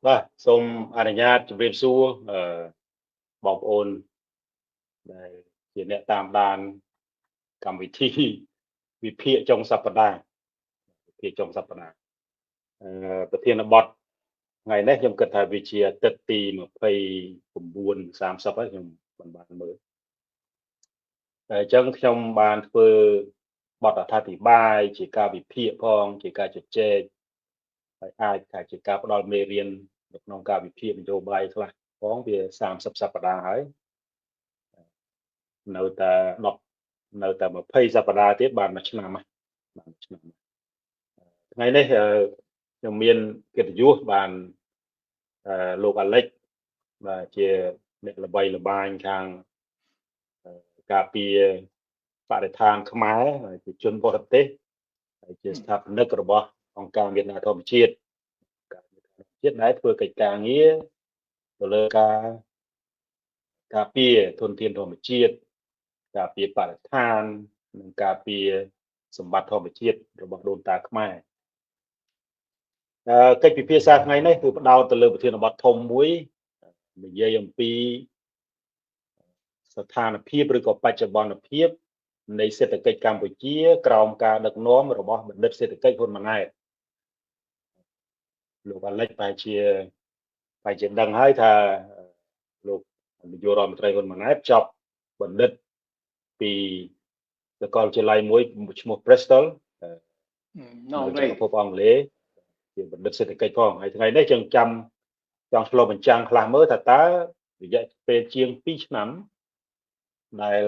បាទសូមអនុញ្ញាតជម្រាបសួរបងប្អូនដែលជាអ្នកតាមដានកម្មវិធីវិភាគចុងសប្តាហ៍វិភាគចុងសប្តាហ៍ប្រធានបទថ្ងៃនេះខ្ញុំគិតថាវាជាអាទិត្យទី29 30ហើយខ្ញុំមិនបានមើលអញ្ចឹងខ្ញុំបានធ្វើបទអត្ថាធិប្បាយជាការវិភាគផងជាការជជែកហើយអាចថាជាការផ្ដល់មេរៀននៅក្នុងការវិភាគនយោបាយខ្លះផងវា30សប្តាហ៍ហើយនៅតែ10នៅតែ20សប្តាហ៍ទៀតបានមួយឆ្នាំហើយបានមួយឆ្នាំថ្ងៃនេះខ្ញុំមានកិត្តិយសបានលោកអាលិចបាទជាអ្នកល្បីល្បាញខាងការពារបរិស្ថានខ្មែរជាជនបរទេសហើយជាស្ថាបនិករបស់អង្គការមេដាធម្មជាតិដែលធ្វើកិច្ចការងារទៅលើការពារធនធានធម្មជាតិការពារបរិស្ថាននិងការពារសម្បត្តិធម្មជាតិរបស់ដូនតាខ្មែរកិច្ចពិភាក្សាថ្ងៃនេះគឺផ្ដោតទៅលើប្រធានបទធំមួយនិយាយអំពីស្ថានភាពឬក៏បច្ចុប្បន្នភាពនៃសេដ្ឋកិច្ចកម្ពុជាក្រោមការដឹកនាំរបស់បណ្ឌិតសេដ្ឋកិច្ចហ៊ុនម៉ាណែតលោកអាលិចប្រហែលជាដឹងហើយថាលោកនាយករដ្ឋមន្ត្រីហ៊ុនម៉ាណែតចប់បណ្ឌិតពីសាកលវិទ្យាល័យមួយឈ្មោះ Bristol នៅចក្រភពអង់គ្លេសជាបណ្ឌិតសេដ្ឋកិច្ចផងហើយថ្ងៃនេះយើងចង់ឆ្លុះបញ្ចាំងខ្លះមើលថាតើរយៈពេលជាង2ឆ្នាំដែល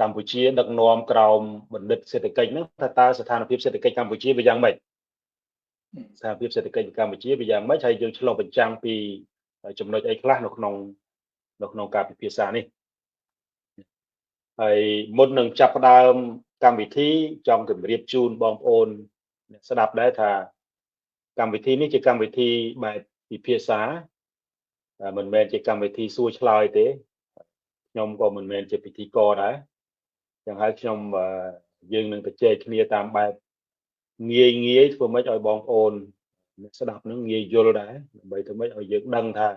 កម្ពុជាដឹកនាំក្រោមបណ្ឌិតសេដ្ឋកិច្ចហ្នឹងថាតើស្ថានភាពសេដ្ឋកិច្ចកម្ពុជាវាយ៉ាងម៉េចស្ថានភាពសេដ្ឋកិច្ចកម្ពុជាវាយ៉ាងម៉េចហើយយើងឆ្លុះបញ្ចាំងពីចំណុចអីខ្លះនៅក្នុងការពិភាក្សានេះហើយមុននឹងចាប់ផ្ដើមកម្មវិធីចង់ជម្រាបជូនបងប្អូនអ្នកស្ដាប់ដែរថាកម្មវិធីនេះជាកម្មវិធីបែបពិភាក្សាមិនមែនជាកម្មវិធីសួរឆ្លើយទេខ្ញុំក៏មិនមែនជាពិធីករដែរចឹងហើយយើងនឹងទៅជែកគ្នាតាមបែបងាយធ្វើម៉េចឲ្យបងប្អូនអ្នកស្ដាប់នឹងងាយយល់ដែរដើម្បីធ្វើម៉េចឲ្យយើងដឹងថា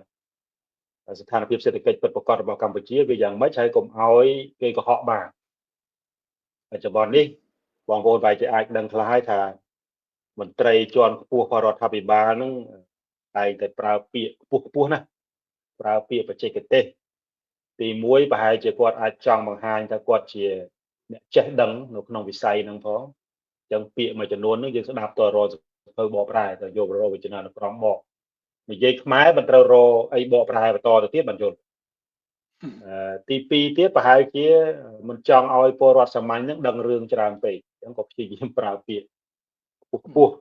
ស្ថានភាពសេដ្ឋកិច្ចពិតប្រាកដរបស់កម្ពុជាវាយ៉ាងម៉េចហើយកុំឲ្យគេកុហកបានបច្ចុប្បន្ននេះបងប្អូនបែរជាអាចដឹងខ្លះហើយថាមន្ត្រីជាន់ខ្ពស់រដ្ឋាភិបាលនឹងតែងតែប្រើពាក្យខ្ពស់ណាប្រើពាក្យបច្ចេកទេសទី1ប្រហែលជាគាត់អាចចង់បង្ហាញថាគាត់ជាអ្នកចេះដឹងនៅក្នុងវិស័យហ្នឹងផងអញ្ចឹងពាក្យមួយចំនួនហ្នឹងយើងស្ដាប់តរសភៅបកប្រែទៅយករកវិជ្ជានុក្រមបកនិយាយខ្មែរមិនត្រូវរអីបកប្រែបន្តទៅទៀតបានយល់ទី2ទៀតប្រហែលជាមិនចង់ឲ្យពលរដ្ឋសាមញ្ញហ្នឹងដឹងរឿងច្រើនពេកអញ្ចឹងក៏ព្យាយាមប្រើពាក្យខ្ពស់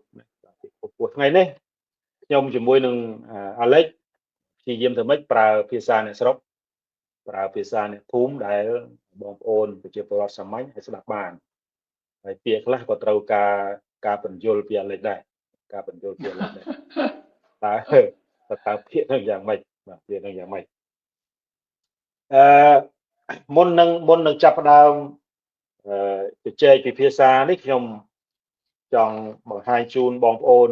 ថ្ងៃនេះខ្ញុំជាមួយនឹងអាលិចព្យាយាមធ្វើម៉េចប្រើភាសាអ្នកស្រុកប្រើភាសាអ្នកភូមិដែលបងប្អូនប្រជាពលរដ្ឋសាមញ្ញឲ្យស្ដាប់បានហើយពាក្យខ្លះក៏ត្រូវការបញ្យលពីអាលិចដែរការបញ្យលពីអាលិចដែរតើពាក្យហ្នឹងយ៉ាងម៉េចបាទពាក្យហ្នឹងយ៉ាងម៉េចមុននឹងចាប់ផ្ដើមជជែកពិភាក្សានេះខ្ញុំចង់បង្ហាញជូនបងប្អូន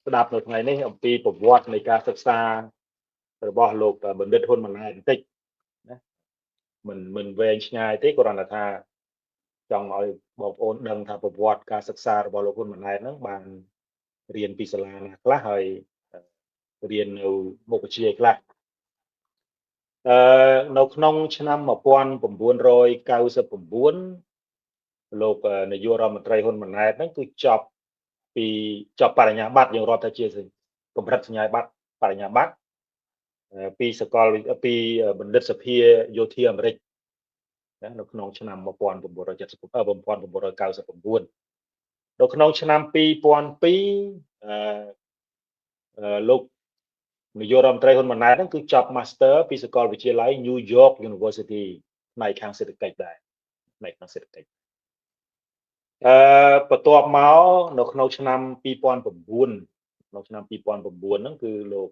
ស្ដាប់នៅថ្ងៃនេះអំពីប្រវត្តិនៃការសិក្សារបស់លោកបណ្ឌិតហ៊ុនម៉ាណែតបន្តិចណាមិនវែងឆ្ងាយទេគ្រាន់តែថាចង់ឲ្យបងប្អូនដឹងថាប្រវត្តិការសិក្សារបស់លោកហ៊ុនម៉ាណែតហ្នឹងបានរៀនពីសាលាណាខ្លះហើយរៀននៅមុខវិជ្ជាខ្លះនៅក្នុងឆ្នាំ1999លោកនាយករដ្ឋមន្ត្រីហ៊ុនម៉ាណែតហ្នឹងគឺចប់បរិញ្ញាបត្រយើងរាប់ថាជាកម្រិតសញ្ញាបត្របរិញ្ញាបត្រពីបណ្ឌិតសភាយោធាអាមេរិកនៅក្នុងឆ្នាំ1999នៅក្នុងឆ្នាំ2002លោកនាយករដ្ឋមន្ត្រីហ៊ុនម៉ាណែតហ្នឹងគឺចប់ Master ពីសាកលវិទ្យាល័យ New York University ផ្នែកខាងសេដ្ឋកិច្ចដែរផ្នែកខាងសេដ្ឋកិច្ចបន្ទាប់មកនៅក្នុងឆ្នាំ2009ហ្នឹងគឺលោក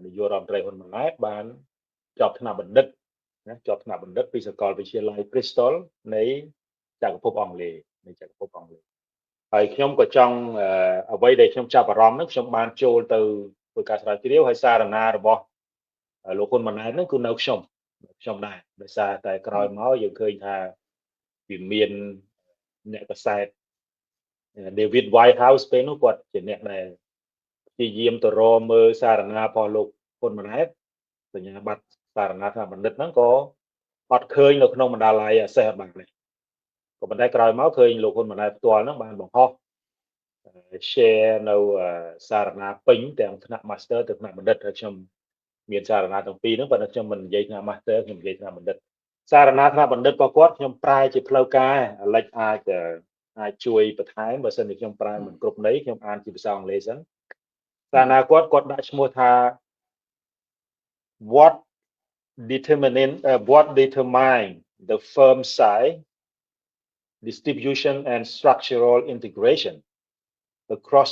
នាយករដ្ឋមន្ត្រីហ៊ុនម៉ាណែតបានចប់ថ្នាក់បណ្ឌិតពីសាកលវិទ្យាល័យ Bristol នៃចក្រភពអង់គ្លេស ហើយខ្ញុំក៏ចង់អ្វីដែលខ្ញុំចាប់អារម្មណ៍ហ្នឹងខ្ញុំបានចូលទៅធ្វើការស្រាវជ្រាវហើយសារណារបស់លោកហ៊ុនម៉ាណែតហ្នឹងគឺនៅខ្ញុំដែរដោយសារតែក្រោយមកយើងឃើញថាវាមានអ្នកកសែត David Whitehouse ពេលនោះគាត់ជាអ្នកដែលព្យាយាមទៅរកមើលសារណារបស់លោកហ៊ុនម៉ាណែតសញ្ញាបត្រសារណាថាបណ្ឌិតហ្នឹងក៏អត់ឃើញនៅក្នុងបណ្ដាល័យអសេះអត់បានទេក៏ប៉ុន្តែក្រោយមកឃើញលោកហ៊ុនម៉ាណែតផ្ទាល់ហ្នឹងបានបង្ហោះ share នៅសារណាពេញទាំងថ្នាក់ master ទៅថ្នាក់បណ្ឌិតហើយខ្ញុំមានសារណាទាំងពីរហ្នឹងប៉ុន្តែខ្ញុំមិននិយាយថ្នាក់ master ខ្ញុំនិយាយថ្នាក់បណ្ឌិតសារណាថ្នាក់បណ្ឌិតរបស់គាត់ខ្ញុំប្រែជាផ្លូវការអាឡិចអាចជួយបន្ថែមបើសិនជាខ្ញុំប្រែមិនគ្រប់ន័យខ្ញុំអានជាភាសាអង់គ្លេសហ្នឹងសារណាគាត់ដាក់ឈ្មោះថា what determine the firm size distribution and structural integration across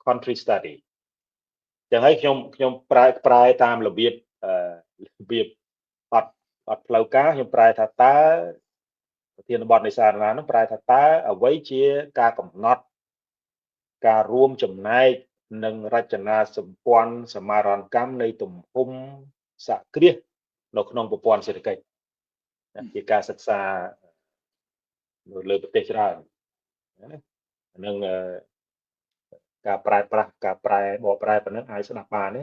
country study ចឹងហើយខ្ញុំប្រែតាមរបៀបអត់ផ្លូវការខ្ញុំប្រែថាតើប្រធានបទនៃសារណានោះប្រែថាតើអ្វីជាការកំណត់ការរួមចំណែកនិងរចនាសម្ព័ន្ធសមាហរណកម្មនៃទំហំសហគ្រាសនៅក្នុងប្រព័ន្ធសេដ្ឋកិច្ចជាការសិក្សានៅលើប្រទេសច្រើននឹងការប្រែប្រាស់ការប្រែបកប្រែប៉ុណ្ណឹងអាចស្ដាប់បានទេ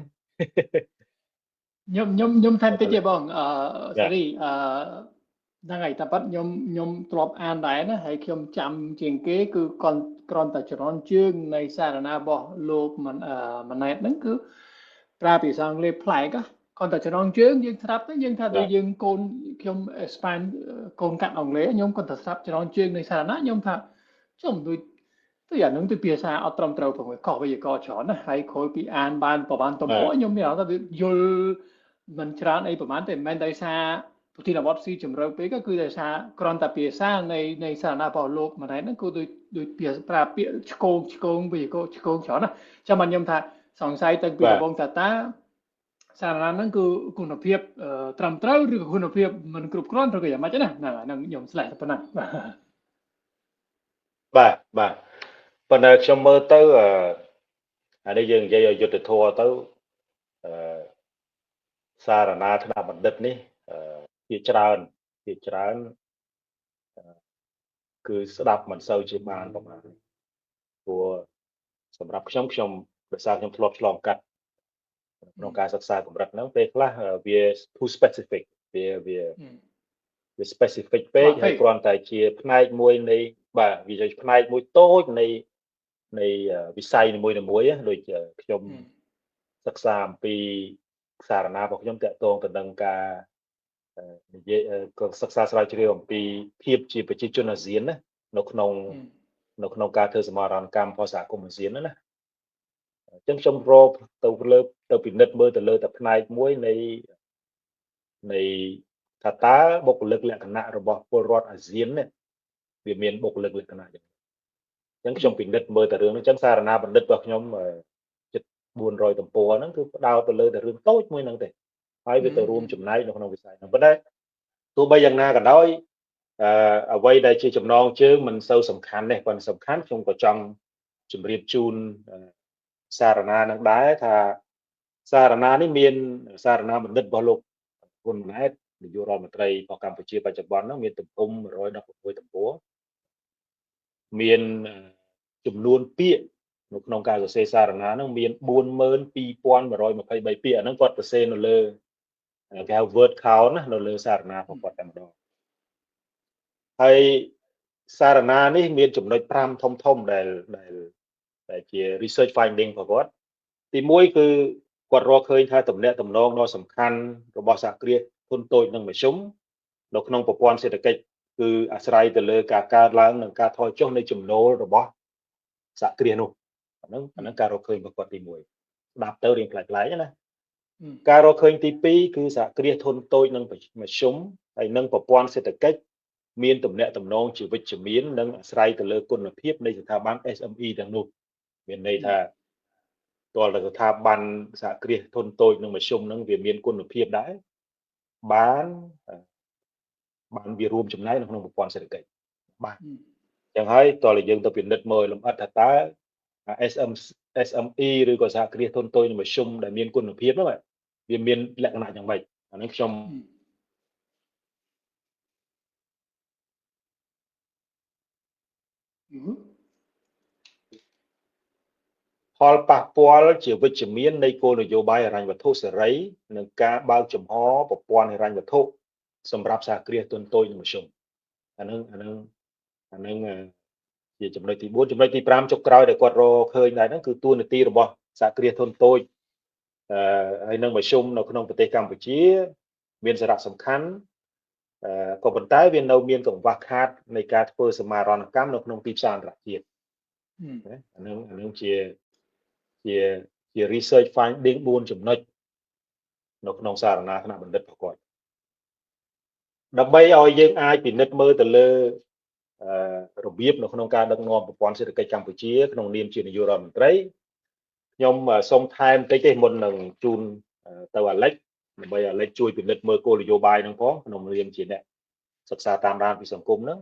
ខ្ញុំថែមតិចទេបងសេរីហ្នឹងហើយតែប៉ាត់ខ្ញុំធ្លាប់អានដែរណាហើយខ្ញុំចាំជាងគេគឺគ្រាន់តែចរន្តជើងនៃសារណារបស់លោកម៉ាណែតហ្នឹងគឺប្រើភាសាអង់គ្លេសប្លែកគ្រាន់តែចរន្តជើងយើងស្ដាប់ទៅយើងថាដូចយើងកូនខ្ញុំ expand កូនកាត់អង់គ្លេសខ្ញុំគាត់ទៅស្ដាប់ចរន្តជើងនៃសារណាខ្ញុំថាខ្ញុំដូចទៅអានឹងទៅភាសាអត់ត្រឹមត្រូវផងខុសវេយ្យាករណ៍ច្រើនណាហើយក្រោយពីអានបានប្រហែលទំព័រខ្ញុំមានអារម្មណ៍ថាយល់មិនច្រើនអីប្រហែលតែមិនមែនដោយសារប្រធានបទស៊ីជម្រៅពេកគឺដោយសារគ្រាន់តែភាសានៃសារណារបស់លោកម៉ាណែតហ្នឹងគឺដូចភាសាប្រើពាក្យឆ្កងវេយ្យាករណ៍ឆ្កងច្រើនណាចាំបានខ្ញុំថាសង្ស័យតាំងពីដំបូងតាសារណាហ្នឹងគឺគុណភាពត្រឹមត្រូវឬគុណភាពមិនគ្រប់គ្រាន់ឬក៏យ៉ាងម៉េចណាហ្នឹងខ្ញុំស្លេះតែប៉ុណ្ណាបាទប៉ុន្តែខ្ញុំមើលទៅអានេះយើងនិយាយឲ្យយុត្តិធម៌ទៅសារណាថ្នាក់បណ្ឌិតនេះជាច្រើនគឺស្ដាប់មិនសូវជាបានប្រហែលព្រោះសម្រាប់ខ្ញុំដោយសារខ្ញុំធ្លាប់ឆ្លងកាត់ក្នុងការសិក្សាកម្រិតហ្នឹងពេលខ្លះវា too specific វា specific ពេកហើយគ្រាន់តែជាផ្នែកមួយនៃបាទវាជាផ្នែកមួយតូចនៃវិស័យនីមួយដូចខ្ញុំសិក្សាអំពីសារណារបស់ខ្ញុំតាក់ទងទៅនឹងការនិយាយសិក្សាស្រាវជ្រាវអំពីភាពជាប្រជាជនអាស៊ានណានៅក្នុងការធ្វើសមាហរណកម្មរបស់សហគមន៍អាស៊ានណាអញ្ចឹងខ្ញុំរកទៅពិនិត្យមើលទៅលើតែផ្នែកមួយនៃថាតើបុគ្គលិកលក្ខណៈរបស់ពលរដ្ឋអាស៊ាននេះវាមានបុគ្គលិកលក្ខណៈយ៉ាងអញ្ចឹងខ្ញុំពិនិត្យមើលតែរឿងហ្នឹងអញ្ចឹងសារណាបណ្ឌិតរបស់ខ្ញុំជិត400ទំព័រហ្នឹងគឺផ្ដោតទៅលើតែរឿងតូចមួយហ្នឹងទេហើយវាទៅរួមចំណែកនៅក្នុងវិស័យហ្នឹងប៉ុន្តែទោះបីយ៉ាងណាក៏ដោយអ្វីដែលជាចំណងជើងមិនសូវសំខាន់ទេប៉ុន្តែសំខាន់ខ្ញុំក៏ចង់ជម្រាបជូនសារណានឹងដែរថាសារណានេះមានសារណាបណ្ឌិតរបស់លោកហ៊ុនម៉ាណែតនាយករដ្ឋមន្ត្រីរបស់កម្ពុជាបច្ចុប្បន្នហ្នឹងមានទំហំ116ទំព័រមានចំនួនពាក្យនៅក្នុងការសរសេរសារណាហ្នឹងមាន42123ពាក្យអាហ្នឹងគាត់សរសេរនៅលើគេហៅ word count ណានៅលើសារណារបស់គាត់តែម្ដងហើយសារណានេះមានចំណុច5ធំដែលជា research finding របស់គាត់ទី1គឺគាត់រកឃើញថាទំនាក់ទំនងដ៏សំខាន់របស់សហគ្រាសធុនតូចនិងមធ្យមនៅក្នុងប្រព័ន្ធសេដ្ឋកិច្ចគឺអាស្រ័យទៅលើការកើនឡើងនិងការថយចុះនៃចំណូលរបស់សហគ្រាសនោះអាហ្នឹងការរកឃើញរបស់គាត់ទី1ស្ដាប់ទៅរៀងប្លែកៗណាការរកឃើញទី2គឺសហគ្រាសធុនតូចនិងមធ្យមហើយនិងប្រព័ន្ធសេដ្ឋកិច្ចមានទំនាក់ទំនងជាវិជ្ជមាននិងអាស្រ័យទៅលើគុណភាពនៃស្ថាប័ន SME ទាំងនោះមានន័យថាតើស្ថាប័នសហគ្រាសធុនតូចនិងមធ្យមហ្នឹងវាមានគុណភាពដែរបានវារួមចំណែកនៅក្នុងប្រព័ន្ធសេដ្ឋកិច្ចបាទ chẳng hay toàn là dân tập viện đất mời làm ăn thật tá SM SME rồi có xã kia thôn tôi nhưng mà sung để miền quân ở phía đó vậy vì miền lẽ cái này chẳng vậy nó trongផលប៉ះពាល់ជាវិជ្ជមាននៃគោលនយោបាយហិរញ្ញវត្ថុសេរីនិងការបើកចំហប្រព័ន្ធហិរញ្ញវត្ថុសម្រាប់សហគ្រាសធុនតូចនិងមធ្យមអានឹងជាចំណុចទី4ចំណុចទី5ចុងក្រោយដែលគាត់រកឃើញដែរហ្នឹងគឺទួលនីតិរបស់សហគ្រាសធុនតូចហើយនឹងមធ្យមនៅក្នុងប្រទេសកម្ពុជាមានសារៈសំខាន់ក៏ប៉ុន្តែវានៅមានកង្វះខាតនៃការធ្វើសមាហរណកម្មនៅក្នុងទីផ្សារអន្តរជាតិអានឹងជា research finding 4ចំណុចនៅក្នុងសារណាគណៈបណ្ឌិតរបស់គាត់ដើម្បីឲ្យយើងអាចពិនិត្យមើលទៅលើរបៀបនៅក្នុងការដឹកនាំប្រព័ន្ធសេដ្ឋកិច្ចកម្ពុជាក្នុងនាមជានាយករដ្ឋមន្ត្រីខ្ញុំសូមថែមតិចទេមុននឹងជូនទៅអាឡិចដើម្បីអាឡិចជួយពិនិត្យមើលគោលនយោបាយហ្នឹងផងក្នុងនាមជាអ្នកសិក្សាតាមដានពីសង្គមហ្នឹង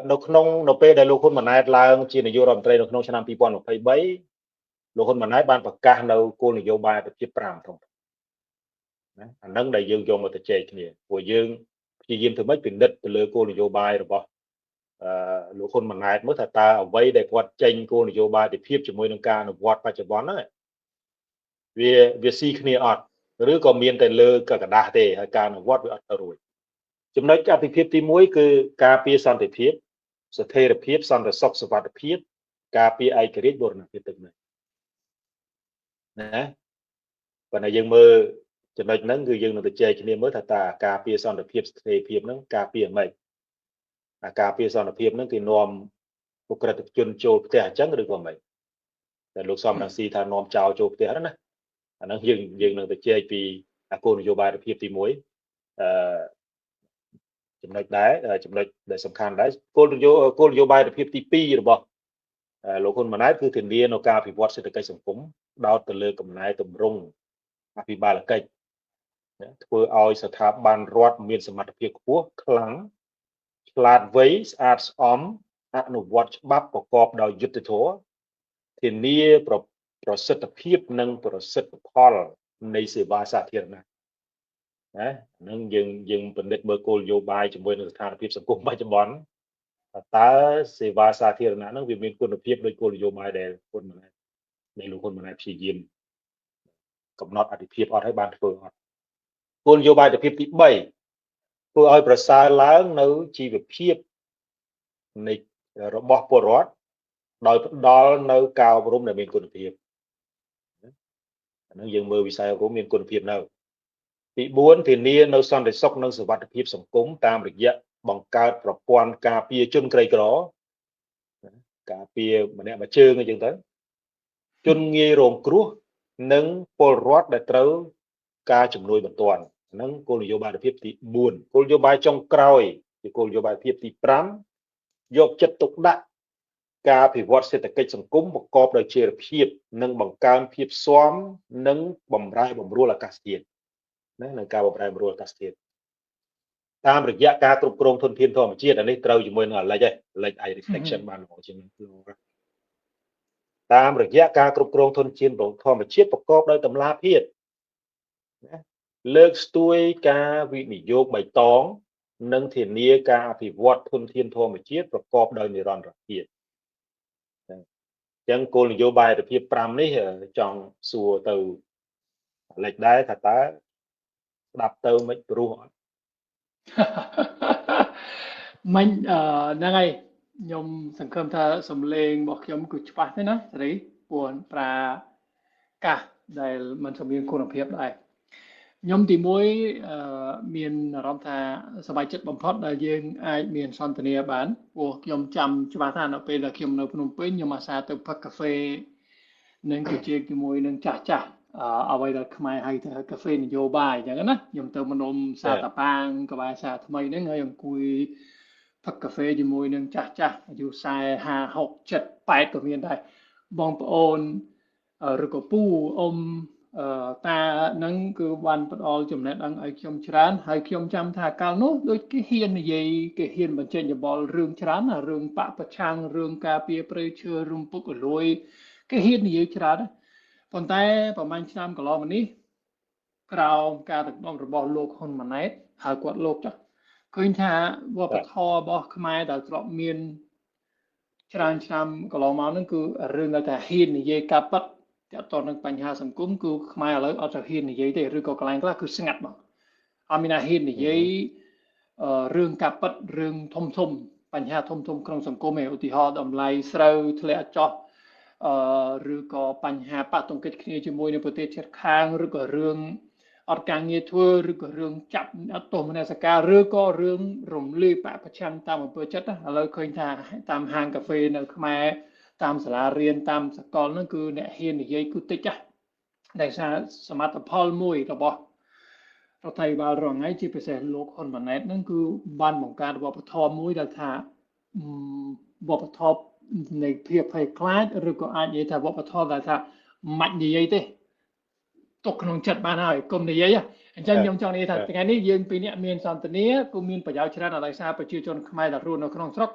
នៅពេលដែលលោកហ៊ុនម៉ាណែតឡើងជានាយករដ្ឋមន្ត្រីនៅក្នុងឆ្នាំ2023លោកហ៊ុនម៉ាណែតបានប្រកាសនៅគោលនយោបាយប្រតិបត្តិ5ធំណាអានឹងដែលយើងយកមកទៅចែកគ្នាព្រោះយើងព្យាយាមធ្វើម៉េចពិនិត្យទៅលើគោលនយោបាយរបស់លោកហ៊ុនម៉ាណែតមើលថាតើអ្វីដែលគាត់ចេញគោលនយោបាយទៅភាពជាមួយនឹងការអនុវត្តបច្ចុប្បន្នហ្នឹងវាស៊ីគ្នាអត់ឬក៏មានតែលើកระดาษទេហើយការអនុវត្តវាអត់ទៅរួចចំណុចអភិភាពទី1គឺការពារសន្តិភាពស្ថិរភាពសន្តិសុខសុវត្ថិភាពការពារឯករាជ្យបូរណភាពទឹកដីណាប៉ុន្តែយើងមើលចំណុចហ្នឹងគឺយើងនឹងទៅចែកគ្នាមើលថាតើការពារសន្តិភាពស្ថិរភាពហ្នឹងការពារមិនការពារសន្តិភាពហ្នឹងគេនាំឧក្រិដ្ឋជនចូលផ្ទះអញ្ចឹងឬក៏មិនតែលោកសំរងស៊ីថានាំចោលចូលផ្ទះហ្នឹងណាអាហ្នឹងយើងនឹងទៅចែកពីគោលនយោបាយរដ្ឋភាពទី1ចំណុចដែលសំខាន់ដែរគោលនយោបាយរដ្ឋភាពទី2របស់លោកហ៊ុនម៉ាណែតគឺធានានៅការអភិវឌ្ឍសេដ្ឋកិច្ចសង្គមដោតទៅលើកំណែទម្រង់អភិបាលកិច្ចធ្វើឲ្យស្ថាប័នរដ្ឋមានសមត្ថភាពខ្ពស់ខ្លាំងឆ្លាតវៃស្អាតស្អំអនុវត្តច្បាប់ប្រកបដោយយុត្តិធម៌ធានាប្រសិទ្ធភាពនិងប្រសិទ្ធផលនៃសេវាសាធារណៈណានឹងយើងពិនិត្យមើលគោលនយោបាយជាមួយនឹងស្ថានភាពសង្គមបច្ចុប្បន្នតើសេវាសាធារណៈហ្នឹងវាមានគុណភាពដោយគោលនយោបាយដែលលោកហ៊ុនម៉ាណែតព្យាយាមកំណត់អតិភិបអត់ឲ្យបានធ្វើអត់គោលនយោបាយអតិភិបទី3ធ្វើឲ្យប្រសើរឡើងនៅជីវភាពនៃរបស់ពលរដ្ឋដោយផ្ដល់នៅការអប់រំដែលមានគុណភាពអានឹងយើងមើលវិស័យអប់រំមានគុណភាពនៅទី4ធានានៅសន្តិសុខនិងសុវត្ថិភាពសង្គមតាមរយៈបង្កើតប្រព័ន្ធការពារជនក្រីក្រការពារម្នាក់មួយជើងអញ្ចឹងទៅជនងាយរងគ្រោះនិងពលរដ្ឋដែលត្រូវការជំនួយបន្ទាន់ហ្នឹងគោលនយោបាយរដ្ឋភាពទី4គោលនយោបាយចុងក្រោយជាគោលនយោបាយរដ្ឋភាពទី5យកចិត្តទុកដាក់ការអភិវឌ្ឍសេដ្ឋកិច្ចសង្គមប្រកបដោយចីរភាពនិងបង្កើនភាពស៊ាំនិងបំរែបំរួលអាកាសធាតុណានៅការបម្រែបម្រួលអាកាសធាតុតាមរយៈការគ្រប់គ្រងធនធានធម្មជាតិអានេះត្រូវជាមួយនឹងអាលិចឯងលេច I reflection បានល្អជាងនេះតាមរយៈការគ្រប់គ្រងធនធានធម្មជាតិប្រកបដោយតម្លាភាពណាលើកស្ទួយការវិនិយោគបៃតងនិងធានាការអភិវឌ្ឍធនធានធម្មជាតិប្រកបដោយនិរន្តរភាពអញ្ចឹងគោលនយោបាយរដ្ឋភាព5នេះចង់សួរទៅអាលិចដែរថាតើស្ដាប់ទៅមិនព្រោះអត់មិញហ្នឹងហើយខ្ញុំសង្ឃឹមថាសំឡេងរបស់ខ្ញុំគឺច្បាស់ទេណាសេរីពួនប្រាកាសដែលមិនសមមានគុណភាពដែរខ្ញុំទី1មានអារម្មណ៍ថាសប្បាយចិត្តបំផុតដែលយើងអាចមានសន្ទនាបានព្រោះខ្ញុំចាំច្បាស់ថានៅពេលដែលខ្ញុំនៅភ្នំពេញខ្ញុំអាសាទៅផឹកកាហ្វេនឹងគឺជាជាមួយនឹងចាស់អ្វីដែលខ្មែរហៅថាកាហ្វេនយោបាយអញ្ចឹងណាខ្ញុំទៅម្នុំសាតាប៉ាងក្បែរសាថ្មីហ្នឹងហើយអង្គុយផឹកកាហ្វេជាមួយនឹងចាស់អាយុ40 50 60 70 80ក៏មានដែរបងប្អូនឬក៏ពូអ៊ំ តានឹងគឺបានផ្ដល់ចំណេះដឹងឲ្យខ្ញុំច្រើនហើយខ្ញុំចាំថាកាលនោះដូចគេហ៊ាននិយាយគេហ៊ានបញ្ចេញយោបល់រឿងច្រើនណារឿងបពប្រឆាំងរឿងការពារព្រៃឈើរឿងពុករលួយគេហ៊ាននិយាយច្រើនប៉ុន្តែប្រហែលឆ្នាំកន្លងមកនេះក្រោមការដឹកនាំរបស់លោកហ៊ុនម៉ាណែតហៅគាត់លោកចុះឃើញថាវប្បធម៌របស់ខ្មែរដែលធ្លាប់មានច្រើនឆ្នាំកន្លងមកហ្នឹងគឺរឿងដែលថាហ៊ាននិយាយការពិតទាក់ទងនឹងបញ្ហាសង្គមគឺខ្មែរឥឡូវអត់ទៅហ៊ាននិយាយទេឬក៏កន្លែងខ្លះគឺស្ងាត់មកអត់មានហ៊ាននិយាយរឿងការពិតរឿងធំបញ្ហាធំក្នុងសង្គមឯឧទាហរណ៍តម្លៃស្រូវធ្លាក់ចុះឬក៏បញ្ហាប៉ះទង្គិចគ្នាជាមួយនៅប្រទេសជិតខាងឬក៏រឿងអត់ការងារធ្វើឬក៏រឿងចាប់អត់ទោសមនសិការឬក៏រឿងរំលាយបពប្រឆាំងតាមអំពើចិត្តឥឡូវឃើញថាតាមហាងកាហ្វេនៅខ្មែរតាមសាលារៀនតាមសាកលហ្នឹងគឺអ្នកហ៊ាននិយាយគឺតិចដែលសារសមិទ្ធផលមួយរបស់រដ្ឋាភិបាលរងថ្ងៃជាពិសេសលោកហ៊ុនម៉ាណែតហ្នឹងគឺបានបង្កើតវប្បធម៌មួយដែលថាវប្បធម៌នៃភាពភ័យខ្លាចឬក៏អាចនិយាយថាវប្បធម៌ដែលថាមិននិយាយទេទុកក្នុងចិត្តបានហើយកុំនិយាយអញ្ចឹងខ្ញុំចង់និយាយថាថ្ងៃនេះយើងពីរនាក់មានសន្ទនាគឺមានប្រយោជន៍ច្រើនដោយសារប្រជាជនខ្មែរដែលរស់នៅក្នុងស្រុក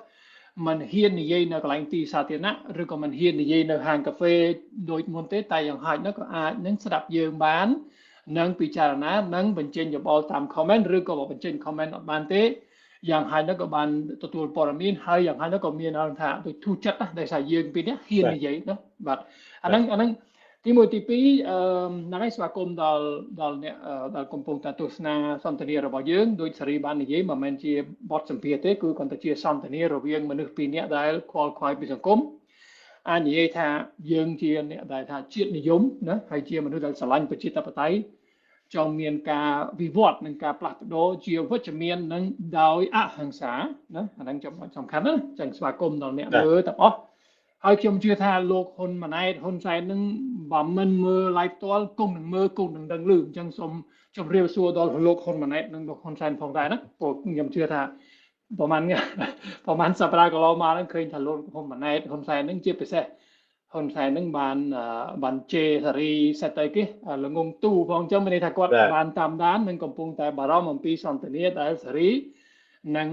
មិនហ៊ាននិយាយនៅកន្លែងទីសាធារណៈឬក៏មិនហ៊ាននិយាយនៅហាងកាហ្វេដូចមុនទេតែយ៉ាងហោចនោះក៏អាចនឹងស្ដាប់យើងបាននឹងពិចារណានឹងបញ្ចេញយោបល់តាម comment ឬក៏បញ្ចេញ comment អត់បានទេយ៉ាងហោចនោះក៏បានទទួលព័ត៌មានហើយយ៉ាងហោចនោះក៏មានអង្គថាដូចធូរចិត្តណាដែលថាយើងពីរនាក់ហ៊ាននិយាយណាបាទអាហ្នឹងទី1ទី2ហ្នឹងហើយស្វាគមន៍ដល់អ្នកដែលកំពុងតែទស្សនាសន្ទនារបស់យើងដោយសេរីបាននិយាយមិនមែនជាបទសម្ភាសន៍ទេគឺគ្រាន់តែជាសន្ទនារវាងមនុស្សពីរនាក់ដែលខ្វល់ខ្វាយពីសង្គមអាចនិយាយថាយើងជាអ្នកដែលថាជាតិនិយមណាហើយជាមនុស្សដែលស្រឡាញ់ប្រជាធិបតេយ្យចង់មានការវិវត្តនិងការផ្លាស់ប្ដូរជាវិជ្ជមាននិងដោយអហិង្សាណាអាហ្នឹងចំណុចសំខាន់ណាចឹងស្វាគមន៍ដល់អ្នកមើលទាំងអស់ហើយខ្ញុំជឿថាលោកហ៊ុនម៉ាណែតហ៊ុនសែននឹងបើមិនមើល live ផ្ទាល់គង់នឹងមើលគង់នឹងដឹងឮអញ្ចឹងសូមជម្រាបសួរដល់លោកហ៊ុនម៉ាណែតនិងលោកហ៊ុនសែនផងដែរណាព្រោះខ្ញុំជឿថាប្រហែលសប្តាហ៍កន្លងមកហ្នឹងឃើញថាលោកហ៊ុនម៉ាណែតហ៊ុនសែននឹងជាពិសេសហ៊ុនសែននឹងបានជេរសេរីសេតអីគេល្ងងទូផងអញ្ចឹងមានន័យថាគាត់បានតាមដាននិងកំពុងតែបារម្ភអំពីសន្ទនាដែលសេរីនិង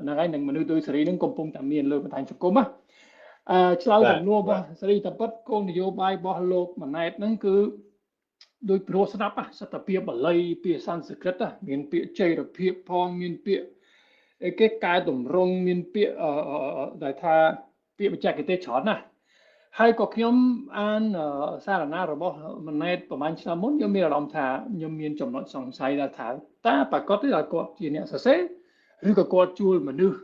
ហ្នឹងហើយនឹងមនុស្សដូចសេរីនឹងកំពុងតែមានលើបណ្ដាញសង្គមណាឆ្លើយសំណួររបស់សេរីតាពិតគោលនយោបាយរបស់លោកម៉ាណែតហ្នឹងគឺដោយព្រោះស្ដាប់សតភាពបល័យពាក្យសំស្ក្រឹតមានពាក្យចីរភាពផងមានពាក្យអីគេកែតម្រង់មានពាក្យដែលថាពាក្យបច្ចេកទេសច្រើនណាស់ហើយក៏ខ្ញុំអានសារណារបស់ម៉ាណែតប្រហែលឆ្នាំមុនខ្ញុំមានអារម្មណ៍ថាខ្ញុំមានចំណុចសង្ស័យថាតើប្រកាសទេថាគាត់ជាអ្នកសរសេរឬក៏គាត់ជួលមនុស្ស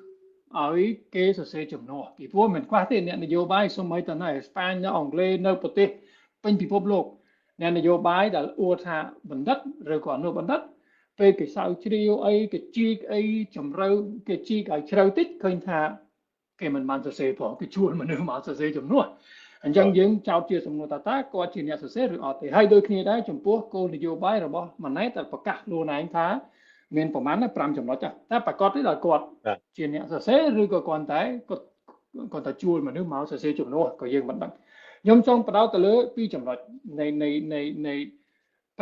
ឲ្យគេសរសេរជំនួសពីព្រោះមិនខ្វះទេអ្នកនយោបាយសូម្បីតែនៅអេស្ប៉ាញនៅអង់គ្លេសនៅប្រទេសពេញពិភពលោកអ្នកនយោបាយដែលអួតថាបណ្ឌិតឬក៏អនុបណ្ឌិតពេលគេសើជ្រាវអីគេជីកអីជ្រៅគេជីកឲ្យជ្រៅតិចឃើញថាគេមិនបានសរសេរផងគេជួលមនុស្សមកសរសេរជំនួសអញ្ចឹងយើងចោទជាសំណួរថាតើគាត់ជាអ្នកសរសេរឬអត់ទេហើយដូចគ្នាដែរចំពោះគោលនយោបាយរបស់ម៉ាណែតដែលប្រកាសខ្លួនឯងថាមានប្រមាណ5ចំណុចតែប្រកាសទេដល់គាត់ជាអ្នកសរសេរឬក៏គាត់តែជួលមនុស្សមកសរសេរជំនួសក៏យើងមិនដឹងខ្ញុំចង់បដោតទៅលើ2ចំណុចនៃ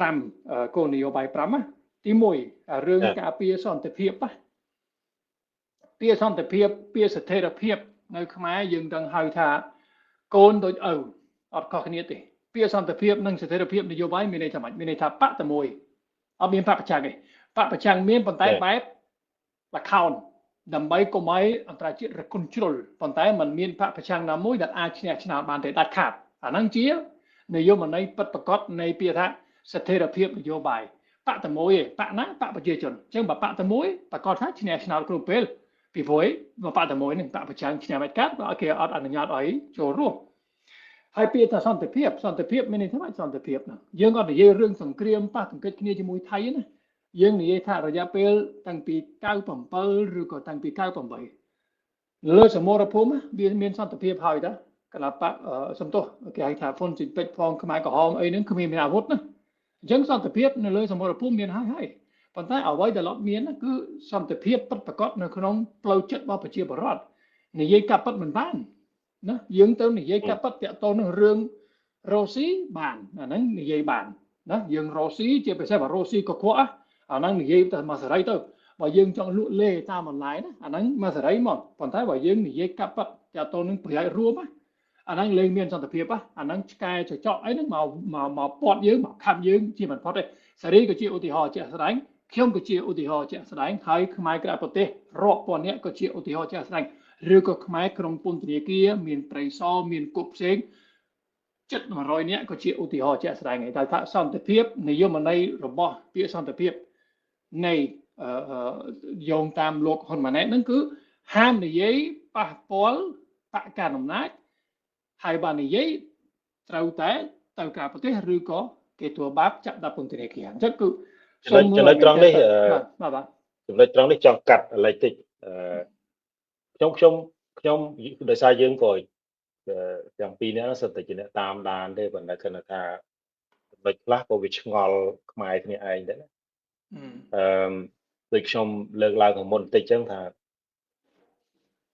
5គោលនយោបាយ5ទី1រឿងការពារសន្តិភាពពាក្យសន្តិភាពពាក្យស្ថិរភាពនៅខ្មែរយើងដឹងហៅថាកូនដូចឪអត់ខុសគ្នាទេពាក្យសន្តិភាពនិងស្ថិរភាពនយោបាយមានន័យថាម៉េចមានន័យថាបកតែមួយអត់មានបកប្រឆាំងទេបកប្រឆាំងមានប៉ុន្តែបែបលខោនដើម្បីកុំឲ្យអន្តរជាតិរគុណជ្រុលប៉ុន្តែมันមានបកប្រឆាំងណាមួយដែលអាចឈ្នះឆ្នោតបានទេដាច់ខាតអាហ្នឹងជានយោបាយពិតប្រាកដនៃពាក្យថាស្ថិរភាពនយោបាយបកតែមួយឯងបកណាបកប្រជាជនអញ្ចឹងបើបកតែមួយប្រកាសថាឈ្នះឆ្នោតគ្រប់ពេលពីព្រោះបកតែមួយនឹងបកប្រឆាំងឈ្នះបាច់កាត់បើគេអត់អនុញ្ញាតឲ្យចូលរួមហើយពាក្យថាសន្តិភាពមានន័យថាម៉េចសន្តិភាពហ្នឹងយើងអត់និយាយរឿងសង្គ្រាមប៉ះទង្គិចគ្នាជាមួយថៃណាយើងនិយាយថារយៈពេលតាំងពី97ឬក៏តាំងពី98លើសមរភូមិវាមានសន្តិភាពហើយតាគណៈបកសំទោសគេហៅថាហ្វុនស៊ីពេចផងខ្មែរក្រហមអីហ្នឹងគ្មានអាវុធណាអញ្ចឹងសន្តិភាពនៅលើសមរភូមិមានហើយប៉ុន្តែអ្វីដែលអត់មានគឺសន្តិភាពពិតប្រាកដនៅក្នុងផ្លូវចិត្តរបស់ប្រជាពលរដ្ឋនិយាយកាប់ពិតមិនបានណាយើងទៅនិយាយកាប់ពិតតាក់ទងនឹងរឿងរ៉ូស៊ីបានអាហ្នឹងនិយាយបាន ណាយើងរស់ស៊ីជាពិសេសបើរស់ស៊ីកខ្វក់អាហ្នឹងនិយាយទៅមកសេរីទៅបើយើងចង់លក់លេតាមអនឡាញណាអាហ្នឹងមកសេរីមកប៉ុន្តែបើយើងនិយាយកាប់ប៉ាត់ចាតទៅនឹងប្រយោជន៍រួមអាហ្នឹងលេងមានសន្តិភាពអាហ្នឹងឆ្កែចចកអីហ្នឹងមកពាត់យើងមកខាប់យើងជាមិនផុតទេសេរីក៏ជាឧទាហរណ៍ជាក់ស្ដែងខ្ញុំក៏ជាឧទាហរណ៍ជាក់ស្ដែងហើយខ្មែរក្រៅប្រទេសរាប់ពាន់នាក់ក៏ជាឧទាហរណ៍ជាក់ស្ដែងឬក៏ខ្មែរក្នុងពន្ធនាគារមានប្រៃសមានគុកផ្សេងជិត100នាក់ក៏ជាឧទាហរណ៍ជាក់ស្ដែងហើយតែថាសន្តិភាពនិយមន័យរបស់ពាក្យសន្តិភាពនៃយោងតាមលោកហ៊ុនម៉ាណែតហ្នឹងគឺហាមនិយាយប៉ះពាល់បកកណ្ដាលអំណាចហើយបាននិយាយត្រូវតែទៅក្រៅប្រទេសឬក៏គេធ្វើបាបចាក់ដាក់ពន្ធនាគារអញ្ចឹងគឺចំណុចត្រង់នេះចំណុចត្រង់នេះចង់កាត់ឥឡូវតិចខ្ញុំដោយសារយើងក៏ទាំងពីរនេះសិតតែជាអ្នកតាមដានទេប៉ុន្តែគណៈថាចំណុចខ្លះក៏វាឆ្ងល់ខ្មែរគ្នាឯងដែរណាដូចខ្ញុំលើកឡើងខាងមុនបន្តិចចឹងថា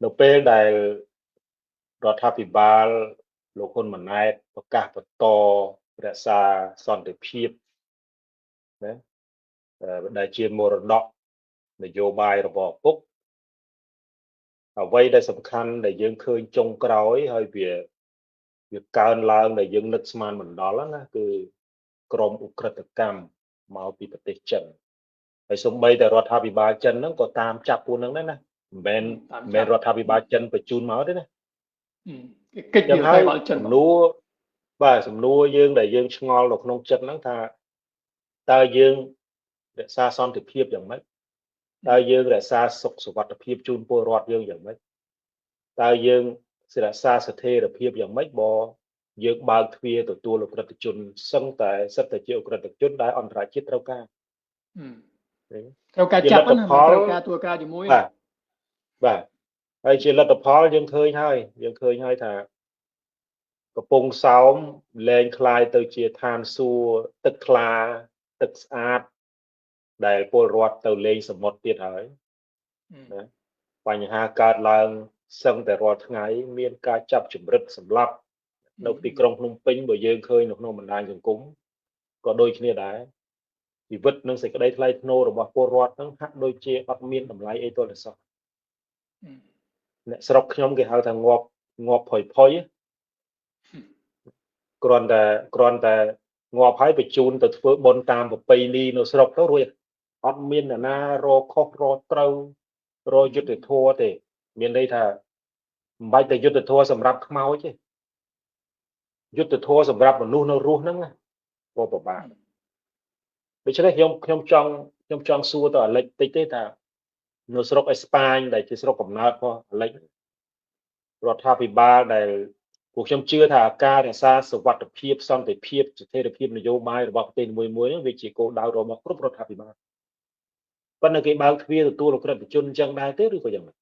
នៅពេលដែលរដ្ឋាភិបាលលោកហ៊ុនម៉ាណែតប្រកាសបន្តរក្សាសន្តិភាពណាដែលជាមរតកនយោបាយរបស់ឪពុកអ្វីដែលសំខាន់ដែលយើងឃើញចុងក្រោយហើយវាកើនឡើងដែលយើងនឹកស្មានមិនដល់ណាគឺក្រមឧក្រិដ្ឋកម្មមកពីប្រទេសចិនហើយសូម្បីតែរដ្ឋាភិបាលចិនហ្នឹងក៏តាមចាប់ពួកហ្នឹងដែរណាមិនមែនរដ្ឋាភិបាលចិនបញ្ជូនមកទេណាកិច្ចរដ្ឋាភិបាលចិនសំណួរយើងដែលយើងឆ្ងល់នៅក្នុងចិត្តហ្នឹងថាតើយើងរក្សាសន្តិភាពយ៉ាងម៉េចតើយើងរក្សាសុខសុវត្ថិភាពជូនពលរដ្ឋយើងយ៉ាងម៉េចតើយើងរក្សាស្ថិរភាពយ៉ាងម៉េចបើយើងបើកទ្វារទទួលអក្រិតជនសឹងតែសិតតែជាអក្រិតជនដែលអន្តរជាតិត្រូវការចាប់ណាត្រូវការធ្វើការជាមួយបាទហើយជាលទ្ធផលយើងឃើញហើយថាកំពង់សោមលែងคล้ายទៅជាឋានសួគ៌ទឹកថ្លាទឹកស្អាតដែលពលរដ្ឋទៅលេងសមុទ្រទៀតហើយណាបញ្ហាកើតឡើងសឹងតែរាល់ថ្ងៃមានការចាប់ជំរិតសម្លាប់នៅទីក្រុងភ្នំពេញបើយើងឃើញនៅក្នុងបណ្ដាញសង្គមក៏ដូចគ្នាដែរជីវិតនិងសេចក្តីថ្លៃថ្នូររបស់ពលរដ្ឋហ្នឹងហាក់ដូចជាអត់មានតម្លៃអីទាល់តែសោះអ្នកស្រុកខ្ញុំគេហៅថាងាប់ផុយគ្រាន់តែងាប់ហើយបញ្ជូនទៅធ្វើបុណ្យតាមប្រពៃណីនៅស្រុកទៅរួចអត់មានអ្នកណារកខុសរកត្រូវរកយុត្តិធម៌ទេមានន័យថាមិនបាច់តែយុត្តិធម៌សម្រាប់ខ្មោចទេយុត្តិធម៌សម្រាប់មនុស្សនៅរស់ហ្នឹងក៏ពិបាកដូច្នេះខ្ញុំចង់សួរទៅអាលិចតិចទេថានៅស្រុកអេស្ប៉ាញដែលជាស្រុកកំណើតរបស់អាលិចរដ្ឋាភិបាលដែលពួកខ្ញុំជឿថាការរក្សាសុវត្ថិភាពសន្តិភាពស្ថិរភាពនយោបាយរបស់ប្រទេសមួយហ្នឹងវាជាគោលដៅរបស់គ្រប់រដ្ឋាភិបាលប៉ុន្តែគេបើកទ្វារទទួលអក្រិតជនអញ្ចឹងដែរទេឬក៏យ៉ាងម៉េច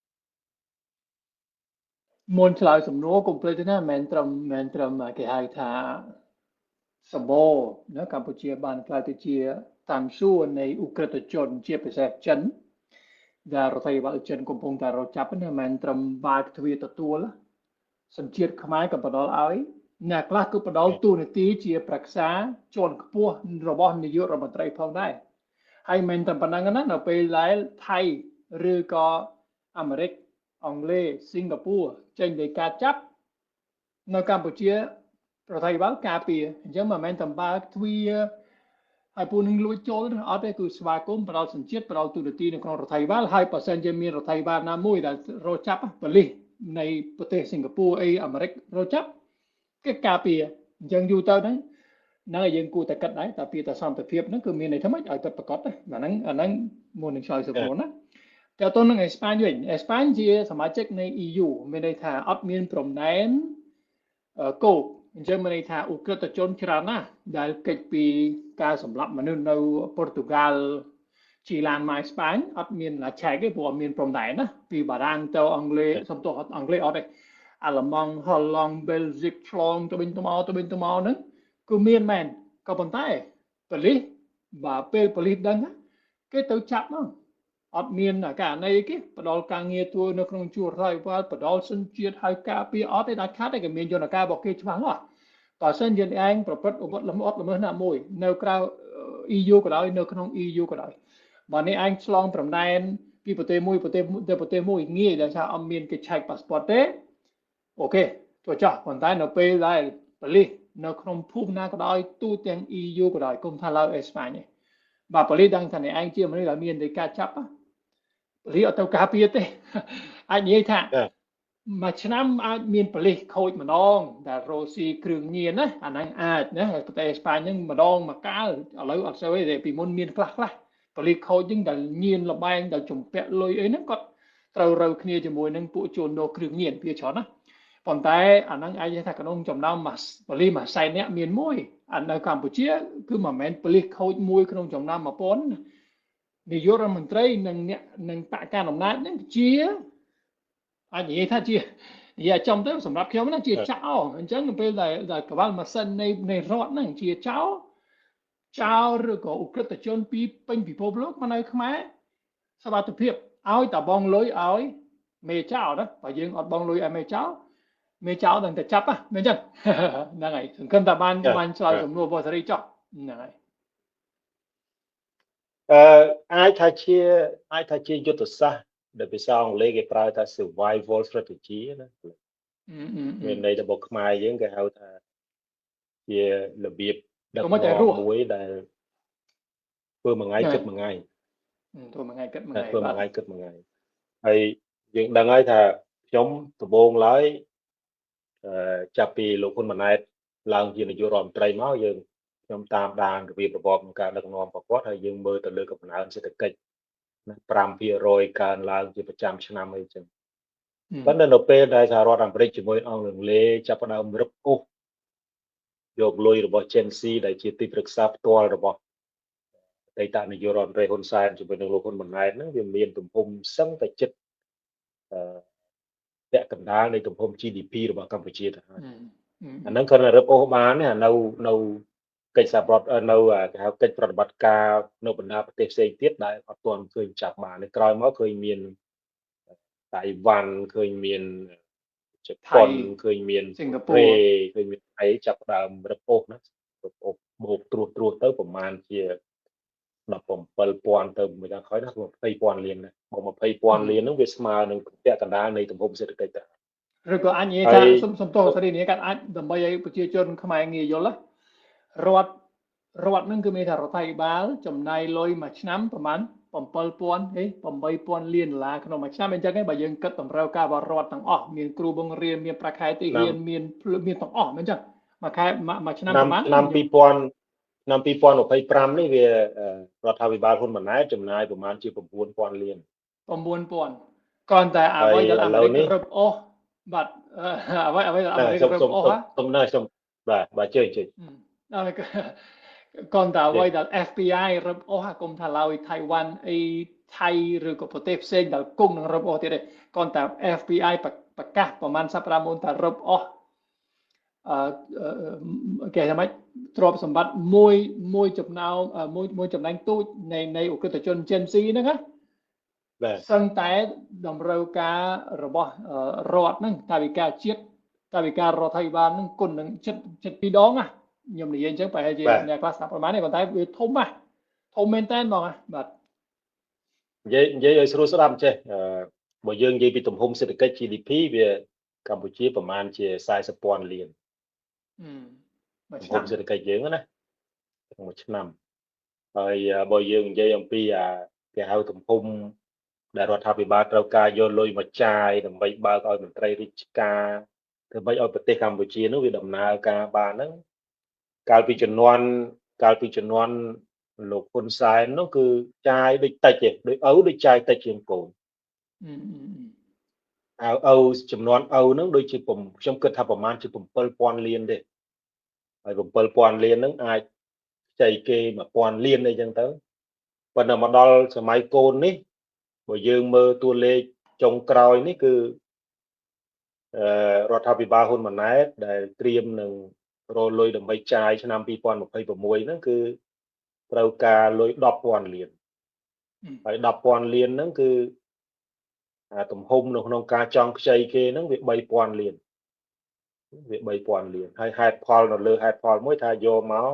មុនឆ្លើយសំណួរកុំភ្លេចទេណាមិនត្រឹមគេហៅថាសម្បូរណាកម្ពុជាបានក្លាយទៅជាតាំងសួរនៃឧក្រិដ្ឋជនជាពិសេសចិនដែលរដ្ឋាភិបាលចិនកំពុងតែរកចាប់ណាមិនត្រឹមបើកទ្វារទទួលសញ្ជាតិខ្មែរក៏ផ្ដល់ឲ្យអ្នកខ្លះគឺផ្ដល់ទូនាទីជាប្រឹក្សាជាន់ខ្ពស់របស់នាយករដ្ឋមន្ត្រីផងដែរហើយមិនតែប៉ុណ្ណឹងណានៅពេលដែលថៃឬក៏អាមេរិកអង់គ្លេសសិង្ហបុរីចេញដោយការចាប់នៅកម្ពុជារដ្ឋាភិបាលការពារអញ្ចឹងមិនមែនតែបើកទ្វារហើយពួកនឹងលួចចូលអត់ទេគឺស្វាគមន៍ផ្ដល់សញ្ជាតិផ្ដល់ទូនាទីនៅក្នុងរដ្ឋាភិបាលហើយបើសិនជាមានរដ្ឋាភិបាលណាមួយដែលរកចាប់ប៉ូលីសនៃប្រទេសសិង្ហបុរីអាមេរិករកចាប់គេការពារអញ្ចឹងយូរទៅហ្នឹងយើងគួរតែគិតដែរតែពីតែសន្តិភាពហ្នឹងគឺមានន័យថាម៉េចឲ្យពិតប្រាកដណាអាហ្នឹងមុននឹងឆ្លើយសំណួរណាតើតើនឹងអេស្ប៉ាញវិញអេស្ប៉ាញជាសមាជិកនៃ EU មានន័យថាអត់មានព្រំដែនកោកអញ្ចឹងមានន័យថាឧក្រិដ្ឋជនច្រើនណាស់ដែលគេចពីការសម្លាប់មនុស្សនៅប៉ូទុយហ្គាល់ជីឡានមកអេស្ប៉ាញអត់មានឆែកទេព្រោះអត់មានព្រំដែនណាពីបារាំងទៅអង់គ្លេសសំទោសអង់គ្លេសអត់ទេអាល្លឺម៉ង់ហូឡង់បែលហ្សិកឆ្លងទៅវិញទៅមកហ្នឹងគឺមានមែនក៏ប៉ុន្តែប៉ូលីសបើពេលប៉ូលីសដឹងគេទៅចាប់ហ្នឹងអត់មានករណីគេផ្ដល់ការងារធ្វើនៅក្នុងជួររដ្ឋាភិបាលផ្ដល់សញ្ជាតិហើយការពារអត់ទេដាច់ខាតទេគេមានយន្តការរបស់គេច្បាស់លាស់ បើសិនយើងឯងប្រព្រឹត្តឧបទ្រពល្មើសណាមួយនៅក្រៅ EU ក៏ដោយនៅក្នុង EU ក៏ដោយបើនេះឯងឆ្លងព្រំដែនពីប្រទេសមួយទៅប្រទេសមួយងាយដែលថាអត់មានគេឆែក passport ទេអូខេចូលចោះប៉ុន្តែនៅពេលដែលប៉ូលីសនៅក្នុងភូមិណាក៏ដោយទូទាំង EU ក៏ដោយគុំថាឡើយអេស្ប៉ាញទេបើប៉ូលីសដឹងថាអ្នកឯងជាមនុស្សដែលមានដីកាចាប់ប៉ូលីសអត់ទៅការពារទេអាចនិយាយថាមួយឆ្នាំអាចមានប៉ូលីសខូចម្ដងដែលរស់ស៊ីគ្រឿងញៀនណាអាហ្នឹងអាចណាប្រទេសអេស្ប៉ាញហ្នឹងម្ដងមួយកាលឥឡូវអត់សូវទេពីមុនមានខ្លះប៉ូលីសខូចហ្នឹងដែលញៀនលបែងដែលជំពាក់លុយអីហ្នឹងគាត់ត្រូវរើគ្នាជាមួយនឹងពួកជួនដូរគ្រឿងញៀនវាច្រើនណាប៉ុន្តែអាហ្នឹងអាចថាក្នុងចំណោមប៉ូលីសមួយសែននាក់មានមួយអានៅកម្ពុជាគឺមិនមែនប៉ូលីសខូចមួយក្នុងចំណោម1000នាយករដ្ឋមន្ត្រីនិងបកការអំណាចហ្នឹងជាអាចនិយាយថាជានិយាយចំទៅសម្រាប់ខ្ញុំណាជាចោលអញ្ចឹងពេលដែលកវ៉ាល់ម៉ាស៊ីននៃរដ្ឋហ្នឹងជាចោលឬក៏ឧក្រិដ្ឋជនពីពេញពិភពលោកមកនៅខ្មែរសវត្ថិភាពឲ្យតបងលុយឲ្យមេចោលណាបើយើងអត់បងលុយឲ្យមេចោលនឹងតែចាប់មែនចឹងហ្នឹងហើយសង្ឃឹមថាបានឆ្លើយសំណួររបស់សេរីចោះហ្នឹងហើយអាចថាជាយុទ្ធសាស្ត្រដែលភាសាអង់គ្លេសគេប្រើថា survival strategy ណាមានន័យថារបស់ខ្មែរយើងគេហៅថាជារបៀបដឹកនាំមួយដែលធ្វើមួយថ្ងៃគិតមួយថ្ងៃហើយយើងដឹងហើយថាខ្ញុំដំបូងឡើយចាប់ពីលោកហ៊ុនម៉ាណែតឡើងជានាយករដ្ឋមន្ត្រីមកយើងខ្ញុំតាមដានរបៀបរបបក្នុងការដឹកនាំរបស់គាត់ហើយយើងមើលទៅលើកំណើនសេដ្ឋកិច្ចណា 5% កើនឡើងជាប្រចាំឆ្នាំអីចឹងប៉ុន្តែនៅពេលដែលសហរដ្ឋអាមេរិកជាមួយអង្គអង់គ្លេសចាប់ផ្ដើមរឹបអូសយកលុយរបស់ Gen Z ដែលជាទីប្រឹក្សាផ្ទាល់របស់អតីតនាយករដ្ឋមន្ត្រីហ៊ុនសែនជាមួយនឹងលោកហ៊ុនម៉ាណែតហ្នឹងវាមានទំហំសឹងតែចិត្តពាក់កណ្ដាលនៃទំហំ GDP របស់កម្ពុជាទៅហើយអាហ្នឹងគាត់រឹបអូសបានណានៅកិច្ចសហប្រតិនៅគេហៅកិច្ចប្រតិបត្តិការនៅបណ្ដាប្រទេសផ្សេងទៀតដែលអត់ទាន់ឃើញចាប់បានក្រោយមកឃើញមានតៃវ៉ាន់ឃើញមានជប៉ុនឃើញមានសិង្ហបុរីឃើញមានថៃចាប់ដើមរឹបអូសណារឹបអូសបូកត្រួសទៅប្រហែលជា17,000ទៅមួយដល់ក្រោយណា20,000 លានណាបើ20,000 លានហ្នឹងវាស្មើនឹងពាក់កណ្ដាលនៃទំហំសេដ្ឋកិច្ចទៅឬក៏អាចនិយាយថាសំទោសសេរីនេះគាត់អាចដើម្បីឲ្យប្រជាជនខ្មែរងាយយល់រដ្ឋហ្នឹងគឺមានថារដ្ឋាភិបាលចំណាយលុយមួយឆ្នាំប្រហែល8,000 លានដុល្លារក្នុងមួយឆ្នាំអញ្ចឹងបើយើងគិតតម្រូវការរបស់រដ្ឋទាំងអស់មានគ្រូបង្រៀនមានប្រាក់ខែទីហ៊ានមានទាំងអស់មិនអញ្ចឹងមួយឆ្នាំប្រហែលឆ្នាំ2025នេះវារដ្ឋាភិបាលហ៊ុនម៉ាណែតចំណាយប្រហែលជា 9,000 លានគ្រាន់តែអ្វីដែលអាមេរិករឹបអូសបាទអ្វីដែលអាមេរិករឹបអូសខ្ញុំបាទជើញគ្រាន់តែអ្វីដែល FBI រឹបអូសគុំថាឡើយថៃវ៉ាន់អីថៃឬក៏ប្រទេសផ្សេងដែលគង់នឹងរឹបអូសទៀតទេគ្រាន់តែ FBI ប្រកាសប្រហែលសប្តាហ៍មុនថារឹបអូសគេថាម៉េចទ្រព្យសម្បត្តិមួយចំណែងទូចនៃឧក្រិដ្ឋជន Gen Z ហ្នឹងណាបាទសឹងតែតម្រូវការរបស់រដ្ឋហ្នឹងថាវិការជាតិថាវិការរដ្ឋាភិបាលហ្នឹងគុណនឹងចិត្តពីរដងណាខ្ញុំនិយាយអញ្ចឹងប្រហែលជាអ្នកខ្លះស្ដាប់ប្រហែលនេះប៉ុន្តែវាធំមែនតើហ្មងបាទនិយាយឲ្យស្រួលស្ដាប់ចេះបើយើងនិយាយពីទំហំសេដ្ឋកិច្ច GDP វាកម្ពុជាប្រហែលជា 40,000 លានទំហំសេដ្ឋកិច្ចយើងណាក្នុងមួយឆ្នាំហើយបើយើងនិយាយអំពីគេហៅទំហំដែលរដ្ឋាភិបាលត្រូវការយកលុយមកចាយដើម្បីបើកឲ្យមន្ត្រីរាជការដើម្បីឲ្យប្រទេសកម្ពុជានោះវាដំណើរការបានហ្នឹងកាលពីជំនាន់លោកហ៊ុនសែននោះគឺចាយដូចតិចទេដូចចាយតិចជាងកូនចំនួនហ្នឹងដូចជាខ្ញុំគិតថាប្រហែលជា 7,000 លានទេហើយ 7,000 លានហ្នឹងអាចចៃគេ 1,000 លានអីចឹងទៅប៉ុន្តែមកដល់សម័យកូននេះបើយើងមើលតួលេខចុងក្រោយនេះគឺរដ្ឋាភិបាលហ៊ុនម៉ាណែតដែលត្រៀមនឹងរកលុយដើម្បីចាយឆ្នាំ2026ហ្នឹងគឺត្រូវការលុយ 10,000 លានហើយ 10,000 លានហ្នឹងគឺទំហំនៅក្នុងការចង់ខ្ចីគេហ្នឹងវា 3,000 លាន វា3000លានហើយហេតុផលនៅលើហេតុផលមួយថាយកមក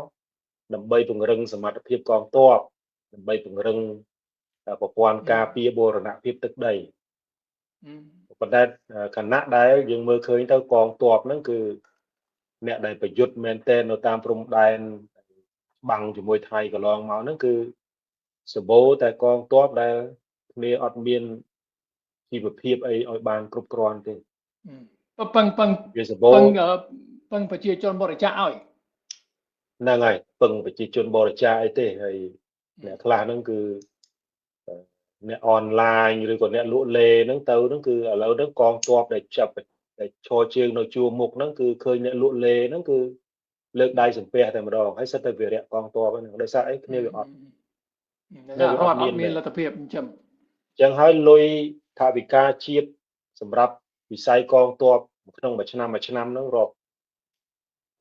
ដើម្បីពង្រឹងសមត្ថភាពកងទ័ពដើម្បីពង្រឹងប្រព័ន្ធការពារបូរណភាពទឹកដីប៉ុន្តែគណៈដែលយើងមើលឃើញទៅកងទ័ពហ្នឹងគឺអ្នកដែលប្រយុទ្ធមែនទែននៅតាមព្រំដែនបាំងជាមួយថៃកន្លងមកហ្នឹងគឺសម្បូរតែកងទ័ពដែលគ្នាអត់មានជីវភាពអីឲ្យបានគ្រប់គ្រាន់ទេពឹងវាសម្បូរពឹងប្រជាជនបរិច្ចាគឲ្យហ្នឹងហើយពឹងប្រជាជនបរិច្ចាគអីទេហើយអ្នកខ្លះហ្នឹងគឺអ្នកអនឡាញឬក៏អ្នកលក់លេហ្នឹងទៅហ្នឹងគឺឥឡូវហ្នឹងកងទ័ពដែលចាប់ដែលឈរជើងនៅជួរមុខហ្នឹងគឺឃើញអ្នកលក់លេហ្នឹងគឺលើកដៃសំពះតែម្ដងហើយសិតតែវារៈកងទ័ពហ្នឹងដោយសារអីគ្នាវាអត់រដ្ឋអត់មានលទ្ធភាពអញ្ចឹងហើយលុយថវិកាជាតិសម្រាប់វិស័យកងទ័ពក្នុងមួយឆ្នាំហ្នឹងរាប់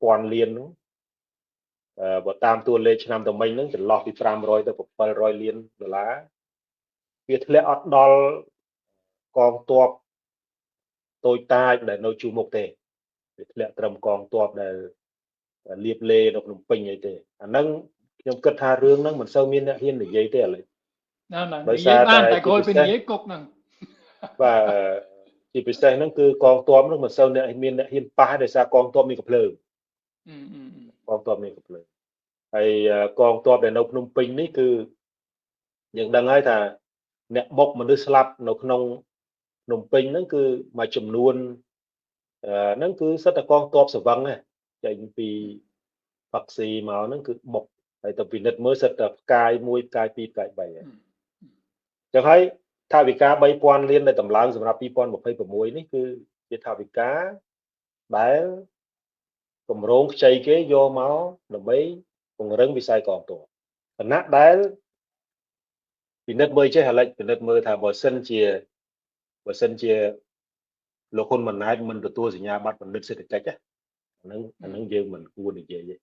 ពាន់លានហ្នឹងបើតាមតួលេខឆ្នាំទៅមិញហ្នឹងចន្លោះពី500ទៅ700លានដុល្លារវាធ្លាក់អត់ដល់កងទ័ពតូចតាចដែលនៅជួរមុខទេវាធ្លាក់ត្រឹមកងទ័ពដែលលៀបលេនៅភ្នំពេញអីទេអាហ្នឹងខ្ញុំគិតថារឿងហ្នឹងមិនសូវមានអ្នកហ៊ាននិយាយទេឥឡូវដោយសារតែក្រោយពីនិយាយគុកហ្នឹងបាទជាពិសេសហ្នឹងគឺកងទ័ពហ្នឹងមិនសូវអ្នកមានអ្នកហ៊ានប៉ះដោយសារកងទ័ពមានកំភ្លើងកងទ័ពមានកំភ្លើងហើយកងទ័ពដែលនៅភ្នំពេញនេះគឺយើងដឹងហើយថាអ្នកបុកមនុស្សស្លាប់នៅក្នុងភ្នំពេញហ្នឹងគឺមួយចំនួនហ្នឹងគឺសិតតែកងទ័ពស្វឹងហ្នឹងចេញពីផាក់ស៊ីមកហ្នឹងគឺបុកហើយទៅពិនិត្យមើលសិតតែផ្កាយ1ផ្កាយ2ផ្កាយ3ហ្នឹងចឹងហើយថវិកា3000លានដែលតម្លើងសម្រាប់2026នេះគឺជាថវិកាដែលគម្រោងខ្ចីគេយកមកដើម្បីពង្រឹងវិស័យកងទ័ពគណៈដែលពិនិត្យមើលចេះឥឡូវពិនិត្យមើលថាបើសិនជាលោកហ៊ុនម៉ាណែតមិនទទួលសញ្ញាបត្របណ្ឌិតសេដ្ឋកិច្ចអាហ្នឹងយើងមិនគួរនិយាយទេ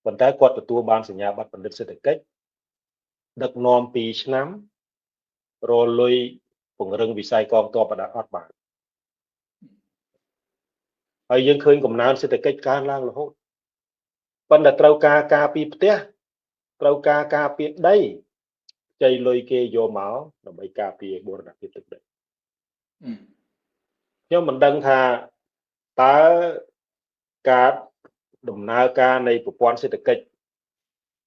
ប៉ុន្តែគាត់ទទួលបានសញ្ញាបត្របណ្ឌិតសេដ្ឋកិច្ចដឹកនាំ2ឆ្នាំរលុយពង្រឹងវិស័យកងទ័ពបណ្ដាអត់បានហើយយើងឃើញកំណើនសេដ្ឋកិច្ចកើនឡើងរហូតប៉ុន្តែត្រូវការពីផ្ទះត្រូវការពីដីចៃលុយគេយកមកដើម្បីការពារបូរណភាពទឹកដីខ្ញុំមិនដឹងថាតើការដំណើរការនៃប្រព័ន្ធសេដ្ឋកិច្ច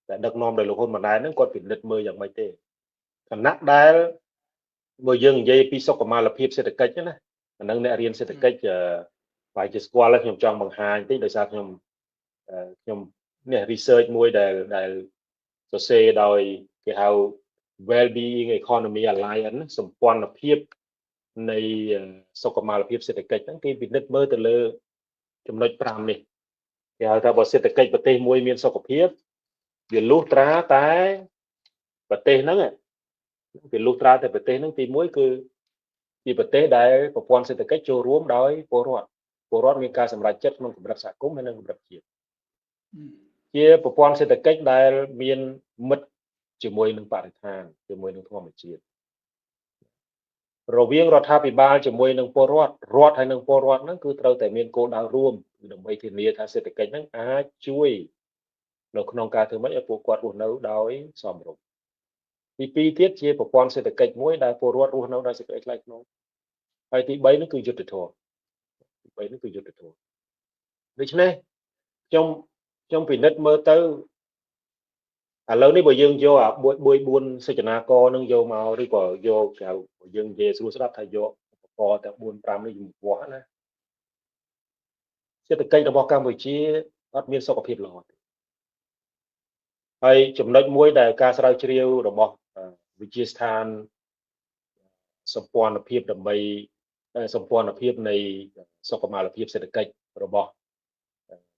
ដែលដឹកនាំដោយលោកហ៊ុនម៉ាណែតហ្នឹងគាត់ពិនិត្យមើលយ៉ាងម៉េចទេគណៈដែលបើយើងនិយាយពីសុខុមាលភាពសេដ្ឋកិច្ចណាអានឹងអ្នករៀនសេដ្ឋកិច្ចបែរជាស្គាល់ហើយខ្ញុំចង់បង្ហាញតិចដោយសារខ្ញុំនេះ research មួយដែលសរសេរដោយគេហៅ Well-being Economy Alliance សម្ព័ន្ធភាពនៃសុខុមាលភាពសេដ្ឋកិច្ចហ្នឹងគេពិនិត្យមើលទៅលើចំណុច5នេះគេហៅថាបើសេដ្ឋកិច្ចប្រទេសមួយមានសុខភាពវាលុះត្រាតែប្រទេសហ្នឹងវាលុះត្រាតែប្រទេសហ្នឹងទី1គឺជាប្រទេសដែលប្រព័ន្ធសេដ្ឋកិច្ចចូលរួមដោយពលរដ្ឋមានការសម្រេចចិត្តក្នុងកម្រិតសហគមន៍ហើយនិងកម្រិតជាតិជាប្រព័ន្ធសេដ្ឋកិច្ចដែលមានមិត្តជាមួយនឹងបរិស្ថានជាមួយនឹងធម្មជាតិរវាងរដ្ឋាភិបាលជាមួយនឹងពលរដ្ឋហើយនឹងពលរដ្ឋហ្នឹងគឺត្រូវតែមានគោលដៅរួមដើម្បីធានាថាសេដ្ឋកិច្ចហ្នឹងអាចជួយនៅក្នុងការធ្វើម៉េចឲ្យពួកគាត់រស់នៅដោយសមរម្យទី2ទៀតជាប្រព័ន្ធសេដ្ឋកិច្ចមួយដែលពលរដ្ឋរស់នៅដោយសេចក្តីថ្លៃថ្នូរហើយទី3នោះគឺយុត្តិធម៌ដូច្នេះខ្ញុំពិនិត្យមើលទៅឥឡូវនេះបើយើងយកអា4សេចក្ដីករនឹងយកមកឬក៏យកគេយើងនិយាយស្រួលស្ដាប់ថាយកឧបករណ៍តែ4-5នេះជំនួសណាសេដ្ឋកិច្ចរបស់កម្ពុជាអត់មានសុខភាពល្អទេហើយចំណុចមួយដែលការស្រាវជ្រាវរបស់វិទ្យាស្ថានសម្ព័ន្ធភាពដើម្បីសម្ព័ន្ធភាពនៃសុខុមាលភាពសេដ្ឋកិច្ចរបស់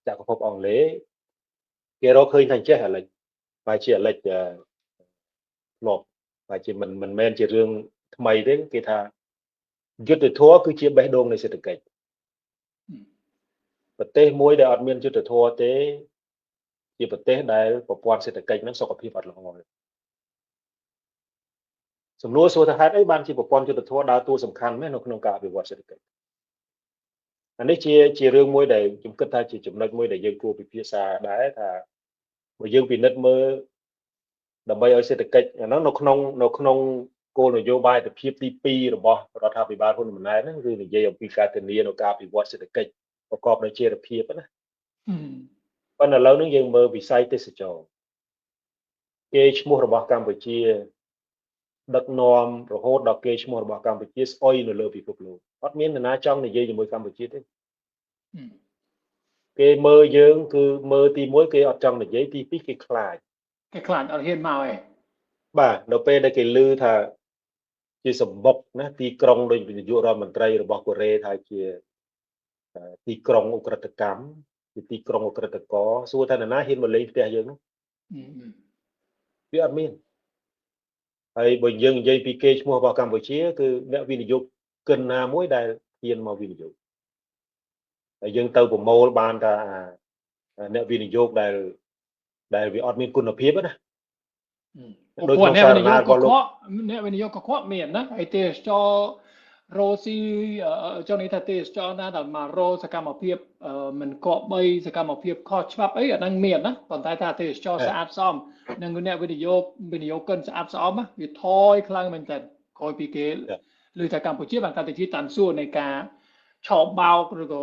ចក្រភពអង់គ្លេសគេរកឃើញថាចេះឥឡូវបែរជាឥឡូវធ្លាប់បែរជាមិនមែនជារឿងថ្មីទេគេថាយុទ្ធធម៌គឺជាបេះដូងនៃសេដ្ឋកិច្ចប្រទេសមួយដែលអត់មានយុទ្ធធម៌ទេជាប្រទេសដែលប្រព័ន្ធសេដ្ឋកិច្ចហ្នឹងសុខភាពអត់ល្អទេសំណួរសួរថាហេតុអីបានជាប្រព័ន្ធយុទ្ធធម៌ដើរតួសំខាន់មែននៅក្នុងការអភិវឌ្ឍសេដ្ឋកិច្ច អានេះជារឿងមួយដែលខ្ញុំគិតថាជាចំណុចមួយដែលយើងគួរពិភាក្សាដែរថាបើយើងពិនិត្យមើលដើម្បីឲ្យសេដ្ឋកិច្ចអាហ្នឹងនៅក្នុងគោលនយោបាយទិភាពទី2របស់រដ្ឋាភិបាលហ៊ុនម៉ាណែតហ្នឹងគឺនិយាយអំពីការធានានៅការអភិវឌ្ឍសេដ្ឋកិច្ចប្រកបដោយចីរភាពណាប៉ុន្តែឥឡូវហ្នឹងយើងមើលវិស័យទេសចរគេឈ្មោះរបស់កម្ពុជាដឹកនាំរហូតដល់គេឈ្មោះរបស់កម្ពុជាស្អុយនៅលើពិភពលោកអត់មាននរណាចង់និយាយជាមួយកម្ពុជាទេគេមើលយើងគឺមើលទី1គេអត់ចង់និយាយទី2គេខ្លាចអត់ហ៊ានមកឯងបាទនៅពេលដែលគេឮថាជាសម្បុកណាទីក្រុងដូចនាយករដ្ឋមន្ត្រីរបស់កូរ៉េថាជាទីក្រុងអ ுக ្រិតកម្មជាទីក្រុងអ ுக ្រិតករសួរថានរណាហ៊ានមកលេងផ្ទះយើងនោះវាអត់មានហើយបើយើងនិយាយពីគេឈ្មោះរបស់កម្ពុជាគឺអ្នកវិនិយោគិនណាមួយដែលហ៊ានមកវិនិយោគហើយយើងទៅប្រមូលបានថាអ្នកវិនិយោគដែលវាអត់មានគុណភាពណាដូចក្នុងសារណារបស់លោកអ្នកវិនិយោគកខ្វក់មានណាហើយទេសចររោស៊ីចង់និយាយថាទេសចរណាដែលមករោសកម្មភាពមិនគប្បីសកម្មភាពខុសច្បាប់អីអាហ្នឹងមានណាប៉ុន្តែថាទេសចរស្អាតស្អំនិងអ្នកវិនិយោគិនស្អាតស្អំវាថយខ្លាំងមែនតើក្រោយពីគេឬថាកម្ពុជាបានកាន់តែជាតាន់សួរនៃការឆោបបោកឬក៏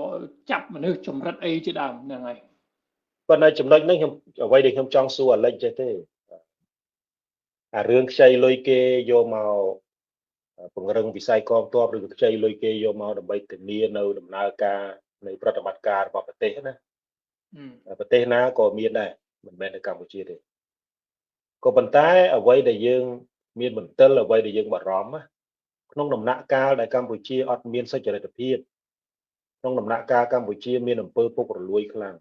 ចាប់មនុស្សចម្រិតអីជាដើមហ្នឹងហើយប៉ុន្តែចំណុចហ្នឹងខ្ញុំអ្វីដែលខ្ញុំចង់សួរអាលិចចេះទេអារឿងខ្ចីលុយគេយកមកពង្រឹងវិស័យកងទ័ពឬក៏ខ្ចីលុយគេយកមកដើម្បីធានានៅដំណើរការនៃប្រតិបត្តិការរបស់ប្រទេសណាប្រទេសណាក៏មានដែរមិនមែនតែកម្ពុជាទេក៏ប៉ុន្តែអ្វីដែលយើងមានមន្ទិលអ្វីដែលយើងបារម្ភក្នុងដំណាក់កាលដែលកម្ពុជាអត់មានសុចរិតភាពក្នុងដំណាក់កាលកម្ពុជាមានអំពើពុករលួយខ្លាំង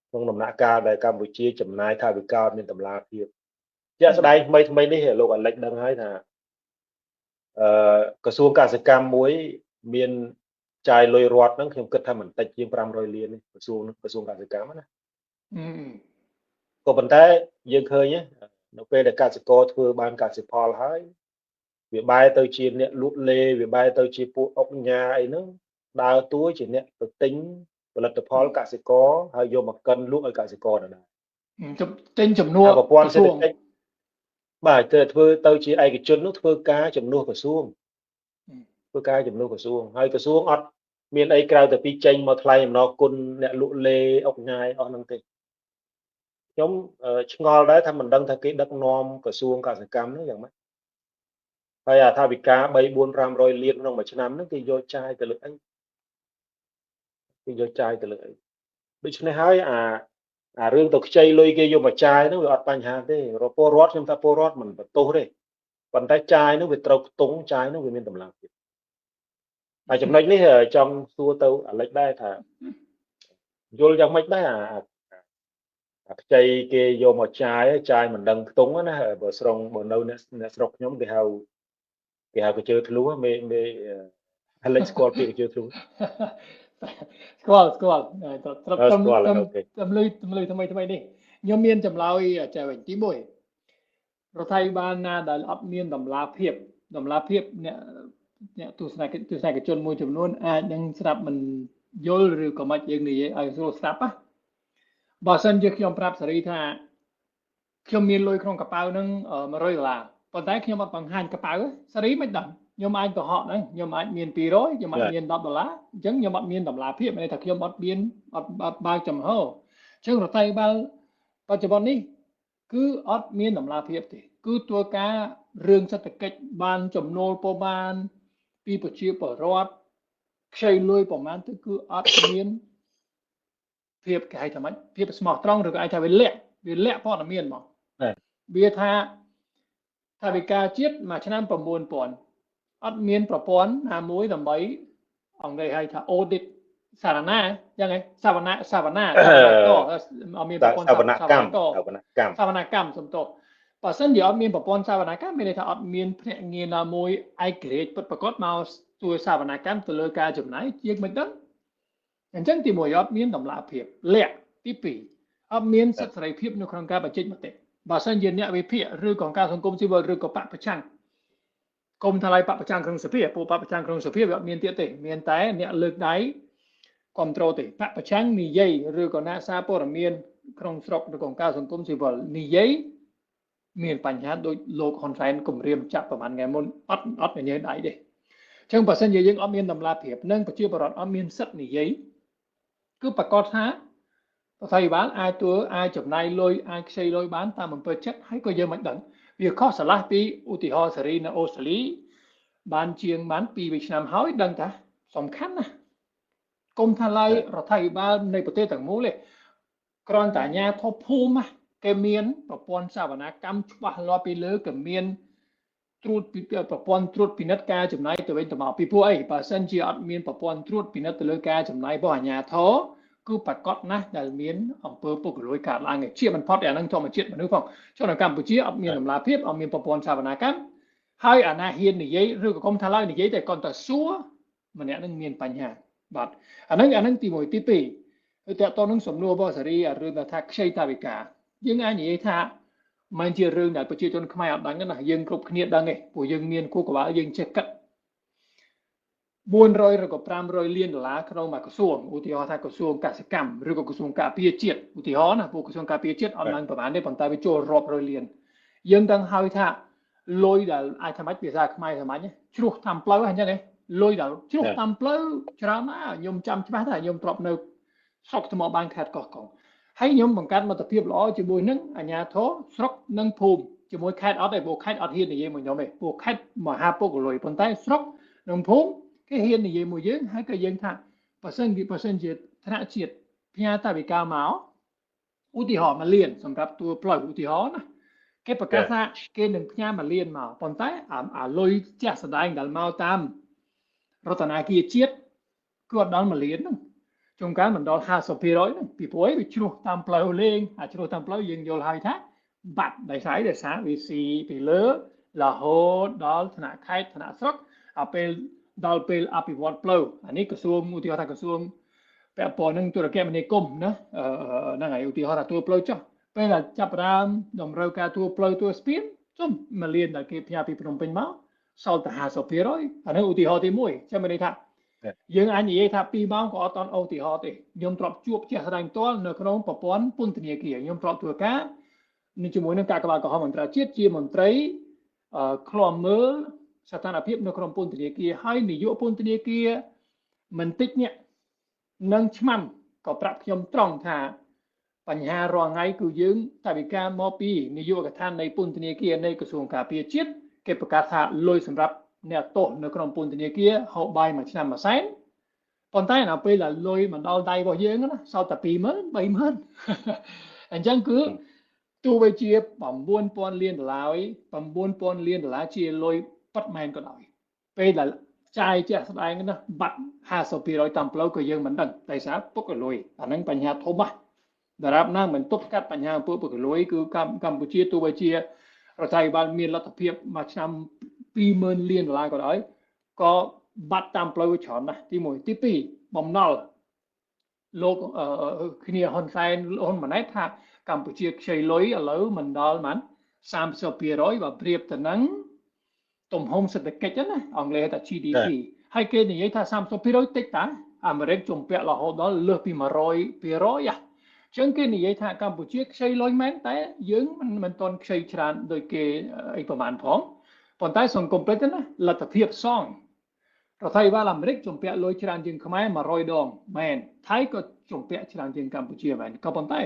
ក្នុងដំណាក់កាលដែលកម្ពុជាចំណាយថវិកាអត់មានតម្លាភាពជាក់ស្ដែងថ្មីនេះលោកអាលិចដឹងហើយថាក្រសួងកសិកម្មមួយមានចាយលុយរដ្ឋហ្នឹងខ្ញុំគិតថាមិនតិចជាង500លាននេះក្រសួងកសិកម្មណាក៏ប៉ុន្តែយើងឃើញនៅពេលដែលកសិករធ្វើបានកសិផលហើយវាបែរទៅជាអ្នកលក់លេវាបែរទៅជាពួកអុកញ៉ាអីហ្នឹងដើរតួជាអ្នកទៅទិញផលិតផលកសិករហើយយកមកកិនលក់ឲ្យកសិករដែរទិញចំនួនប្រព័ន្ធសេដ្ឋកិច្ចបាទទៅធ្វើទៅជាឯកជននោះធ្វើការជំនួសក្រសួងហើយក្រសួងអត់មានអីក្រៅតែពីចេញមកថ្លៃអំណរគុណអ្នកលក់លេអុកញ៉ាយអស់ហ្នឹងទេខ្ញុំឆ្ងល់ដែរថាមិនដឹងថាគេដឹកនាំក្រសួងកសិកម្មហ្នឹងយ៉ាងម៉េចហើយអាថាវិការ3 4 500លានក្នុងមួយឆ្នាំហ្នឹងគេយកចាយទៅលើអីដូច្នេះហើយអារឿងទៅខ្ចីលុយគេយកមកចាយហ្នឹងវាអត់បញ្ហាទេពលរដ្ឋខ្ញុំថាពលរដ្ឋមិនបន្ទោសទេប៉ុន្តែចាយហ្នឹងវាត្រូវខ្ទង់ចាយហ្នឹងវាមានតម្លាភាពហើយចំណុចនេះចង់សួរទៅអាលិចដែរថាយល់យ៉ាងម៉េចដែរអាខ្ចីគេយកមកចាយមិនដឹងខ្ទង់ណាបើនៅអ្នកស្រុកខ្ញុំគេហៅកជើធ្លុះមេអាលិចស្គាល់ពាក្យកជើធ្លុះស្គាល់ត្រឹមទំលុយថ្មីនេះខ្ញុំមានចម្លើយចែកវិញទី1រដ្ឋាភិបាលណាដែលអត់មានតម្លាភាពអ្នកទស្សនិកជនមួយចំនួនអាចនឹងស្ដាប់មិនយល់ឬក៏មិនយើងនិយាយឲ្យស្រួលស្ដាប់បើសិនជាខ្ញុំប្រាប់សេរីថាខ្ញុំមានលុយក្នុងកប៉ៅហ្នឹង$100ប៉ុន្តែខ្ញុំអត់បង្ហាញកប៉ៅសេរីមិនដឹងខ្ញុំអាចកុហកហ្នឹងខ្ញុំអាចមាន200ខ្ញុំអាចមាន$10អញ្ចឹងខ្ញុំអត់មានតម្លាភាពមានន័យថាខ្ញុំអត់បើកចំហអញ្ចឹងរដ្ឋាភិបាលបច្ចុប្បន្ននេះគឺអត់មានតម្លាភាពទេគឺធ្វើការរឿងសេដ្ឋកិច្ចបានចំណូលប្រមាណពីប្រជាពលរដ្ឋខ្ចីលុយប្រមាណទៅគឺអត់មានភាពគេហៅថាម៉េចភាពស្មោះត្រង់ឬក៏អាចថាវាលាក់ព័ត៌មានមកវាថាថាវិការជាតិមួយឆ្នាំ9,000អត់មានប្រព័ន្ធណាមួយដើម្បីអង់គ្លេសហៅថា audit សារណាយ៉ាងហ្នឹងសាវនមានប្រព័ន្ធសាវនកម្មសំទោសបើសិនជាអត់មានប្រព័ន្ធសាវនកម្មមានន័យថាអត់មានភ្នាក់ងារណាមួយឯករាជ្យពិតប្រាកដមកជួយសាវនកម្មទៅលើការចំណាយជាមិនដឹងអញ្ចឹងទី1អត់មានតម្លាភាពលាក់ទី2អត់មានសិទ្ធិសេរីភាពនៅក្នុងការបញ្ចេញមតិបើសិនជាអ្នកវិភាគឬក៏ការសង្គមស៊ីវិលឬក៏បពប្រឆាំងគុំថ្លៃបពប្រឆាំងក្នុងសភាពួកបពប្រឆាំងក្នុងសភាវាអត់មានទៀតទេមានតែអ្នកលើកដៃ control ទេបពប្រឆាំងនិយាយឬក៏ណាសារព័ត៌មានក្នុងស្រុកឬក៏ការសង្គមស៊ីវិលនិយាយមានបញ្ហាដូចលោកហ៊ុនសែនគម្រាមចាប់ប្រហែលថ្ងៃមុនអត់និយាយដៃទេអញ្ចឹងបើសិនជាយើងអត់មានតម្លាភាពនិងប្រជាពលរដ្ឋអត់មានសិទ្ធិនិយាយគឺប្រកាសថារដ្ឋាភិបាលអាចចំណាយលុយអាចខ្ចីលុយបានតាមអំពើចិត្តហើយក៏យើងមិនដឹងវាខុសឆ្លាស់ពីឧទាហរណ៍សេរីនៅអូស្ត្រាលីបានជាងបាន2ឆ្នាំហើយដឹងថាសំខាន់ណាស់គុំថាឡើយរដ្ឋាភិបាលនៃប្រទេសទាំងមូលទេគ្រាន់តែអាជ្ញាធរភូមិគេមានប្រព័ន្ធសវនកម្មច្បាស់លាស់ពីលើក៏មានត្រួតប្រព័ន្ធត្រួតពិនិត្យការចំណាយទៅវិញទៅមកពីព្រោះអីបើសិនជាអត់មានប្រព័ន្ធត្រួតពិនិត្យទៅលើការចំណាយរបស់អាជ្ញាធរគឺប្រកាសណាស់ដែលមានអង្គើពុករលួយកើតឡើងជាមិនផុតអានឹងធម្មជាតិមនុស្សផងចុះនៅកម្ពុជាអត់មានតម្លាភាពអត់មានប្រព័ន្ធសវនកម្មហើយអាណាហ៊ាននិយាយឬក៏គុំថាឡើយនិយាយតែគាត់តែសួរម្នាក់នឹងមានបញ្ហាបាទអានឹងទី1ទី2គឺតើតើនឹងសំណួររបស់សេរីរឿងថាខ្ចីថវិកាយើងអាចនិយាយថាមិនជារឿងដែលប្រជាជនខ្មែរអត់ដឹងណាយើងគ្រប់គ្នាដឹងទេព្រោះយើងមានគូក្បាលយើងចេះគិត400ឬក៏500លានដុល្លារក្នុងមួយក្រសួងឧទាហរណ៍ថាក្រសួងកសិកម្មឬក៏ក្រសួងការពារជាតិឧទាហរណ៍ណាព្រោះក្រសួងការពារជាតិអត់ឡើងប្រហែលទេប៉ុន្តែវាចូលរាប់រយលានយើងដឹងហើយថាលុយដែលអាចថាម៉េចភាសាខ្មែរថាម៉េចជ្រោះតាមផ្លូវអញ្ចឹងទេលុយដែលជ្រោះតាមផ្លូវច្រើនណាស់ខ្ញុំចាំច្បាស់ថាខ្ញុំធ្លាប់នៅស្រុកថ្មបានខេត្តកោះកុងហើយខ្ញុំបង្កើតមិត្តភាពល្អជាមួយនឹងអាជ្ញាធរស្រុកនិងភូមិជាមួយខេត្តអត់ទេព្រោះខេត្តអត់ហ៊ាននិយាយមួយខ្ញុំទេព្រោះខេត្តមហាពុករលួយប៉ុន្តែស្រុកនិងភូមិគេហ៊ាននិយាយមួយយើងហើយក៏យើងថាបើសិនជាថ្នាក់ជាតិផ្ញើថវិកាមកឧទាហរណ៍1លានសម្រាប់ទួលផ្លូវឧទាហរណ៍ណាគេប្រកាសថាគេនឹងផ្ញើ1លានមកប៉ុន្តែអាលុយចាស់ស្ដែងដែលមកតាមរដ្ឋាភិបាលជាតិគឺអត់ដល់1លានហ្នឹងជួនកាលមិនដល់50%ហ្នឹងពីព្រោះវាជ្រោះតាមផ្លូវលេងជ្រោះតាមផ្លូវយើងយល់ហើយថាបាត់ដោយសារវាស៊ីពីលើរហូតដល់ថ្នាក់ខេត្តថ្នាក់ស្រុកដល់ពេលអភិវឌ្ឍផ្លូវអានេះក្រសួងឧទាហរណ៍ថាក្រសួងពាក់ព័ន្ធនឹងទូរគមនាគមន៍ណាហ្នឹងហើយឧទាហរណ៍ថាទួលផ្លូវចុះពេលដែលចាប់ផ្ដើមតម្រូវការទួលផ្លូវទួលស្ពានចុះ1លានដែលគេផ្ញើពីភ្នំពេញមកសល់តែ50%អានេះឧទាហរណ៍ទី1ចាំមិនន័យថាយើងអាចនិយាយថា2ម៉ោងក៏អត់តន់ឧទាហរណ៍ទេខ្ញុំធ្លាប់ជួបជាក់ស្ដែងផ្ទាល់នៅក្នុងប្រព័ន្ធពន្ធនាគារខ្ញុំធ្លាប់ធ្វើការជាមួយនឹងការក្បាលកំហុសអន្តរជាតិជាមន្ត្រីឃ្លាំមើលស្ថានភាពនៅក្នុងពន្ធនាគារហើយនាយកពន្ធនាគារមិនតិចនេះនឹងឆ្មាំក៏ប្រាប់ខ្ញុំត្រង់ថាបញ្ហារាល់ថ្ងៃគឺយើងថវិកាមកពីនាយកដ្ឋាននៃពន្ធនាគារនៃក្រសួងការពារជាតិគេប្រកាសថាលុយសម្រាប់អ្នកទោសនៅក្នុងពន្ធនាគារហូបបាយមួយឆ្នាំមួយសែនប៉ុន្តែដល់ពេលដែលលុយមកដល់ដៃរបស់យើងណាសល់តែ20000 30000អញ្ចឹងគឺទោះបីជា9000លានដុល្លារ9000លានដុល្លារជាលុយប៉ាត់មែនក៏ដោយពេលដែលចាយជាក់ស្ដែងណាបាត់50%តាមផ្លូវក៏យើងមិនដឹងតែសារពុករលួយអាហ្នឹងបញ្ហាធំណាស់ដរាបណាមិនទប់ស្កាត់បញ្ហាពុករលួយគឺកម្ពុជាទោះបីជារដ្ឋាភិបាលមានលទ្ធភាពមួយឆ្នាំ20000លានដុល្លារក៏ដោយក៏បាត់តាមផ្លូវច្រើនណាស់ទី1ទី2បំណុលលោកគ្នាហ៊ុនសែនហ៊ុនម៉ាណែតថាកម្ពុជាខ្ចីលុយឥឡូវមិនដល់ប៉ុន្មាន30%បើប្រៀបទៅនឹងទំហំសេដ្ឋកិច្ចណាអង់គ្លេសថា GDP ហើយគេនិយាយថា30%តិចតាអាមេរិកជំពាក់រហូតដល់លើសពី100%អញ្ចឹងគេនិយាយថាកម្ពុជាខ្ចីលុយមែនតែយើងមិនទាន់ខ្ចីច្រើនដូចគេអីប្រហែលផងប៉ុន្តែសង្គមពេជ្រណាលទ្ធភាពសងរដ្ឋាភិបាលអាមេរិកជំពាក់លុយច្រើនជាងខ្មែរ100ដងមែនថៃក៏ជំពាក់ច្រើនជាងកម្ពុជាមែនក៏ប៉ុន្តែ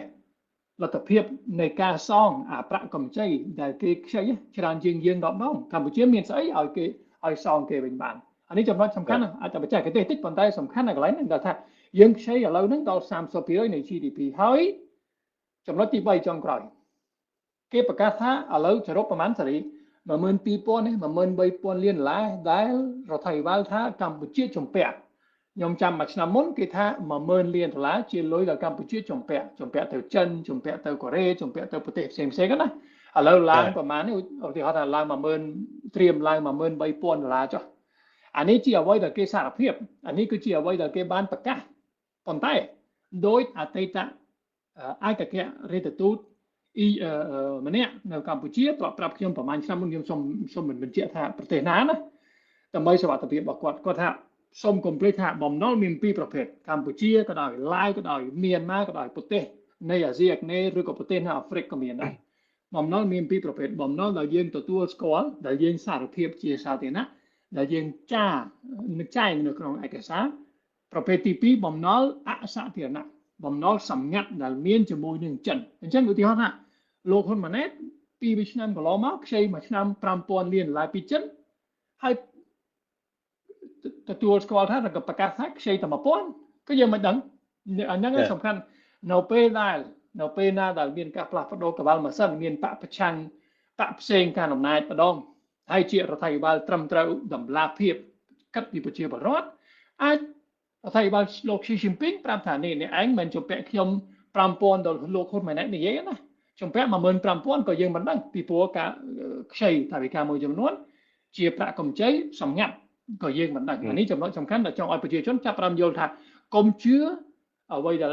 លទ្ធភាពនៃការសងអាប្រាក់កម្ចីដែលគេខ្ចីច្រើនជាងយើង10ដងកម្ពុជាមានស្អីឲ្យសងគេវិញបានអានេះចំណុចសំខាន់អាចតែបច្ចេកទេសតិចប៉ុន្តែសំខាន់ណាស់កន្លែងហ្នឹងដែលថាយើងខ្ចីឥឡូវហ្នឹងដល់30% នៃ GDP ហើយចំណុចទី3ចុងក្រោយគេប្រកាសថាឥឡូវសរុបប្រហែលសេរី12000 13000លានដុល្លារដែលរដ្ឋាភិបាលថាកម្ពុជាជំពាក់ខ្ញុំចាំមួយឆ្នាំមុនគេថា10000លានដុល្លារជាលុយដែលកម្ពុជាជំពាក់ទៅចិនជំពាក់ទៅកូរ៉េជំពាក់ទៅប្រទេសផ្សេងៗណាឥឡូវឡើងប្រហែលនេះឧទាហរណ៍ថាឡើង10000ត្រៀមឡើង13000ដុល្លារចុះអានេះជាអ្វីដែលគេសារភាពអានេះគឺជាអ្វីដែលគេបានប្រកាសប៉ុន្តែដោយអតីតឯកអគ្គរដ្ឋទូតម្នាក់នៅកម្ពុជាធ្លាប់ប្រាប់ខ្ញុំប្រហែលឆ្នាំមុនខ្ញុំសូមមិនបញ្ជាក់ថាប្រទេសណាណាដើម្បីសុវត្ថិភាពរបស់គាត់ថា សូមកុំភ្លេចថាបំណុលមានពីរប្រភេទកម្ពុជាក៏ដោយឡាវក៏ដោយមីយ៉ាន់ម៉ាក៏ដោយប្រទេសនៃអាស៊ីអាគ្នេយ៍ឬក៏ប្រទេសនៅអាហ្វ្រិកក៏មានដែរបំណុលមានពីរប្រភេទបំណុលដែលយើងទទួលស្គាល់ដែលយើងសារភាពជាសាធារណៈដែលយើងចែងនៅក្នុងឯកសារប្រភេទទី2បំណុលអសាធារណៈបំណុលសម្ងាត់ដែលមានជាមួយនឹងចិនអញ្ចឹងឧទាហរណ៍ថាលោកហ៊ុនម៉ាណែត2ឆ្នាំកន្លងមកខ្ចីមួយឆ្នាំ$5000 លានពីចិនហើយទទួលស្គាល់ថាប្រកាសថាខ្ចីតែ1000ក៏យើងមិនដឹងអាហ្នឹងសំខាន់នៅពេលណាដែលមានការផ្លាស់ប្ដូរក្បាលម៉ាស៊ីនមានបកប្រឆាំងបកផ្សេងការអំណាចម្ដងហើយជារដ្ឋាភិបាលត្រឹមត្រូវតម្លាភាពកាត់ពីប្រជាពលរដ្ឋអាចរដ្ឋាភិបាលលោកឈីជីនពីងប្រាប់ថានេះឯងមិនជំពាក់ខ្ញុំ$5000ដល់លោកហ៊ុនម៉ាណែតនិយាយណាជំពាក់15000ក៏យើងមិនដឹងពីព្រោះការខ្ចីថាវិការមួយចំនួនជាប្រាក់កម្ចីសម្ងាត់ក៏យើងមិនដឹងអានេះចំណុចសំខាន់ដែលចង់ឲ្យប្រជាជនចាប់ផ្ដើមយល់ថាកុំជឿអ្វីដែ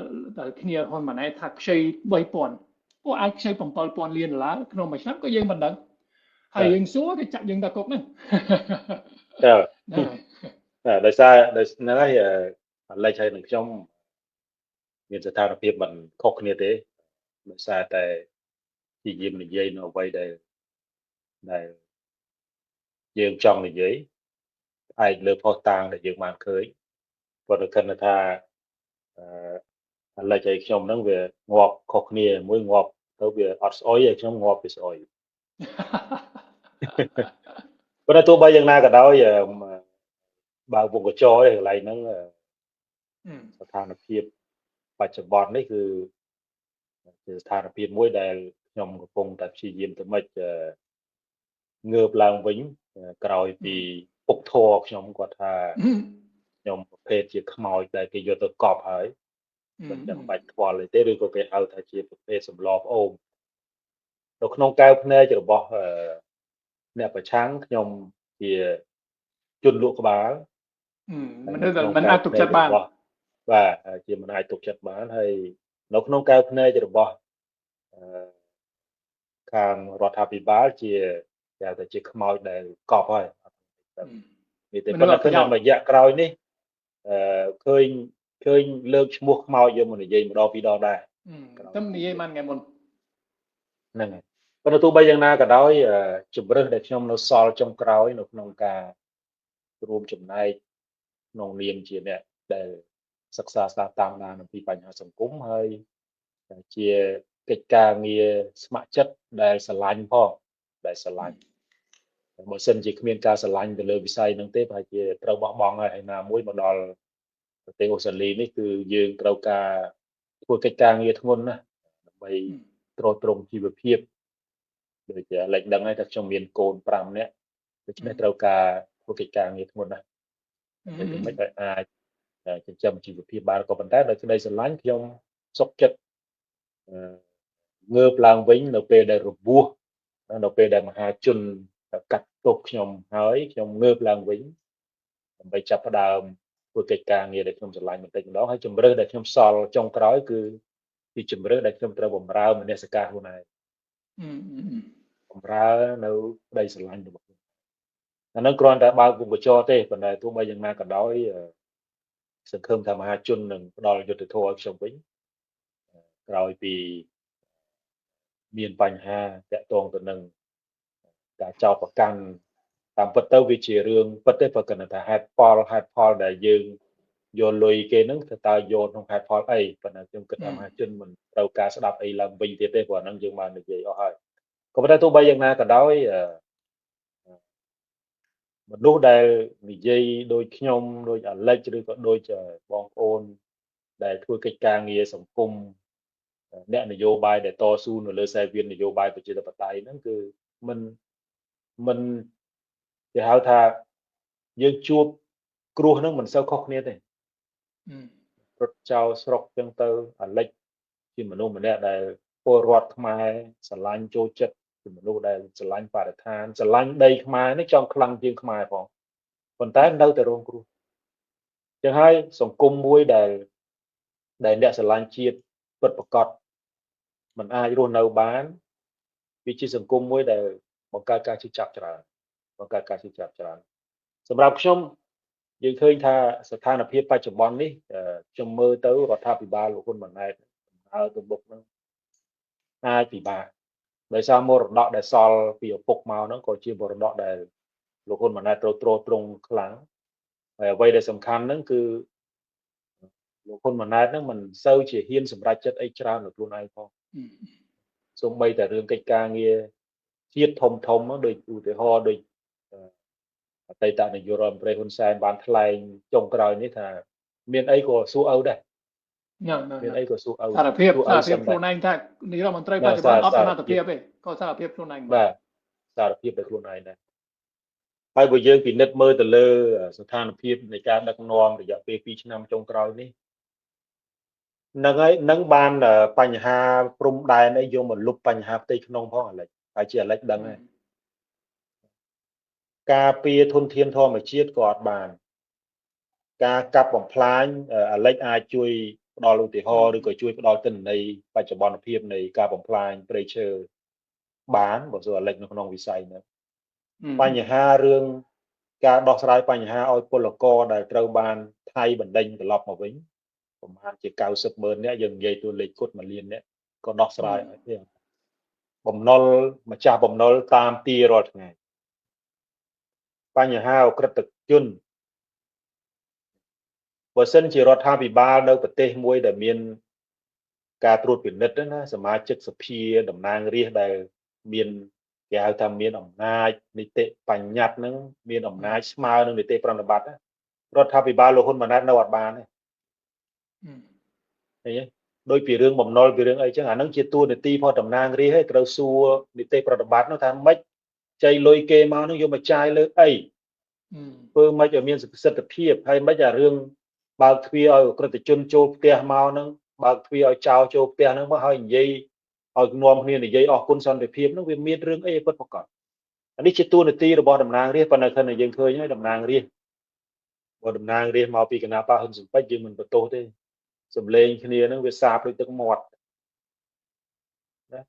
លគ្នាហ៊ុនម៉ាណែតថាខ្ចី3000ពួកអាចខ្ចី$7000 លានក្នុងមួយឆ្នាំក៏យើងមិនដឹងហើយយើងសួរគេចាក់យើងទៅគុកហ្នឹងដោយសារហ្នឹងហើយលេចហើយនឹងខ្ញុំមានស្ថានភាពមិនខុសគ្នាទេដោយសារតែជាយាមនិយាយនៅអ្វីដែលយើងចង់និយាយឯកលើផុសតាងដែលយើងបានឃើញព្រោះតែគិតថាលេចឲ្យខ្ញុំហ្នឹងវាងាប់ខុសគ្នាមួយងាប់ទៅវាអត់ស្អុយហើយខ្ញុំងាប់វាស្អុយប៉ុន្តែទោះបីយ៉ាងណាក៏ដោយបើវងកញ្ចក់ឯកន្លែងហ្នឹងស្ថានភាពបច្ចុប្បន្ននេះគឺជាស្ថានភាពមួយដែលខ្ញុំកំពុងតែព្យាយាមទៅមិនងើបឡើងវិញក្រោយពីពុកធរខ្ញុំគាត់ថាខ្ញុំប្រភេទជាខ្មោចដែលគេយកទៅកប់ហើយមិនចាំបាច់ខ្វល់ទេឬក៏គេហៅថាជាប្រភេទសម្លផ្អូមនៅក្នុងកែវភ្នែករបស់អ្នកប្រឆាំងខ្ញុំជាជនលក់ក្បាលមិនអាចទុកចិត្តបានបាទជាមិនអាចទុកចិត្តបានហើយនៅក្នុងកែវភ្នែករបស់ខាងរដ្ឋាភិបាលជាគេហៅថាជាខ្មោចដែលកប់ហើយនេះតែប៉ុន្តែក្នុងរយៈក្រោយនេះឃើញលើកឈ្មោះខ្មោចយកមកនិយាយម្ដងពីរដងដែរតែនិយាយមិនថ្ងៃមុនហ្នឹងហើយប៉ុន្តែទោះបីយ៉ាងណាក៏ដោយជំរើសដែលខ្ញុំនៅសល់ចុងក្រោយនៅក្នុងការរួមចំណែកក្នុងនាមជាអ្នកដែលសិក្សាស្ដាប់តាមដានអំពីបញ្ហាសង្គមហើយជាកិច្ចការងារស្ម័គ្រចិត្តដែលស្រឡាញ់ផងដែលស្រឡាញ់បើសិនជាគ្មានការស្រឡាញ់ទៅលើវិស័យហ្នឹងទេប្រហែលជាត្រូវបោះបង់ហើយណាមួយមកដល់ប្រទេសអូស្ត្រាលីនេះគឺយើងត្រូវការធ្វើកិច្ចការងារធ្ងន់ណាស់ដើម្បីទ្រទ្រង់ជីវភាពដូចជាលេចដឹងហើយថាខ្ញុំមានកូន5នាក់ដូច្នេះត្រូវការធ្វើកិច្ចការងារធ្ងន់ណាស់មិនអាចចិញ្ចឹមជីវភាពបានក៏ប៉ុន្តែដោយក្តីស្រឡាញ់ខ្ញុំសុខចិត្តងើបឡើងវិញនៅពេលដែលរបួសនៅពេលដែលមហាជនកាត់ទោសខ្ញុំហើយខ្ញុំងើបឡើងវិញដើម្បីចាប់ផ្ដើមធ្វើកិច្ចការងារដែលខ្ញុំស្រឡាញ់បន្តិចម្ដងហើយជំរឿនដែលខ្ញុំសល់ចុងក្រោយគឺជំរឿនដែលខ្ញុំត្រូវបម្រើមនសិការខ្លួនឯងបម្រើនៅក្តីស្រឡាញ់របស់ខ្ញុំអានឹងគ្រាន់តែបើកវងកញ្ចក់ទេប៉ុន្តែទោះបីយ៉ាងណាក៏ដោយសង្ឃឹមថាមហាជននឹងផ្ដល់យុត្តិធម៌ឲ្យខ្ញុំវិញក្រោយពីមានបញ្ហាតាក់ទងទៅនឹងការចោទប្រកាន់តាមពិតទៅវាជារឿងពិតទេបើគិតថាហេតុផលដែលយើងយកលុយគេហ្នឹងទៅតើយកក្នុងហេតុផលអីប៉ុន្តែខ្ញុំគិតថាមហាជនមិនត្រូវការស្ដាប់អីឡើងវិញទៀតទេព្រោះអាហ្នឹងយើងបាននិយាយអស់ហើយក៏ប៉ុន្តែទោះបីយ៉ាងណាក៏ដោយមនុស្សដែលនិយាយដូចខ្ញុំដូចអាលិចឬក៏ដូចបងប្អូនដែលធ្វើកិច្ចការងារសង្គមអ្នកនយោបាយដែលតស៊ូនៅលើខ្សែវាននយោបាយប្រជាធិបតេយ្យហ្នឹងគឺមិនគេហៅថាយើងជួបគ្រោះហ្នឹងមិនសូវខុសគ្នាទេរត់ចោលស្រុកចឹងទៅអាលិចជាមនុស្សម្នាក់ដែលពលរដ្ឋខ្មែរស្រឡាញ់ចូលចិត្តជាមនុស្សដែលស្រឡាញ់បរិស្ថានស្រឡាញ់ដីខ្មែរនេះចង់ខ្លាំងជាងខ្មែរផងប៉ុន្តែនៅតែរងគ្រោះចឹងហើយសង្គមមួយដែលអ្នកស្រឡាញ់ជាតិពិតប្រាកដมันអាចរស់នៅបានវាជាសង្គមមួយដែលបង្កើតការជឿចាប់ច្រើនសម្រាប់ខ្ញុំ យើងឃើញថាស្ថានភាពបច្ចុប្បន្ននេះខ្ញុំមើលទៅរដ្ឋាភិបាលលោកហ៊ុនម៉ាណែតដើរទៅមុខនឹងអាចពិបាកដោយសារមរតកដែលសល់ពីឪពុកមកហ្នឹងក៏ជាមរតកដែលលោកហ៊ុនម៉ាណែតត្រូវទ្រទ្រង់ខ្លាំងហើយអ្វីដែលសំខាន់ហ្នឹងគឺលោកហ៊ុនម៉ាណែតហ្នឹងមិនសូវជាហ៊ានសម្រេចចិត្តអីច្រើននៅខ្លួនឯងផងសូម្បីតែរឿងកិច្ចការងារជាតិធំដូចឧទាហរណ៍ដូចអតីតនាយករដ្ឋមន្ត្រីហ៊ុនសែនបានថ្លែងចុងក្រោយនេះថាមានអីក៏សួរឪដែរមានអីក៏សួរឪសារភាពខ្លួនឯងថានាយករដ្ឋមន្ត្រីបច្ចុប្បន្នអត់សមត្ថភាពទេក៏សារភាពខ្លួនឯងបាទសារភាពដោយខ្លួនឯងដែរហើយបើយើងពិនិត្យមើលទៅលើស្ថានភាពនៃការដឹកនាំរយៈពេល2ឆ្នាំចុងក្រោយនេះហ្នឹងហើយនឹងបានបញ្ហាព្រំដែនអីយកមកលុបបញ្ហាផ្ទៃក្នុងផងអាឡិចហើយជាអាឡិចដឹងហើយការពារធនធានធម្មជាតិក៏អត់បានការកាប់បំផ្លាញអាឡិចអាចជួយផ្ដល់ឧទាហរណ៍ឬក៏ជួយផ្ដល់ទិន្នន័យបច្ចុប្បន្នភាពនៃការបំផ្លាញព្រៃឈើបានបើសូវអាឡិចនៅក្នុងវិស័យនេះបញ្ហារឿងការដោះស្រាយបញ្ហាឲ្យពលករដែលត្រូវបានថៃបណ្ដេញត្រឡប់មកវិញប្រហែលជា90,000នាក់យើងនិយាយតួលេខគត់1លាននាក់ក៏ដោះស្រាយឲ្យទេបំណុលម្ចាស់បំណុលតាមទីរាល់ថ្ងៃបញ្ហាអក្រិតជនបើសិនជារដ្ឋាភិបាលនៅប្រទេសមួយដែលមានការត្រួតពិនិត្យណាសមាជិកសភាតំណាងរាស្ត្រដែលមានគេហៅថាមានអំណាចនីតិបញ្ញត្តិហ្នឹងមានអំណាចស្មើនឹងនីតិប្រតិបត្តិរដ្ឋាភិបាលលោកហ៊ុនម៉ាណែតនៅអត់បានទេឃើញទេដោយពីរឿងបំណុលពីរឿងអីចឹងអាហ្នឹងជាតួនាទីផងតំណាងរាស្ត្រឯងត្រូវសួរនីតិប្រតិបត្តិនោះថាម៉េចចៃលុយគេមកនោះយកមកចាយលើអីធ្វើម៉េចឲ្យមានប្រសិទ្ធភាពហើយម៉េចអារឿងបើកទ្វារឲ្យក្រិតជនចូលផ្ទះមកហ្នឹងបើកទ្វារឲ្យចោរចូលផ្ទះហ្នឹងមកហើយនិយាយឲ្យនាំគ្នានិយាយអរគុណសន្តិភាពហ្នឹងវាមានរឿងអីពិតប្រាកដអានេះជាតួនាទីរបស់តំណាងរាស្ត្រប៉ុន្តែឃើញយើងឃើញហើយតំណាងរាស្ត្របើតំណាងរាស្ត្រមកពីគណៈបកហ៊ុនស៊ិនប៉ិចយើងមិនបន្ទោសទេសំឡេងគ្នាហ្នឹងវាសាបដូចទឹកមាត់ណា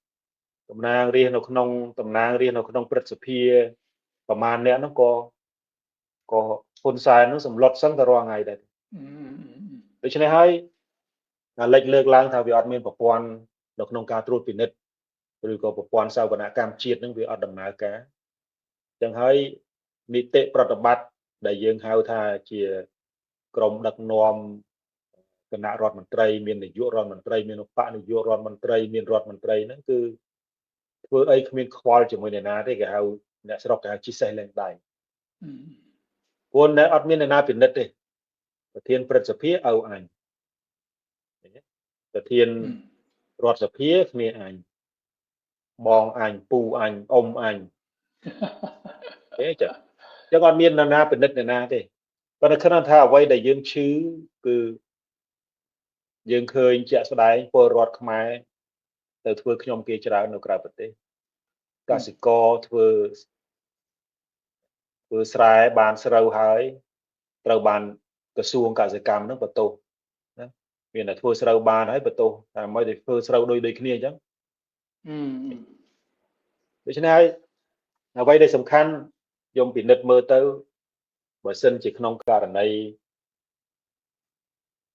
តំណាងរាស្ត្រនៅក្នុងព្រឹទ្ធសភាប្រមាណអ្នកហ្នឹងក៏ហ៊ុនសែនហ្នឹងសម្លុតសឹងតែរាល់ថ្ងៃដែរដូច្នេះហើយអាលេចលើកឡើងថាវាអត់មានប្រព័ន្ធនៅក្នុងការត្រួតពិនិត្យឬក៏ប្រព័ន្ធសវនកម្មជាតិហ្នឹងវាអត់ដំណើរការចឹងហើយនីតិប្រតិបត្តិដែលយើងហៅថាជាក្រមដឹកនាំគណៈរដ្ឋមន្ត្រីមាននាយករដ្ឋមន្ត្រីមានឧបនាយករដ្ឋមន្ត្រីមានរដ្ឋមន្ត្រីហ្នឹងគឺធ្វើអីគ្មានខ្វល់ជាមួយអ្នកណាទេគេហៅអ្នកស្រុកគេហៅជីសេះលែងដៃព្រោះអត់មានអ្នកណាពិនិត្យទេប្រធានព្រឹទ្ធសភាឪអញប្រធានរដ្ឋសភាគ្នាអញបងអញពូអញអ៊ំអញទេចាចឹងអត់មានអ្នកណាពិនិត្យអ្នកណាទេប៉ុន្តែគ្រាន់ថាអ្វីដែលយើងឈឺគឺយើងឃើញជាក់ស្ដែងពលរដ្ឋខ្មែរទៅធ្វើខ្ញុំគេច្រើននៅក្រៅប្រទេសកសិករធ្វើស្រែបានស្រូវហើយត្រូវបានក្រសួងកសិកម្មហ្នឹងបន្ទោសណាមានតែធ្វើស្រូវបានហើយបន្ទោសតែមិនได้ធ្វើស្រូវដូចគ្នាអញ្ចឹងដូច្នេះហើយអ្វីដែលសំខាន់ខ្ញុំពិនិត្យមើលទៅបើសិនជាក្នុងករណី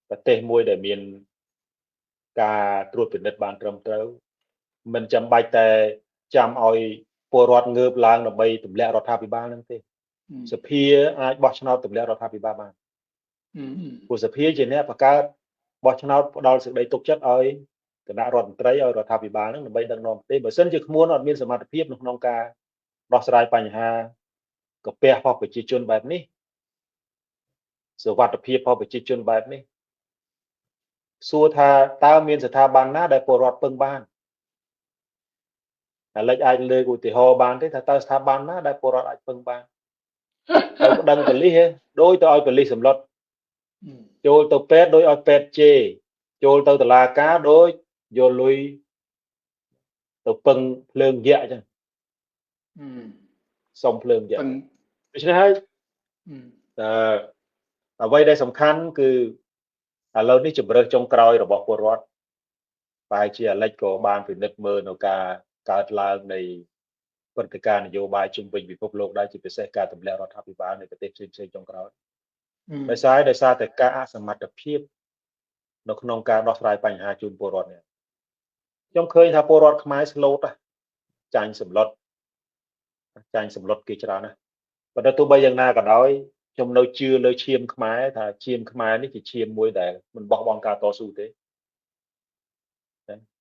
ប្រទេសមួយដែលមានការត្រួតពិនិត្យបានត្រឹមត្រូវមិនចាំបាច់តែចាំឲ្យពលរដ្ឋងើបឡើងដើម្បីទម្លាក់រដ្ឋាភិបាលហ្នឹងទេសភាអាចបោះឆ្នោតទម្លាក់រដ្ឋាភិបាលបានព្រោះសភាជាអ្នកបង្កើតបោះឆ្នោតផ្ដល់សេចក្តីទុកចិត្តឲ្យគណៈរដ្ឋមន្ត្រីឲ្យរដ្ឋាភិបាលហ្នឹងដើម្បីដឹកនាំប្រទេសបើសិនជាក្មួយអត់មានសមត្ថភាពនៅក្នុងការដោះស្រាយបញ្ហាកាពះរបស់ប្រជាជនបែបនេះសុវត្ថិភាពរបស់ប្រជាជនបែបនេះសួរថាតើមានស្ថាប័នណាដែលពលរដ្ឋពឹងបានអាឡិចអាចលើកឧទាហរណ៍បានទេថាតើស្ថាប័នណាដែលពលរដ្ឋអាចពឹងបានទៅប្តឹងប៉ូលីសដោយទៅឲ្យប៉ូលីសសម្លុតចូលទៅពេទ្យដោយឲ្យពេទ្យជេរចូលទៅតុលាការដោយយកលុយទៅពឹងភ្លើងយក្សអញ្ចឹងសុំភ្លើងយក្សដូច្នេះហើយអ្វីដែលសំខាន់គឺឥឡូវនេះជំរើសចុងក្រោយរបស់ពលរដ្ឋបែរជាអាឡិចក៏បានពិនិត្យមើលនៅការកើតឡើងនៃព្រឹត្តិការណ៍នយោបាយជុំវិញពិភពលោកដែរជាពិសេសការទម្លាក់រដ្ឋាភិបាលនៃប្រទេសផ្សេងៗចុងក្រោយ ដោយសារតែការអសមត្ថភាពនៅក្នុងការដោះស្រាយបញ្ហាជូនពលរដ្ឋនេះខ្ញុំឃើញថាពលរដ្ឋខ្មែរស្លូតចាញ់សម្លុតគេច្រើនណាស់ប៉ុន្តែទោះបីយ៉ាងណាក៏ដោយខ្ញុំនៅជឿលើឈាមខ្មែរថាឈាមខ្មែរនេះជាឈាមមួយដែលមិនបោះបង់ការតស៊ូទេ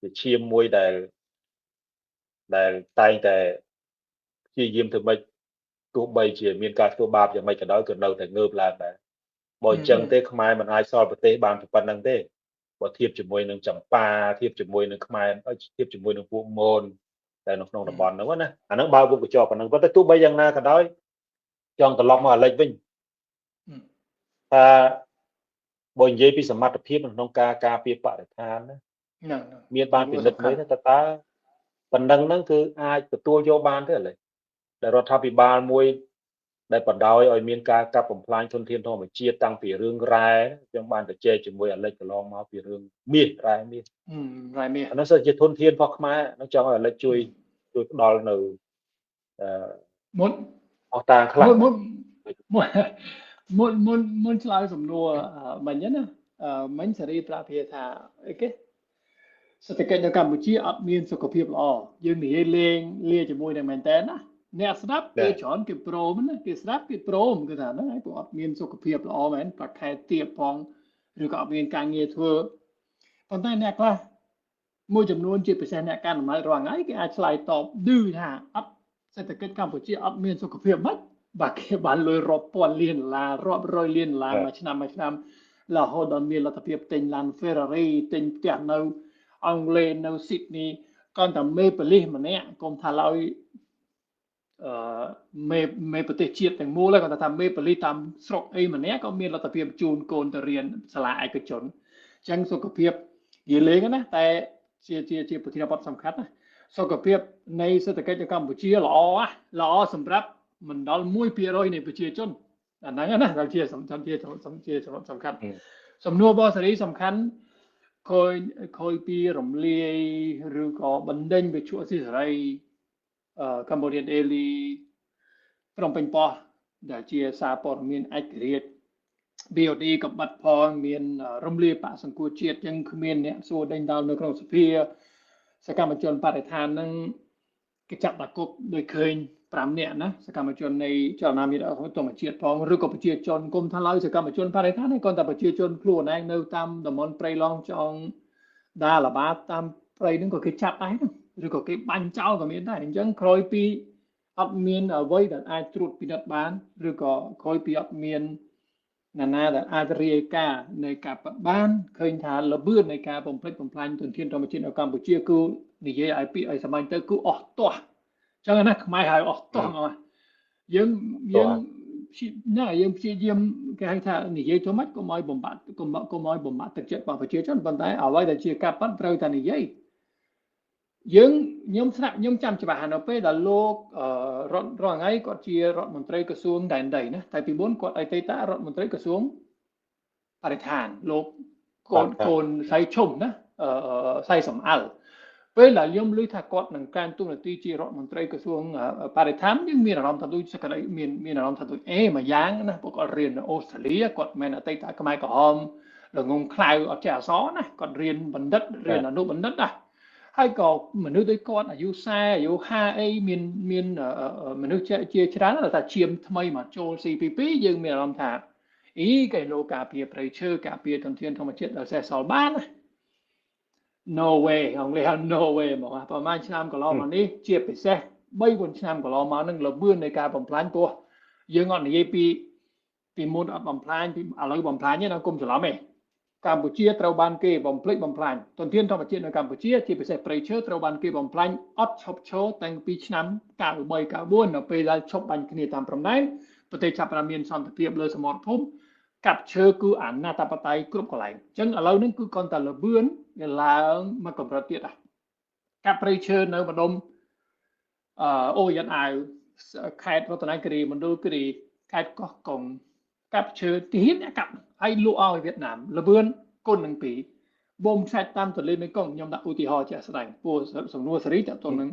ជាឈាមមួយដែលតែងតែព្យាយាមធ្វើម៉េចទោះបីជាមានការធ្វើបាបយ៉ាងម៉េចក៏ដោយក៏នៅតែងើបឡើងដែរបើអញ្ចឹងទេខ្មែរមិនអាចសល់ប្រទេសបានប៉ុណ្្នឹងទេបើធៀបជាមួយនឹងចម្ប៉ាធៀបជាមួយនឹងខ្មែរធៀបជាមួយនឹងពួកមនតែនៅក្នុងតំបន់ហ្នឹងណាអាហ្នឹងបើវងកញ្ចក់ប៉ុណ្្នឹងប៉ុន្តែទោះបីយ៉ាងណាក៏ដោយចង់ត្រឡប់មកអាលិចវិញថាបើនិយាយពីសមត្ថភាពក្នុងការការពារបរិស្ថានណាមានបានពិនិត្យមើលថាតើប៉ុណ្ណឹងហ្នឹងគឺអាចទទួលយកបានទេឥឡូវដែលរដ្ឋាភិបាលមួយដែលបណ្ដោយឲ្យមានការកាប់បំផ្លាញធនធានធម្មជាតិតាំងពីរឿងរ៉ែខ្ញុំបានទៅជែកជាមួយអាលិចកន្លងមកពីរឿងមាសរ៉ែមាសអានោះសិតជាធនធានរបស់ខ្មែរនឹងចង់ឲ្យអាលិចជួយផ្ដល់នៅមុនអស់តាងខ្លះមុនឆ្លើយសំណួរមិញណាមិញសេរីប្រាប់ថាអីគេសេដ្ឋកិច្ចនៅកម្ពុជាអត់មានសុខភាពល្អយើងនិយាយលេងលាជាមួយនឹងមែនតើណាអ្នកស្ដាប់គេច្រើនគេប្រូមណាគេស្ដាប់គេប្រូមគឺថាហ្នឹងហើយពួកអត់មានសុខភាពល្អមែនប្រខែទៀបផងឬក៏អត់មានការងារធ្វើប៉ុន្តែអ្នកខ្លះមួយចំនួនជាពិសេសអ្នកកាន់អំណាចរាល់ថ្ងៃគេអាចឆ្លើយតបឌឺថាអត់សេដ្ឋកិច្ចកម្ពុជាអត់មានសុខភាពមិនបាទគេបានលុយរាប់ពាន់លានដុល្លាររាប់រយលានដុល្លារមួយឆ្នាំរហូតដល់មានលទ្ធភាពទិញឡាន Ferrari ទិញផ្ទះនៅអង់គ្លេសនៅស៊ីដនីគាត់តែមេប៉ូលីសម្នាក់កុំថាឡើយមេប្រទេសជាតិទាំងមូលគាត់ថាមេប៉ូលីតាមស្រុកអីម្នាក់ក៏មានលទ្ធភាពជូនកូនទៅរៀនសាលាឯកជនអញ្ចឹងសុខភាពនិយាយលេងណាតែជាប្រធានបទសំខាន់ណាសុខភាពនៃសេដ្ឋកិច្ចនៅកម្ពុជាល្អសម្រាប់មិនដល់ 1% នៃប្រជាជនអាហ្នឹងណាដែលជាសំខាន់សំណួររបស់សេរីសំខាន់ខូចពីរំលាយឬក៏បណ្ដេញវិទ្យុអស៊ីសេរីCambodian Daily ក្រុងពេញប៉ោះដែលជាសារព័ត៌មានឯករាជ្យ BOD ក៏បាត់ផងមានរំលាយបកសង្គ្រោះជាតិចឹងគ្មានអ្នកសួរដេញដោលនៅក្នុងសភាសកម្មជនបរិស្ថានហ្នឹងគេចាប់ដាក់គុកដោយឃើញ5នាក់ណាសកម្មជននៃចលនាមេដាធម្មជាតិផងឬក៏ប្រជាជនគុំថាឡើយសកម្មជនបរិស្ថានគាត់តែប្រជាជនខ្លួនឯងនៅតាមតំបន់ព្រៃឡង់ចងដាលបាតាមព្រៃហ្នឹងក៏គេចាប់ដែរឬក៏គេបាញ់ចោលក៏មានដែរអញ្ចឹងក្រោយពីអត់មានអ្វីដែលអាចត្រួតពិនិត្យបានឬក៏ក្រោយពីអត់មានណាដែលអាចរាយការណ៍នៃការបានឃើញថាលបឿននៃការបំផ្លិចបំផ្លាញធនធានធម្មជាតិនៅកម្ពុជាគឺនិយាយឲ្យពីឲ្យសម្ាញ់ទៅគឺអស់ទាស់ចឹងណាខ្មែរហៅអស់ទាស់មកយើងព្យាយាមគេហៅថានិយាយទៅម៉េចកុំឲ្យបំបត្តិទឹកចិត្តរបស់ប្រជាជនប៉ុន្តែអ្វីដែលជាការប៉ັດត្រូវតែនិយាយខ្ញុំចាំច្បាស់នៅពេលដែលលោករដ្ឋរាល់ថ្ងៃគាត់ជារដ្ឋមន្ត្រីក្រសួងដែនដីណាតែពីមុនគាត់អតីតរដ្ឋមន្ត្រីក្រសួងបរិស្ថានលោកកូនសៃឈុំណាសៃសំអល់ពេលដែលខ្ញុំឮថាគាត់នឹងកាន់តួនាទីជារដ្ឋមន្ត្រីក្រសួងបរិស្ថានយើងមានអារម្មណ៍ថាដូចសក្តិមានអារម្មណ៍ថាដូចមួយយ៉ាងណាពួកគាត់រៀននៅអូស្ត្រាលីគាត់មិនអតីតខ្មែរក្រហមល្ងងខ្លៅអត់ចេះអក្សរណាគាត់រៀនបណ្ឌិតរៀនអនុបណ្ឌិតណាហើយក៏មនុស្សដូចគាត់អាយុ40អាយុ50អីមានមនុស្សជាច្រើនតែឈាមថ្មីមកចូល CPP យើងមានអារម្មណ៍ថាគេលោកការពារព្រៃឈើការពារធនធានធម្មជាតិដល់សេះសល់បានណា no way អង់គ្លេស no way មកប្រហែលឆ្នាំកន្លងមកនេះជាពិសេស 3-4 ឆ្នាំកន្លងមកនឹងលបឿននៃការបំផ្លាញព្រោះយើងអត់និយាយពីមុនអត់បំផ្លាញពីឥឡូវបំផ្លាញទេណាគុំច្រឡំទេកម្ពុជាត្រូវបានគេបំផ្លិចបំផ្លាញធនធានធម្មជាតិនៅកម្ពុជាជាពិសេសព្រៃឈើត្រូវបានគេបំផ្លាញអត់ឈប់ឈរតាំងពីឆ្នាំ93 94នៅពេលដែលឈប់បាញ់គ្នាតាមព្រំដែនប្រទេសចាប់ផ្ដើមមានសន្តិភាពលើសមរភូមិកាប់ឈើគឺអនាធិបតេយ្យគ្រប់កន្លែងអញ្ចឹងឥឡូវនេះគឺគាត់តែលបឿនវាឡើងមកកម្រិតទៀតកាប់ព្រៃឈើនៅម្ដុំអូយ៉ាន់អាវខេត្តរតនគិរីមណ្ឌលគិរីខេត្តកោះកុងកាប់ឈើទីហ៊ានអ្នកកាប់ហើយលក់ឲ្យវៀតណាមលបឿនគុណនឹង2បំផ្សាច់តាមទន្លេមេគង្គខ្ញុំដាក់ឧទាហរណ៍ជាក់ស្ដែងព្រោះសំណួរសេរីតទៅនឹង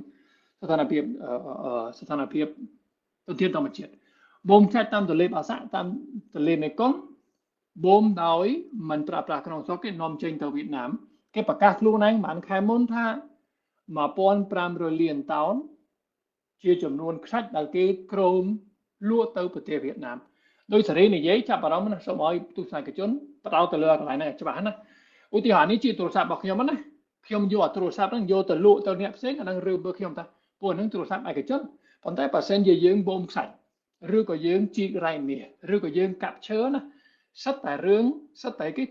ស្ថានភាពធនធានធម្មជាតិបំផ្សាច់តាមទន្លេបាសាក់តាមទន្លេមេគង្គ bom đói mình trả trả trong số cái nom trên tàu Việt Nam cái bạc cát luôn anh bạn khai môn tha mà pon pram rồi liền táo chia chủng luôn khách là cái chrome lúa tàu của Việt Nam đôi sở này giấy chắp vào đó mà số mọi tu sai cái chốn tao từ lừa cái này này cho bạn nè ưu tiên hạnนี้chỉโทรศัพท์บอกខ្ញុំណាខ្ញុំយកโทรศัพท์ហ្នឹងយកទៅលក់ទៅអ្នកផ្សេងអាហ្នឹងរឿងរបស់ខ្ញុំតាពួកហ្នឹងទូរស័ព្ទឯកជនប៉ុន្តែបើសិនជាយើងបូមខ្សាច់ឬក៏យើងជីករ៉ៃមាសឬក៏យើងកាប់ឈើណាសិតតែរឿងសិតតែគេ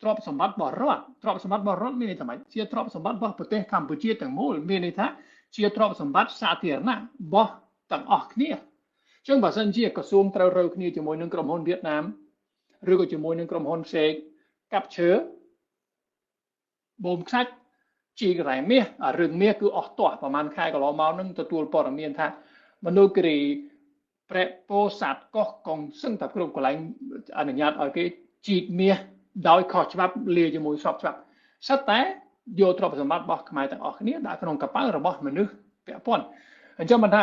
ទ្រព្យសម្បត្តិរបស់រដ្ឋទ្រព្យសម្បត្តិរបស់រដ្ឋមានន័យថាម៉េចជាទ្រព្យសម្បត្តិរបស់ប្រទេសកម្ពុជាទាំងមូលមានន័យថាជាទ្រព្យសម្បត្តិសាធារណៈរបស់ទាំងអស់គ្នាអញ្ចឹងបើសិនជាក្រសួងត្រូវរើគ្នាជាមួយនឹងក្រុមហ៊ុនវៀតណាមឬក៏ជាមួយនឹងក្រុមហ៊ុនផ្សេងកាប់ឈើបូមខ្សាច់ជីករ៉ៃមាសរឿងមាសគឺអស់ទាស់ប្រហែលខែកន្លងមកនឹងទទួលព័ត៌មានថាមនុស្សគ្រីប្រែពោសាទកោះកងសឹងតែគ្រប់កន្លែងអនុញ្ញាតឲ្យគេជីកមាសដោយខុសច្បាប់លាជាមួយស្របច្បាប់សិតតែយកទ្រព្យសម្បត្តិរបស់ខ្មែរទាំងអស់គ្នាដាក់ក្នុងកប៉ាល់របស់មនុស្សពាក់ព័ន្ធអញ្ចឹងមិនថា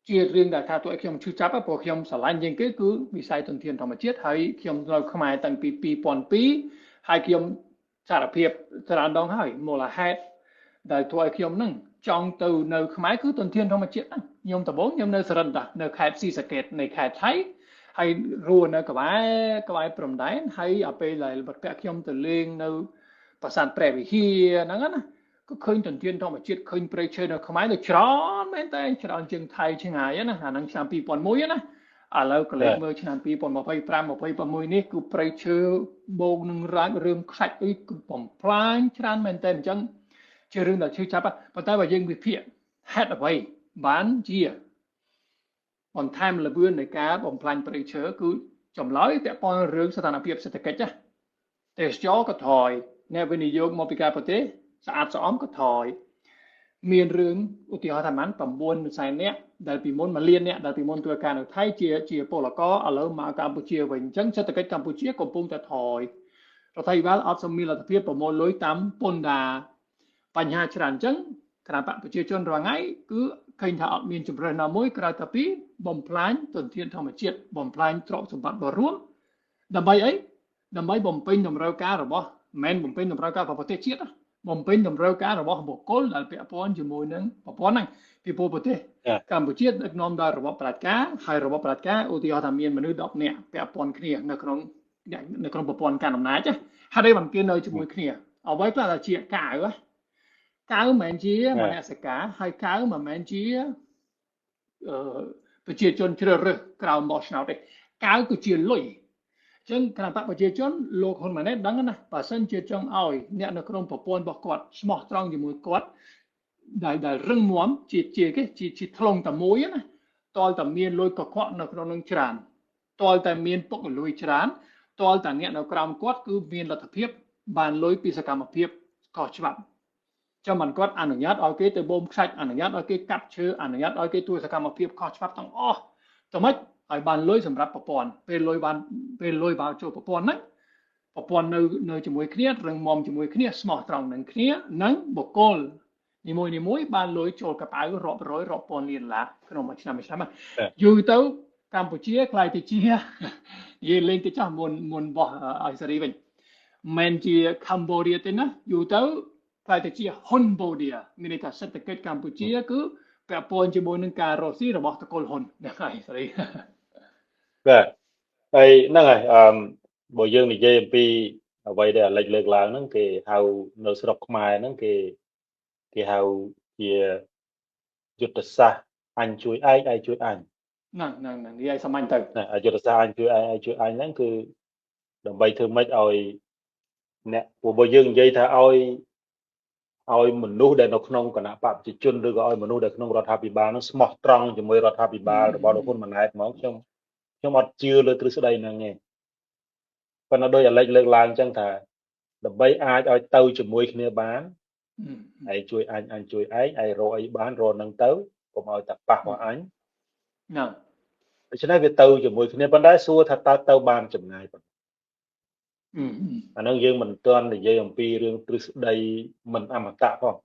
ជារឿងដែលថាtôiខ្ញុំឈឺចាប់ព្រោះខ្ញុំស្រឡាញ់ជាងគេគឺវិស័យធនធានធម្មជាតិហើយខ្ញុំនៅខ្មែរតាំងពី2002ហើយខ្ញុំសារភាពច្រើនដងហើយមូលហេតុដែលធ្វើឲ្យខ្ញុំនឹងចង់ទៅនៅខ្មែរគឺធនធានធម្មជាតិហ្នឹងខ្ញុំដំបូងខ្ញុំនៅសរិនតានៅខេត្តស៊ីសាកេតនៃខេត្តថៃហើយរស់នៅក្បែរព្រំដែនហើយដល់ពេលដែលបាត់ពាក់ខ្ញុំទៅលេងនៅប្រាសាទព្រះវិហារហ្នឹងណាក៏ឃើញធនធានធម្មជាតិឃើញព្រៃឈើនៅខ្មែរទៅច្រើនមែនតើច្រើនជាងថៃឆ្ងាយណាអាហ្នឹងឆ្នាំ2001ណាឥឡូវក៏លេខមើលឆ្នាំ2025 26នេះគឺព្រៃឈើបូកនឹងរាជរឿងខ្សាច់អីគឺបំផ្លាញច្រើនមែនតើអញ្ចឹងជារឿងដែលឈឺចាប់ប៉ុន្តែបើយើងវិភាគហេតុអ្វីបានជាបន្ថែមល្បឿននៃការបំផ្លាញព្រៃឈើគឺចម្លើយពាក់ព័ន្ធរឿងស្ថានភាពសេដ្ឋកិច្ចទេសចរក៏ថយអ្នកវិនិយោគមកពីក្រៅប្រទេសស្អាតស្អំក៏ថយមានរឿងឧទាហរណ៍ថាម៉ាន់9សែននាក់ដែលពីមុន1លាននាក់ដែលពីមុនធ្វើការនៅថៃជាពលករឥឡូវមកកម្ពុជាវិញអញ្ចឹងសេដ្ឋកិច្ចកម្ពុជាកំពុងតែថយរដ្ឋាភិបាលអត់សមមានលទ្ធភាពប្រមូលលុយតាមពន្ធដារបញ្ហាច្រើនអញ្ចឹងគណៈបកប្រជាជនរាល់ថ្ងៃគឺឃើញថាអត់មានជំរឿនណាមួយក្រៅតែពីបំផ្លាញទុនធានធម្មជាតិបំផ្លាញទ្រព្យសម្បត្តិរបស់រួមដើម្បីអីដើម្បីបំពេញតម្រូវការរបស់មិនបំពេញតម្រូវការរបស់ប្រទេសជាតិបំពេញតម្រូវការរបស់បុគ្គលដែលពាក់ព័ន្ធជាមួយនឹងប្រព័ន្ធហ្នឹងពីព្រោះប្រទេសកម្ពុជាដឹកនាំដោយរបបប្រជាការហើយរបបប្រជាការឧទាហរណ៍ថាមានមនុស្ស10នាក់ពាក់ព័ន្ធគ្នានៅក្នុងប្រព័ន្ធការអំណាចហើយបានគេនៅជាមួយគ្នាអ្វីខ្លះជាកៅមិនមែនជាមនសិការហើយកៅមិនមែនជាប្រជាជនជ្រើសរើសក្រៅមកឆ្នោតទេកៅគឺជាលុយអញ្ចឹងគណៈបកប្រជាជនលោកហ៊ុនម៉ាណែតដឹងណាបើសិនជាចង់ឲ្យអ្នកនៅក្នុងប្រព័ន្ធរបស់គាត់ស្មោះត្រង់ជាមួយគាត់ដែលរឹងមាំជាថ្លងតែមួយណាតលតែមានលុយកខ្វក់នៅក្នុងនឹងច្រើនតលតែមានពុកលុយច្រើនតលតែអ្នកនៅក្រោមគាត់គឺមានលទ្ធភាពបានលុយពីសកម្មភាពខុសច្បាប់ចាំមិនគាត់អនុញ្ញាតឲ្យគេទៅបូមខ្សាច់អនុញ្ញាតឲ្យគេកាប់ឈើអនុញ្ញាតឲ្យគេធ្វើសកម្មភាពខុសច្បាប់ទាំងអស់តែមិនឲ្យបានលុយសម្រាប់ប្រព័ន្ធពេលលុយបានចូលប្រព័ន្ធហ្នឹងប្រព័ន្ធនៅជាមួយគ្នារឹងមាំជាមួយគ្នាស្មោះត្រង់នឹងគ្នានិងបុគ្គលនីមួយបានលុយចូលកប៉ៅរាប់រយរាប់ពាន់លានដុល្លារក្នុងមួយឆ្នាំយូរទៅកម្ពុជាខ្លាយទៅជានិយាយលេងទៅចាស់មុនបោះឲ្យសេរីវិញមិនជាកម្ពុជាទេណាយូរទៅខ្លាយទៅជាហ៊ុនបូឌីមានន័យថាសេដ្ឋកិច្ចកម្ពុជាគឺពាក់ព័ន្ធជាមួយនឹងការរកស៊ីរបស់តកូលហ៊ុនហ្នឹងហើយសេរីបាទហើយហ្នឹងហើយបើយើងនិយាយអំពីអ្វីដែលអាឡិចលើកឡើងហ្នឹងគេហៅនៅស្រុកខ្មែរហ្នឹងគេហៅជាយុទ្ធសាស្ត្រអញជួយឯងជួយអញហ្នឹងនិយាយសាមញ្ញទៅយុទ្ធសាស្ត្រអញជួយឯងជួយអញហ្នឹងគឺដើម្បីធ្វើម៉េចឲ្យអ្នកបើយើងនិយាយថាឲ្យមនុស្សដែលនៅក្នុងគណៈបព្វជិជនឬក៏ឲ្យមនុស្សដែលក្នុងរដ្ឋាភិបាលនោះស្មោះត្រង់ជាមួយរដ្ឋាភិបាលរបស់លោកហ៊ុនម៉ាណែតហ្មងខ្ញុំអត់ជឿលើទ្រឹស្ដីហ្នឹងទេប៉ុន្តែដោយអាឡិចលើកឡើងអញ្ចឹងថាដើម្បីអាចឲ្យទៅជាមួយគ្នាបានឯងជួយអញជួយឯងរកអីបានរកហ្នឹងទៅកុំឲ្យតែប៉ះមកអញណាដូច្នេះវាទៅជាមួយគ្នាប៉ុន្តែសួរថាទៅបានចម្ងាយប៉ុណ្ណាអាហ្នឹងយើងមិនទាន់និយាយអំពីរឿងទ្រឹស្ដីមិនអមតៈផង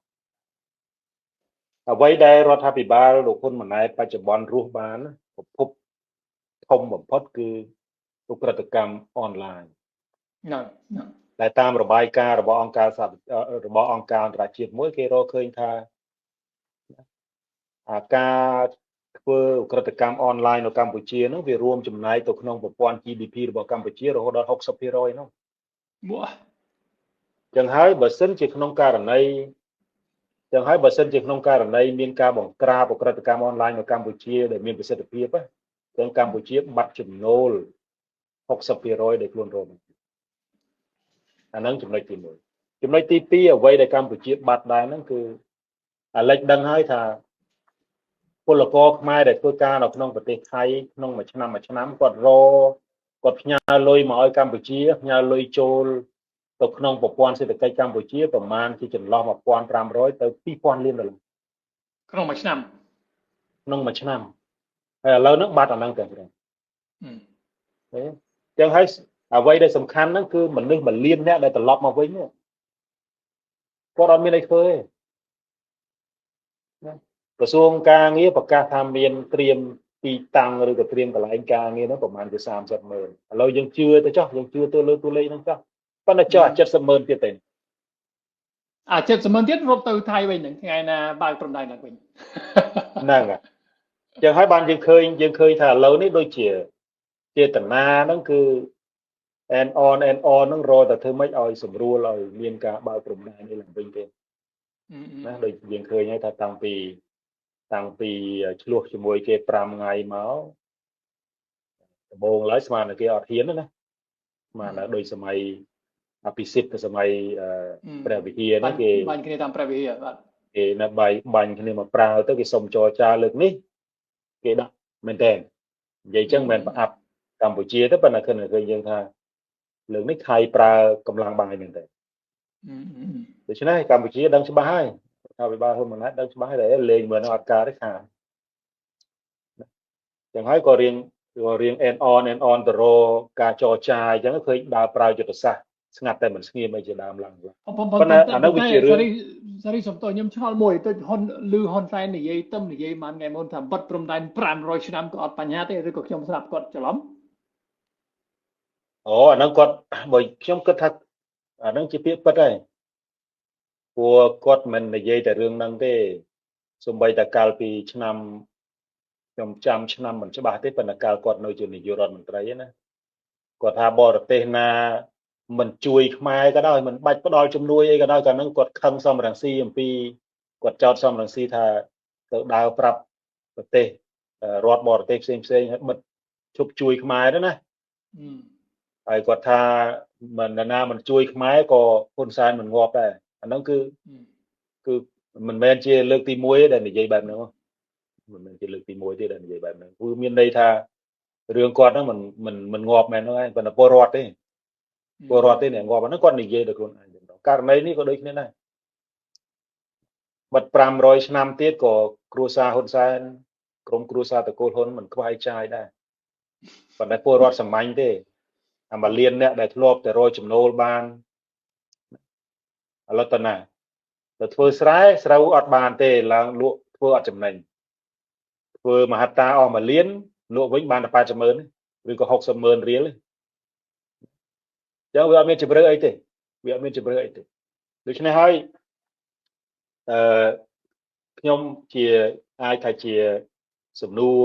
អ្វីដែលរដ្ឋាភិបាលលោកហ៊ុនម៉ាណែតបច្ចុប្បន្នរស់បានប្រភពធំបំផុតគឺ ឧក្រិដ្ឋកម្មអនឡាញ ហ្នឹង ដែលតាមរបាយការណ៍របស់អង្គការរបស់អង្គការអន្តរជាតិមួយគេរកឃើញថាការធ្វើឧក្រិដ្ឋកម្មអនឡាញនៅកម្ពុជាហ្នឹងវារួមចំណែកទៅក្នុងប្រព័ន្ធ GDP របស់កម្ពុជារហូតដល់ 60% ហ្នឹងចឹងហើយបើសិនជាក្នុងករណីមានការបង្ក្រាបឧក្រិដ្ឋកម្មអនឡាញនៅកម្ពុជាដែលមានប្រសិទ្ធភាពចឹងកម្ពុជាបាត់ចំណូល 60% ដែលខ្លួនរកអាហ្នឹងចំណុចទី1ចំណុចទី2អ្វីដែលកម្ពុជាបាត់ដែរហ្នឹងគឺអាឡិចដឹងហើយថាពលករខ្មែរដែលធ្វើការនៅក្នុងប្រទេសថៃក្នុងមួយឆ្នាំគាត់ផ្ញើលុយមកឲ្យកម្ពុជាផ្ញើលុយចូលទៅក្នុងប្រព័ន្ធសេដ្ឋកិច្ចកម្ពុជាប្រមាណជាចន្លោះ 1,500 ទៅ 2,000 លានដុល្លារក្នុងមួយឆ្នាំហើយឥឡូវហ្នឹងបាត់អាហ្នឹងតែព្រមចឹងហើយអ្វីដែលសំខាន់ហ្នឹងគឺមនុស្ស1លានអ្នកដែលត្រឡប់មកវិញគាត់អត់មានអីធ្វើទេក្រសួងការងារប្រកាសថាមានត្រៀមទីតាំងឬក៏ត្រៀមកន្លែងការងារហ្នឹងប្រហែលជា 30,000 ឥឡូវយើងជឿទៅចុះយើងជឿទៅលើតួលេខហ្នឹងចុះប៉ុន្តែចុះ 70,000 ទៀតទេ70,000 ទៀតរត់ទៅថៃវិញហ្នឹងថ្ងៃណាបើកព្រំដែនឡើងវិញហ្នឹងហើយចឹងហើយបានយើងឃើញថាឥឡូវនេះដូចជាចេតនាហ្នឹងគឺ and on ហ្នឹងរកតែធ្វើម៉េចឲ្យស្រួលឲ្យមានការបើកព្រំដែននេះឡើងវិញទេណាដូចយើងឃើញហើយថាតាំងពីឆ្លោះជាមួយគេ5ថ្ងៃមកដំបូងឡើយស្មានតែគេអត់ហ៊ានណាស្មានតែដូចសម័យអភិសិទ្ធទៅសម័យព្រះវិហារហ្នឹងគេបាញ់គ្នាតាមព្រះវិហារបាទគេនៅបាញ់គ្នាមកប្រើទៅគេសុំចរចាលើកនេះគេដាក់មែនតើនិយាយចឹងមិនប្រអាប់កម្ពុជាទេប៉ុន្តែឃើញយើងថាលើកនេះថៃប្រើកម្លាំងបាយមែនតើដូច្នេះកម្ពុជាដឹងច្បាស់ហើយថាវិបាលហ៊ុនម៉ាណែតដឹងច្បាស់ហើយតែលេងមើលនៅអត់ការទេខាចឹងហើយក៏រៀង end on ទៅរកការចរចាអញ្ចឹងឃើញដើរប្រើយុទ្ធសាស្ត្រស្ងាត់តែមិនស្ងៀមអីជាដើមឡើងប៉ុន្តែអានោះវាជារឿងសេរីសំទោសខ្ញុំឆ្ងល់មួយទៅហ៊ុនសែននិយាយមិនថ្ងៃមុនថាបិទព្រំដែន500ឆ្នាំក៏អត់បញ្ហាទេឬក៏ខ្ញុំស្ដាប់គាត់ច្រឡំអាហ្នឹងគាត់បើខ្ញុំគិតថាអាហ្នឹងជាពាក្យពិតហើយព្រោះគាត់មិននិយាយតែរឿងហ្នឹងទេសូម្បីតែកាលពីឆ្នាំខ្ញុំចាំឆ្នាំមិនច្បាស់ទេប៉ុន្តែកាលគាត់នៅជានាយករដ្ឋមន្ត្រីណាគាត់ថាបរទេសណាមិនជួយខ្មែរក៏ដោយមិនបាច់ផ្ដល់ជំនួយអីក៏ដោយកាលហ្នឹងគាត់ខឹងសំរងស៊ីអំពីគាត់ចោទសំរងស៊ីថាទៅដើរប្រាប់ប្រទេសរដ្ឋបរទេសផ្សេងឲ្យបិទឈប់ជួយខ្មែរទៅណាហើយគាត់ថាមិនណាមិនជួយខ្មែរក៏ហ៊ុនសែនមិនងាប់ដែរអាហ្នឹងគឺមិនមែនជាលើកទី1ទេដែលនិយាយបែបហ្នឹងមិនមែនជាលើកទី1ទេដែលនិយាយបែបហ្នឹងគឺមានន័យថារឿងគាត់ហ្នឹងមិនងាប់មែនហ្នឹងហើយប៉ុន្តែពលរដ្ឋទេអ្នកងាប់អាហ្នឹងគាត់និយាយដល់ខ្លួនឯងករណីនេះក៏ដូចគ្នាដែរបាត់500ឆ្នាំទៀតក៏គ្រួសារហ៊ុនសែនក្រុមគ្រួសារតកូលហ៊ុនមិនខ្វាយចាយដែរប៉ុន្តែពលរដ្ឋសាមញ្ញទេអា1លានអ្នកដែលធ្លាប់តែរកចំណូលបានឥឡូវតើណាទៅធ្វើស្រែស្រូវអត់បានទេឡើងលក់ធ្វើអត់ចំណេញធ្វើមហត្តាអស់1លានលក់វិញបានតែ 80,000 ឬក៏ 60,000 រៀលចឹងវាអត់មានជម្រើសអីទេដូច្នេះហើយខ្ញុំអាចថាជាសំណួរ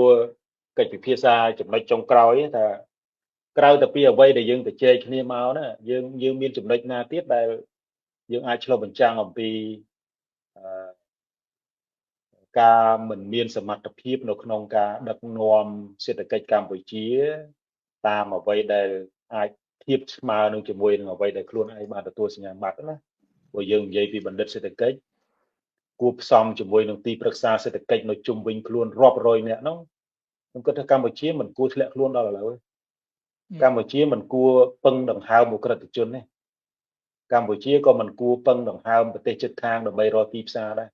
កិច្ចពិភាក្សាចំណុចចុងក្រោយថាក្រៅតែពីអ្វីដែលយើងទៅជែកគ្នាមកណាយើងមានចំណុចណាទៀតដែលយើងអាចឆ្លុះបញ្ចាំងអំពីការមិនមានសមត្ថភាពនៅក្នុងការដឹកនាំសេដ្ឋកិច្ចកម្ពុជាតាមអ្វីដែលអាចធៀបស្មើនឹងជាមួយនឹងអ្វីដែលខ្លួនឯងបានទទួលសញ្ញាបត្រណាព្រោះយើងនិយាយពីបណ្ឌិតសេដ្ឋកិច្ចគួបផ្សំជាមួយនឹងទីប្រឹក្សាសេដ្ឋកិច្ចនៅជុំវិញខ្លួនរាប់រយនាក់ហ្នឹងខ្ញុំគិតថាកម្ពុជាមិនគួរធ្លាក់ខ្លួនដល់ឥឡូវទេកម្ពុជាមិនគួរពឹងដង្ហើមអ ுக ្រិតជនទេកម្ពុជាក៏មិនគួរពឹងដង្ហើមប្រទេសជិតខាងដើម្បីរកទីផ្សារដែរ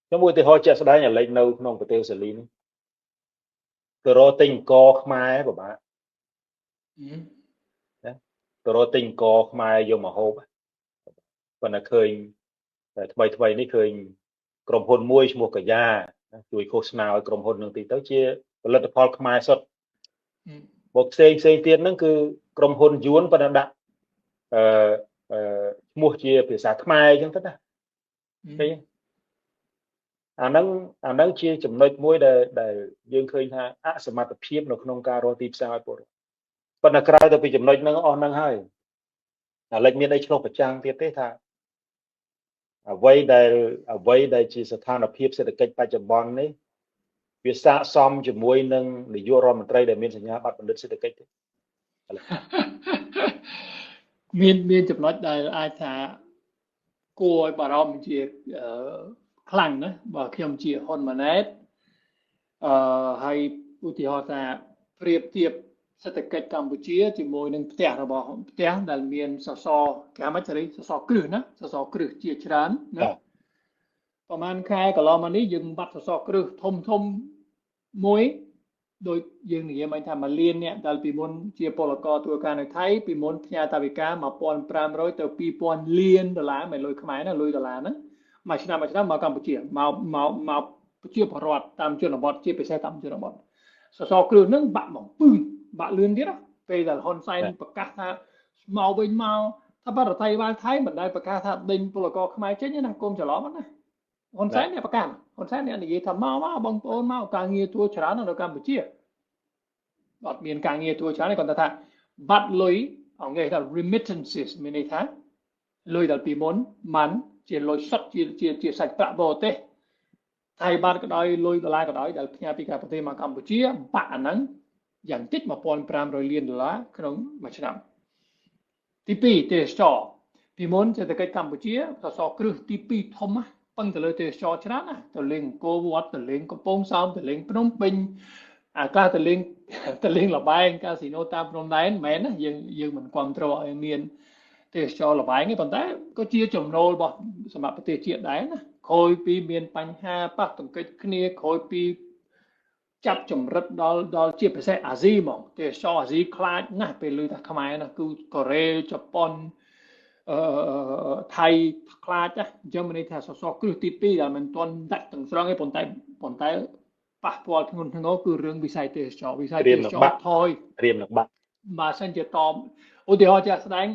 ខ្ញុំឧទាហរណ៍ជាក់ស្ដែងឥឡូវនៅក្នុងប្រទេសអូស្ត្រាលីនេះទៅរកទិញអង្គខ្មែរពិបាកណាទៅរកទិញអង្គខ្មែរយកមកហូបប៉ុន្តែឃើញតែថ្មីនេះឃើញក្រុមហ៊ុនមួយឈ្មោះកាយ៉ាជួយឃោសនាឲ្យក្រុមហ៊ុននឹងទីទៅជាផលិតផលខ្មែរសុទ្ធ một xây tiền nó cứ cầm hồn yuan và đặt mua chia phía xã Khmer chẳng tất à cái anh đang chia chấm nói mối để dương khơi haสมรรถภาพនៅក្នុងការរកទីផ្សារឲ្យពលរដ្ឋប៉ុន្តែក្រៅទៅពីចំណុចហ្នឹងអស់ហ្នឹងហើយលេចមានអីឆ្លុះប្រចាំងទៀតទេថាអ្វីដែលជាស្ថានភាពសេដ្ឋកិច្ចបច្ចុប្បន្ននេះវាស័ក្តិសមជាមួយនឹងនាយករដ្ឋមន្ត្រីដែលមានសញ្ញាបត្របណ្ឌិតសេដ្ឋកិច្ចទេមានចំណុចដែលអាចថាគួរឲ្យបារម្ភជាខ្លាំងណាបើខ្ញុំជាហ៊ុនម៉ាណែតហើយឧទាហរណ៍ថាប្រៀបធៀបសេដ្ឋកិច្ចកម្ពុជាជាមួយនឹងផ្ទះដែលមានសសរគេហៅថាសសរគ្រឹះណាសសរគ្រឹះជាច្រើនណាប្រហែលខែកន្លងមកនេះយើងបាត់សសរគ្រឹះធំមួយដោយយើងនិយាយមកថា1លានអ្នកដែលពីមុនជាពលករធ្វើការនៅថៃពីមុនផ្ញើតាវិការ1500ទៅ2000លានដុល្លារមិនលុយខ្មែរណាលុយដុល្លារហ្នឹងមួយឆ្នាំមកកម្ពុជាមកប្រជាពលរដ្ឋតាមជនបទជាពិសេសតាមជនបទសសរគ្រឹះហ្នឹងបាក់មកបាក់លឿនទៀតពេលដែលហ៊ុនសែនប្រកាសថាមកវិញមកថាបរដ្ឋាភិបាលថៃមិនដែលប្រកាសថាដេញពលករខ្មែរចេញណាគុំច្រឡំណាហ៊ុនសែនអ្នកប្រកាសហ៊ុនសែនអ្នកនិយាយថាមកបងប្អូនមកការងារទួច្រើននៅកម្ពុជាអត់មានការងារទួច្រើនទេគាត់ថាបាត់លុយអង់គ្លេសថា remittances មានន័យថាលុយដល់ពីមុនមិនជាលុយសុទ្ធជាសាច់ប្រាក់បរទេសថៃបាត់ក៏ដោយលុយដុល្លារក៏ដោយដែលផ្ញើពីប្រទេសមកកម្ពុជាបាក់អាហ្នឹងយ៉ាងតិច1500លានដុល្លារក្នុងមួយឆ្នាំទី2ទេសចរពីមុនសេដ្ឋកិច្ចកម្ពុជាសសរគ្រឹះទី2ធំពឹងទៅលើទេសចរច្រើនណាទៅលេងអង្គរវត្តទៅលេងកំពង់សោមទៅលេងភ្នំពេញអាកាសទៅលេងលបែងកាស៊ីណូតាមព្រំដែនមែនណាយើងមិនគ្រប់គ្រងឲ្យមានទេសចរលបែងទេប៉ុន្តែក៏ជាចំណូលរបស់សម្រាប់ប្រទេសជាតិដែរណាក្រោយពីមានបញ្ហាប៉ះទង្គិចគ្នាក្រោយពីចាប់ចម្រិតដល់ជាពិសេសអាស៊ីហ្មងទេសចរអាស៊ីខ្លាចណាស់ពេលឮថាខ្មែរណាគឺកូរ៉េជប៉ុនថៃខ្លាចណាស់អញ្ចឹងមានន័យថាសសរគ្រឹះទី2ដែលមិនទាន់ដាច់ទាំងស្រុងទេប៉ុន្តែប៉ះពាល់ធ្ងន់ធ្ងរគឺរឿងវិស័យទេសចរថយរៀមនឹងបាត់បើសិនជាតបឧទាហរណ៍ជាក់ស្ដែង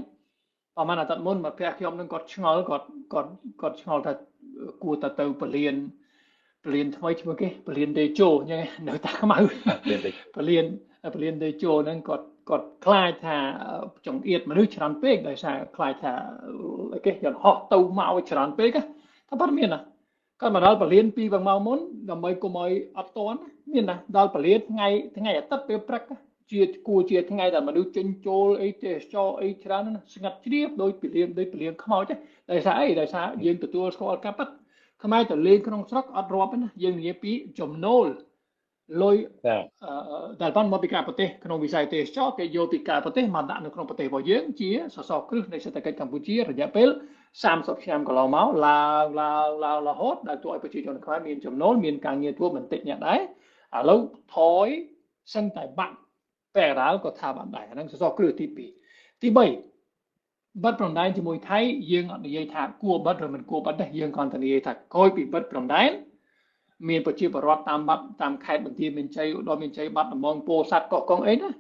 ប្រហែលអាទិត្យមុនមកផ្ទះខ្ញុំនឹងគាត់ឆ្ងល់គាត់ឆ្ងល់ថាគួរទៅពលានថ្មីឈ្មោះគេពលានតេជោអញ្ចឹងនៅតាខ្មៅពលានតេជោហ្នឹងគាត់ខ្លាចថាចង្អៀតមនុស្សច្រើនពេកដោយសារខ្លាចថាគេយន្តហោះទៅមកច្រើនពេកថាបាត់មានណាគាត់មកដល់ពលាន2 ម៉ោងមុនដើម្បីកុំឲ្យអត់តន់មានណាដល់ពលានថ្ងៃអាទិត្យពេលព្រឹកជាថ្ងៃដែលមនុស្សចេញចូលអីទេសចរអីច្រើនណាស្ងាត់ជ្រាបដោយពលានខ្មោចដោយសារយើងទទួលស្គាល់ការប៉ັດខ្មែរទៅលេងក្នុងស្រុកអត់រាប់ទេណាយើងនិយាយពីចំណូលលុយដែលបានមកពីការប្រទេសក្នុងវិស័យទេសចរគេយកពីការប្រទេសមកដាក់នៅក្នុងប្រទេសរបស់យើងជាសសរគ្រឹះនៃសេដ្ឋកិច្ចកម្ពុជារយៈពេល30ឆ្នាំកន្លងមកឡើងរហូតដល់ធ្វើឲ្យប្រជាជនខ្មែរមានចំណូលមានការងារធ្វើបន្តិចអ្នកដែរឥឡូវថយសឹងតែបាក់ពេលរ៉ាល់ក៏ថាបានដែរហ្នឹងសសរគ្រឹះទី2ទី3បិទព្រំដែនជាមួយថៃយើងអត់និយាយថាគួរបិទឬមិនគួរបិទទេយើងគ្រាន់តែនិយាយថាក្រោយពីបិទព្រំដែនមានប្រជាពលរដ្ឋតាមខេត្តបន្ទាយមានជ័យឧត្តរមានជ័យបាត់ដំបងពោធិ៍សាត់កោះកុងអីណា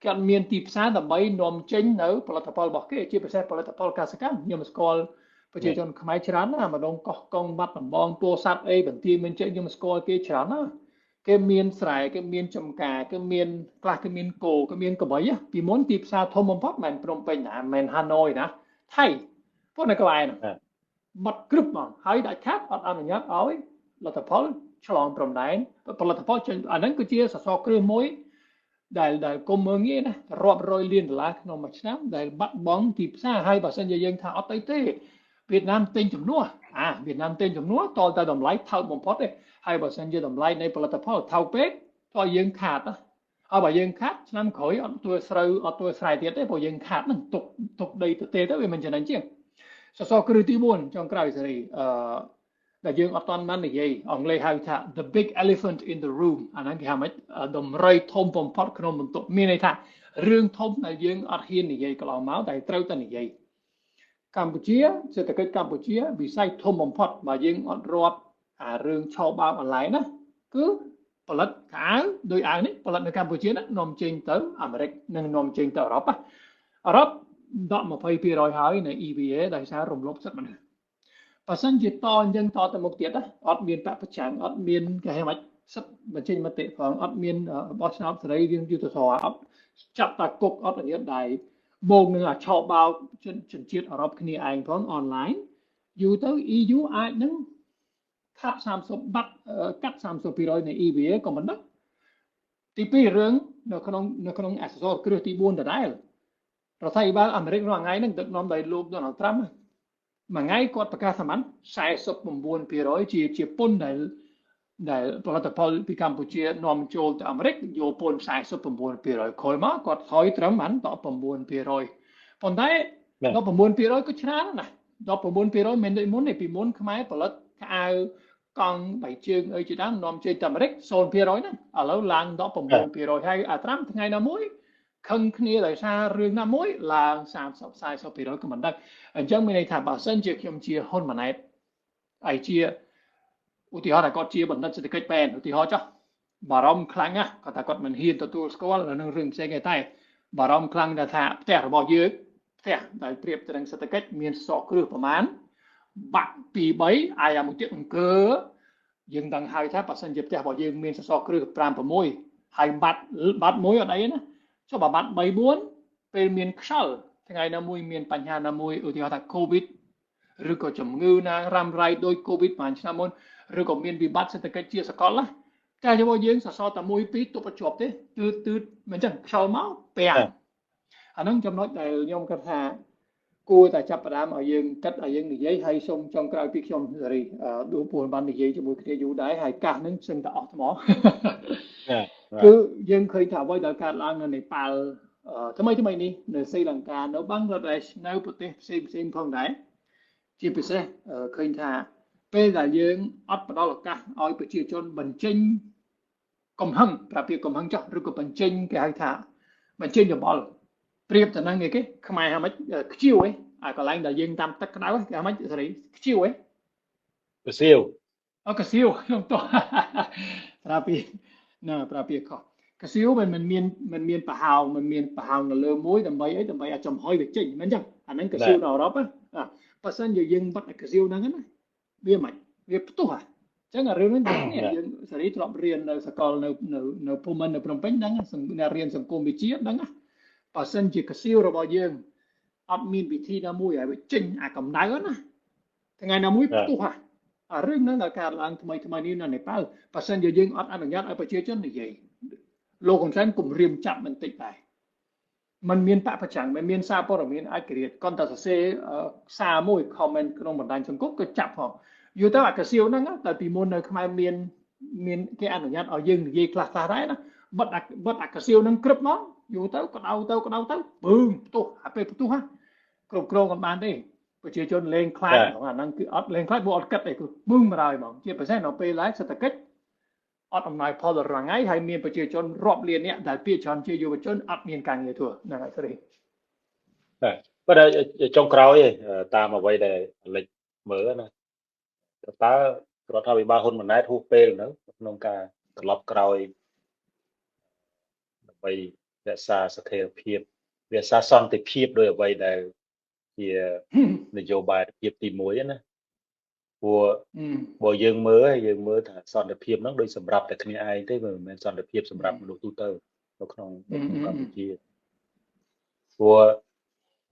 គេអត់មានទីផ្សារដើម្បីនាំចេញនៅផលិតផលរបស់គេជាពិសេសផលិតផលកសិកម្មខ្ញុំស្គាល់ប្រជាជនខ្មែរច្រើនណាស់ម្ដងកោះកុងបាត់ដំបងពោធិ៍សាត់អីបន្ទាយមានជ័យខ្ញុំស្គាល់គេច្រើនណាស់គេមានស្រែគេមានចំការគេមានខ្លះគេមានគោគេមានក្របីពីមុនទីផ្សារធំបំផុតមិនព្រមពេញណាមិនហាណូយណាថៃពួកនៅក្បែរហ្នឹងបាត់គ្រប់ហ្មងហើយដាច់ខាតអត់អនុញ្ញាតឲ្យផលិតផលឆ្លងព្រំដែនផលិតផលចេញអាហ្នឹងគឺជាសសរគ្រឹះមួយដែលគុំមើលងាយណារាប់រយលានដុល្លារក្នុងមួយឆ្នាំដែលបាត់បង់ទីផ្សារហើយបើសិនជាយើងថាអត់អីទេវៀតណាមទិញចំនួនវៀតណាមទិញចំនួនតតែតម្លៃថោកបំផុតទេហើយបើសិនជាតម្លៃនៃផលិតផលថោកពេកក៏យើងខាតហើយបើយើងខាតឆ្នាំក្រោយអត់ធ្វើស្រូវអត់ធ្វើស្រែទៀតទេព្រោះយើងខាតហ្នឹងទុកដីទៅទេទៅវាមិនចំណេញជាងសសរគ្រឹះទី4ចុងក្រោយសេរីដែលយើងអត់ទាន់បាននិយាយអង់គ្លេសហៅថា the big elephant in the room អាហ្នឹងគេហៅមិនតម្រុយធំបំផុតក្នុងបន្ទប់មានន័យថារឿងធំដែលយើងអត់ហ៊ាននិយាយកន្លងមកតែត្រូវតែនិយាយកម្ពុជាសេដ្ឋកិច្ចកម្ពុជាវិស័យធំបំផុតបើយើងអត់រាប់រឿងឆោបោកអនឡាញណាគឺ ផលិតខោដោយអាវនេះផលិតនៅកម្ពុជាណានាំចេញទៅអាមេរិកនិងនាំចេញទៅអឺរ៉ុបអឺរ៉ុបដក 20% ហើយនៅ EVA ដោយសាររំលោភសិទ្ធិមនុស្សបើសិនជាតអញ្ចឹងតទៅមុខទៀតណាអត់មានបពប្រចាំអត់មានគេហៅម៉េចសិទ្ធិបញ្ចេញមតិផងអត់មានបោះឆ្នោតសេរីរៀងយុត្តិធម៌អត់ចាប់តាគុកអត់អញ្ញើដៃមកនឹងឆោបបោកជនជាតិអឺរ៉ុបគ្នាឯងផងអនឡាញយូរទៅ EU អាចនឹងកាត់30បាត់កាត់ 30% នៃ EVA ក៏មិនដឹងទី2រឿងនៅក្នុងអសសរគ្រឹះទី4ដដែលរដ្ឋាភិបាលអាមេរិករាល់ថ្ងៃហ្នឹងដឹកនាំដោយលោក Donald Trump មួយថ្ងៃគាត់ប្រកាសថាបាន 49% ជាពន្ធដែលផលិតផលពីកម្ពុជានាំចូលទៅអាមេរិកយកពន្ធ 49% ក្រោយមកគាត់ថយត្រឹមបាន 19% ប៉ុន្តែ 19% ក៏ច្រើនណាស់ 19% មិនដូចមុនទេពីមុនខ្មែរផលិតខោកង់បៃជើងអីជាដើមនាំចេញទៅអាមេរិក 0% ហ្នឹងឥឡូវឡើង 19% ហើយអាត្រាំថ្ងៃណាមួយខឹងគ្នាដោយសាររឿងណាមួយឡើង 30-40% ក៏មិនដឹងអញ្ចឹងមានន័យថាបើសិនជាខ្ញុំជាហ៊ុនម៉ាណែតហើយជាឧទាហរណ៍ថាគាត់ជាបណ្ឌិតសេដ្ឋកិច្ចបែនឧទាហរណ៍ចុះបារម្ភខ្លាំងណាស់គាត់ថាគាត់មិនហ៊ានទទួលស្គាល់នៅនឹងរឿងផ្សេងឯតែបារម្ភខ្លាំងដែលថាផ្ទះរបស់យើងផ្ទះដែលប្រៀបទៅនឹងសេដ្ឋកិច្ចមានសក់គ្រឹះប្រមាណបាក់2 3អាយមួយទៀតអង្គើយើងដឹងហើយថាបើសិនជាផ្ទះរបស់យើងមានសសរគ្រឹះ5 6ហើយបាត់មួយអត់អីណាចុះបើបាត់3 4ពេលមានខ្យល់ថ្ងៃណាមួយមានបញ្ហាណាមួយឧទាហរណ៍ថា COVID ឬក៏ជំងឺណារ៉ាំរ៉ៃដោយ COVID ប្រហែលឆ្នាំមុនឬក៏មានវិបត្តិសេដ្ឋកិច្ចជាសកលណាតែរបស់យើងសសរតែ1 2ទប់ជាប់ទេទឺមិនចឹងខ្យល់មកពាំងអាហ្នឹងចំណុចដែលខ្ញុំគិតថាគួរតែចាប់ផ្ដើមឲ្យយើងគិតឲ្យយើងនិយាយហើយសូមចុងក្រោយពីខ្ញុំសេរីដួលពួនបាននិយាយជាមួយគ្នាយូរដែរហើយកាសហ្នឹងសឹងតែអស់ថ្មគឺយើងឃើញថាអ្វីដែលកើតឡើងនៅនេប៉ាល់ថ្មីនេះនៅស្រីលង្កានៅបង់ក្លាដេសនៅប្រទេសផ្សេងផងដែរជាពិសេសឃើញថាពេលដែលយើងអត់ផ្ដល់ឱកាសឲ្យប្រជាជនបញ្ចេញកំហឹងប្រាប់ពីកំហឹងចោះឬក៏បញ្ចេញគេហៅថាបញ្ចេញយោបល់ប្រៀបទៅនឹងគេខ្មែរហៅម៉េចខ្ជិវឯងអាកន្លែងដែលយើងតាមទឹកក្តៅគេហៅម៉េចសេរីខ្ជិវឯងកសៀវកសៀវខ្ញុំតោះប្រាប់ពីខុសកសៀវមិនមានប្រហោងមិនមានប្រហោងនៅលើមួយដើម្បីអីដើម្បីឲ្យចំហុយវាចេញមិនអញ្ចឹងអាហ្នឹងកសៀវនៅអឺរ៉ុបបើសិនជាយើងបាត់កសៀវហ្នឹងណាវាមិនវាផ្ទុះអញ្ចឹងរឿងនេះយើងសេរីធ្លាប់រៀននៅសាកលនៅភូមិន្ទនៅភ្នំពេញហ្នឹងអ្នករៀនសង្គមវិទ្យាហ្នឹងបើសិនជាកសៀវរបស់យើងអត់មានវិធីណាមួយឲ្យវាចេញអាកម្ដៅណាថ្ងៃណាមួយផ្ទុះអារឿងហ្នឹងដែលកើតឡើងថ្មីនេះនៅនេប៉ាល់បើសិនជាយើងអត់អនុញ្ញាតឲ្យប្រជាជននិយាយលោកហ៊ុនសែនគំរាមចាប់បន្តិចដែរมันមានបពប្រចាំមិនមានសារព័ត៌មានឯករាជ្យគាត់តែសរសេរសារមួយ comment ក្នុងបណ្ដាញសង្គមក៏ចាប់ផងយូរទៅអាកសៀវហ្នឹងតែពីមុននៅខ្មែរមានគេអនុញ្ញាតឲ្យយើងនិយាយខ្លះដែរណាបិទអាកសៀវហ្នឹងក្រឹបមកយូរទៅក្តៅទៅបឺងផ្ទុះអាពេលផ្ទុះគ្រប់គ្រងមិនបានទេប្រជាជនលេងខ្លាចអាហ្នឹងគឺអត់លេងខ្លាចពួកអត់គិតទេគឺបឺងមកហើយហ្មងជាពិសេសនៅពេលឡើយសេដ្ឋកិច្ចអត់អំណោយផលដល់រងៃហើយមានប្រជាជនរាប់លានអ្នកដែលភាគច្រើនជាយុវជនអត់មានការងារធ្វើហ្នឹងហើយស្រីតែប៉ុន្តែចុងក្រោយតាមអ្វីដែលលិចមើលណាតើរដ្ឋាភិបាលហ៊ុនម៉ាណែតហួសពេលនៅក្នុងការត្រឡប់ក្រោយដើម្បីរក្សាស្ថិរភាពរក្សាសន្តិភាពដោយអ្វីដែលជានយោបាយភាពទី1ណាព្រោះបើយើងមើលថាសន្តិភាពហ្នឹងដូចសម្រាប់តែគ្នាឯងទេមិនមែនសន្តិភាពសម្រាប់មនុស្សទូទៅនៅក្នុងកម្ពុជាព្រោះ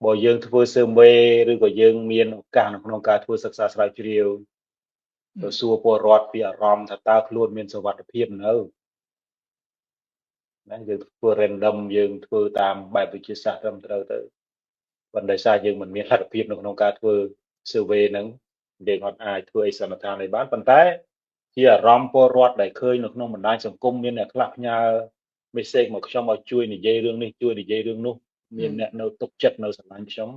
បើយើងធ្វើ survey ឬក៏យើងមានឱកាសនៅក្នុងការធ្វើសិក្សាស្រាវជ្រាវទៅសួរពលរដ្ឋពីអារម្មណ៍ថាតើខ្លួនមានសុវត្ថិភាពនៅណាយើងធ្វើ random យើងធ្វើតាមបែបវិទ្យាសាស្ត្រត្រឹមត្រូវទៅប៉ុន្តែសារយើងមិនមានលទ្ធភាពនៅក្នុងការធ្វើ survey ហ្នឹងយើងអត់អាចធ្វើអីសន្និដ្ឋានបានប៉ុន្តែជាអារម្មណ៍ពលរដ្ឋដែលឃើញនៅក្នុងបណ្ដាញសង្គមមានអ្នកខ្លះផ្ញើ message មកខ្ញុំឲ្យជួយនិយាយរឿងនេះជួយនិយាយរឿងនោះមានអ្នកនៅទុកចិត្តនៅស្រឡាញ់ខ្ញុំ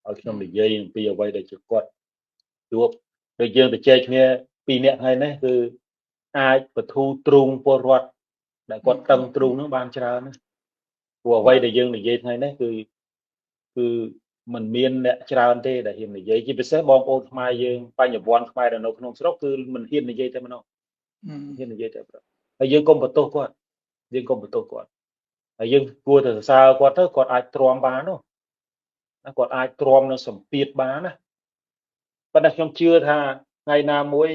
ឲ្យខ្ញុំនិយាយអំពីអ្វីដែលជាគាត់ជួបដូចយើងទៅជែកគ្នា2នាក់ហើយនេះគឺអាចបធូរទ្រូងពលរដ្ឋដែលគាត់តឹងទ្រូងហ្នឹងបានច្រើនណាព្រោះអ្វីដែលយើងនិយាយថ្ងៃនេះគឺมันមានអ្នកច្រើនទេដែលហ៊ាននិយាយជាពិសេសបងប្អូនខ្មែរយើងបញ្ញវន្តខ្មែរនៅក្នុងស្រុកគឺមិនហ៊ាននិយាយតែម្ដងហ៊ាននិយាយតែ ហើយយើងកុំបន្ទោសគាត់យើងកុំបន្ទោសគាត់ហើយយើងគួរតែសរសើរគាត់ទៅគាត់អាចទ្រាំបាននោះណាគាត់អាចទ្រាំនៅសម្ពាធបានណាប៉ុន្តែខ្ញុំជឿថាថ្ងៃណាមួយ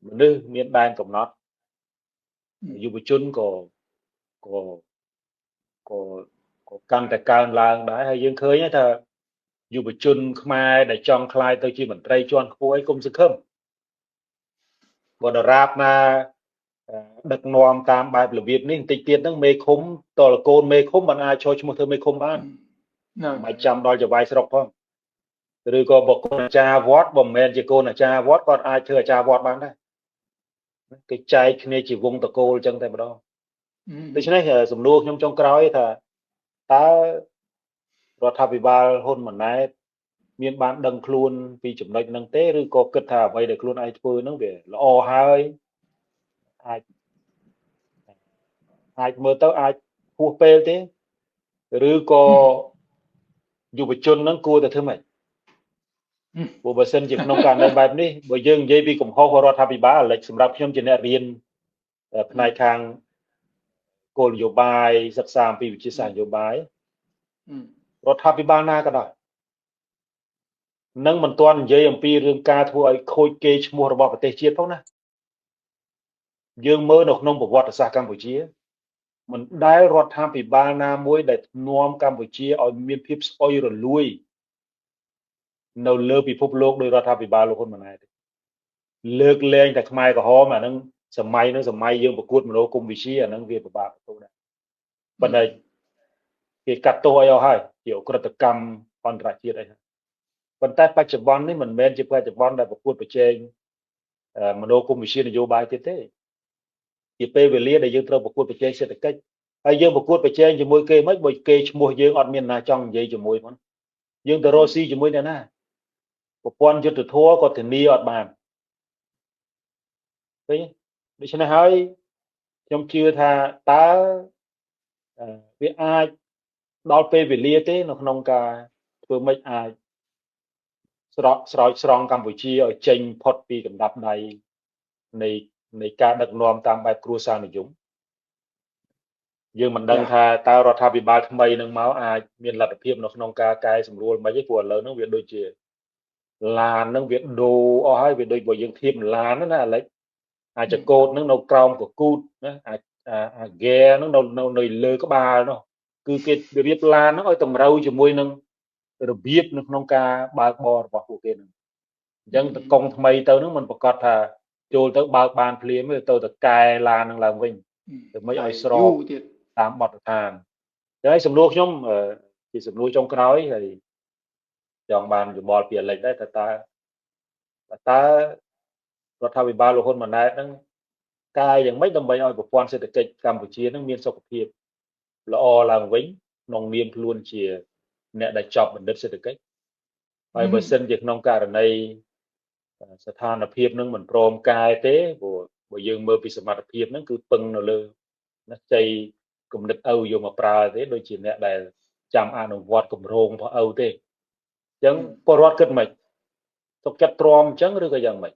មនុស្សមានដែនកំណត់យុវជនក៏ក៏ក៏កាន់តែកើនឡើងដែរហើយយើងឃើញថាយុវជនខ្មែរដែលចង់ក្លាយទៅជាមន្ត្រីជាន់ខ្ពស់ឯងគុំសង្ឃឹមបើដរាបណាដឹកនាំតាមបែបរបៀបនេះបន្តិចទៀតហ្នឹងមេឃុំតលកូនមេឃុំមិនអាចចូលឈ្មោះធ្វើមេឃុំបានមិនចាំដល់ចវាយស្រុកផងឬក៏បុគ្គលអាចារ្យវត្តបើមិនមែនជាកូនអាចារ្យវត្តគាត់អាចធ្វើអាចារ្យវត្តបានដែរគេចែកគ្នាជាវងតកូលអញ្ចឹងតែម្ដងដូច្នេះសំណួរខ្ញុំចុងក្រោយថាតើរដ្ឋាភិបាលហ៊ុនម៉ាណែតមានបានដឹងខ្លួនពីចំណុចហ្នឹងទេឬក៏គិតថាអ្វីដែលខ្លួនឯងធ្វើហ្នឹងវាល្អហើយអាចមើលទៅអាចហួសពេលទេឬក៏យុវជនហ្នឹងគួរតែធ្វើម៉េចព្រោះបើសិនជាក្នុងករណីបែបនេះបើយើងនិយាយពីកំហុសរដ្ឋាភិបាលលេចសម្រាប់ខ្ញុំជាអ្នករៀនផ្នែកខាងគោលនយោបាយសិក្សាអំពីវិទ្យាសាស្ត្រនយោបាយរដ្ឋាភិបាលណាក៏ដោយនឹងមិនទាន់និយាយអំពីរឿងការធ្វើឲ្យខូចកេរ្តិ៍ឈ្មោះរបស់ប្រទេសជាតិផងណាយើងមើលនៅក្នុងប្រវត្តិសាស្ត្រកម្ពុជាមិនដែលរដ្ឋាភិបាលណាមួយដែលនាំកម្ពុជាឲ្យមានភាពស្អុយរលួយនៅលើពិភពលោកដោយរដ្ឋាភិបាលលោកហ៊ុនម៉ាណែតលើកលែងតែខ្មែរក្រហមអាហ្នឹងសម័យយើងប្រកួតមនោគមវិជ្ជាអាហ្នឹងវាពិបាកទៅដែរប៉ុន្តែគេកាត់ទោសឲ្យអស់ហើយជាអក្រិតកម្មអន្តរជាតិអីហ្នឹងប៉ុន្តែបច្ចុប្បន្ននេះមិនមែនជាបច្ចុប្បន្នដែលប្រកួតប្រជែងមនោគមវិជ្ជានយោបាយទៀតទេជាពេលវេលាដែលយើងត្រូវប្រកួតប្រជែងសេដ្ឋកិច្ចហើយយើងប្រកួតប្រជែងជាមួយគេមិនបើគេឈ្មោះយើងអត់មានណាចង់និយាយជាមួយផងយើងទៅរកស៊ីជាមួយអ្នកណាប្រព័ន្ធយុទ្ធធម៌ក៏ធានាអត់បានឃើញដូច្នេះហើយខ្ញុំជឿថាតើវាអាចដល់ពេលវេលាទេនៅក្នុងការធ្វើម៉េចអាចស្រោចស្រង់កម្ពុជាឲ្យចេញផុតពីកណ្ដាប់ដៃនៃការដឹកនាំតាមបែបគ្រួសារនិយមយើងមិនដឹងថាតើរដ្ឋាភិបាលថ្មីនឹងមកអាចមានលទ្ធភាពនៅក្នុងការកែសម្រួលមិនទេព្រោះឥឡូវហ្នឹងវាដូចជាឡានហ្នឹងវាដូរអស់ហើយវាដូចបើយើងធៀបឡានណាអាឡិចអាចកោតហ្នឹងនៅក្រោមកកូតណាអាចអាហ្គេហ្នឹងនៅលើក្បាលនោះគឺគេរៀបឡានហ្នឹងឲ្យតម្រូវជាមួយនឹងរបៀបនៅក្នុងការបើកបររបស់ពួកគេហ្នឹងអញ្ចឹងតកង់ថ្មីទៅហ្នឹងมันប្រកាសថាចូលទៅបើកបានភ្លាមទេទៅកែឡានហ្នឹងឡើងវិញទៅមិនឲ្យស្របតាមបទដ្ឋានចឹងហើយសំណួរខ្ញុំជាសំណួរចុងក្រោយហើយចង់បានយោបល់ពីអាឡិចដែរតើរដ្ឋាភិបាលលោកហ៊ុនម៉ាណែតហ្នឹងកាយយ៉ាងម៉េចដើម្បីឲ្យប្រព័ន្ធសេដ្ឋកិច្ចកម្ពុជាហ្នឹងមានសុខភាពល្អឡើងវិញក្នុងនាមខ្លួនជាអ្នកដែលចប់បណ្ឌិតសេដ្ឋកិច្ចហើយបើសិនជាក្នុងករណីស្ថានភាពហ្នឹងមិនព្រមកែទេព្រោះបើយើងមើលពីសមត្ថភាពហ្នឹងគឺពឹងនៅលើណាចៃគំនិតឪយកមកប្រើទេដូចជាអ្នកដែលចាំអនុវត្តគម្រោងរបស់ឪទេអញ្ចឹងពលរដ្ឋគិតមិនទុកចិត្តទ្រាំអញ្ចឹងឬក៏យ៉ាងម៉េច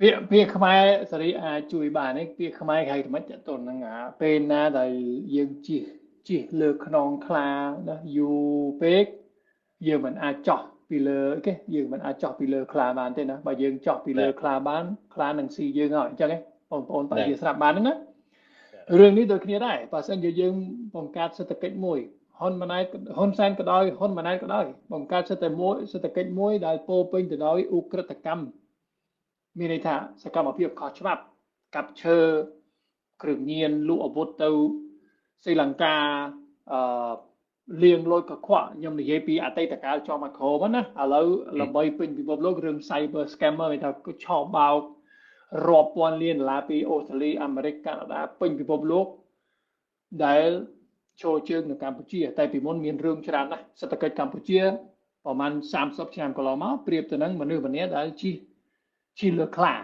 ពាក្យខ្មែរសេរីអាចជួយបានទេពាក្យខ្មែរគេហៅថាម៉េចតើហ្នឹងពេលណាដែលយើងជិះលើខ្នងខ្លាណាយូរពេកយើងមិនអាចចោះពីលើគេយើងមិនអាចចោះពីលើខ្លាបានទេណាបើយើងចោះពីលើខ្លាបានខ្លានឹងស៊ីយើងហើយអញ្ចឹងបងប្អូនបើនិយាយស្រាប់បានហ្នឹងណារឿងនេះដូចគ្នាដែរបើសិនជាយើងបង្កើតសេដ្ឋកិច្ចមួយហ៊ុនសែនក៏ដោយហ៊ុនម៉ាណែតក៏ដោយបង្កើតសេដ្ឋកិច្ចមួយដែលពោពេញទៅដោយឧក្រិដ្ឋកម្មមានន័យថាសកម្មភាពខុសច្បាប់កាប់ឈើគ្រឿងញៀនលក់អាវុធទៅស្រីលង្កាលៀងលួចកខ្វក់ខ្ញុំនិយាយពីអតីតកាលចុះមកក្រោមណាឥឡូវល្បីពេញពិភពលោករឿង cyber scammer មានថាឆោបបោករាប់ពាន់លានដុល្លារពីអូស្ត្រាលីអាមេរិកកាណាដាពេញពិភពលោកដែលចូលជើងនៅកម្ពុជាតែពីមុនមានរឿងច្រើនណាស់សេដ្ឋកិច្ចកម្ពុជាប្រហែល30ឆ្នាំកន្លងមកប្រៀបទៅនឹងមនុស្សម្នាដែលជិះលើខ្លា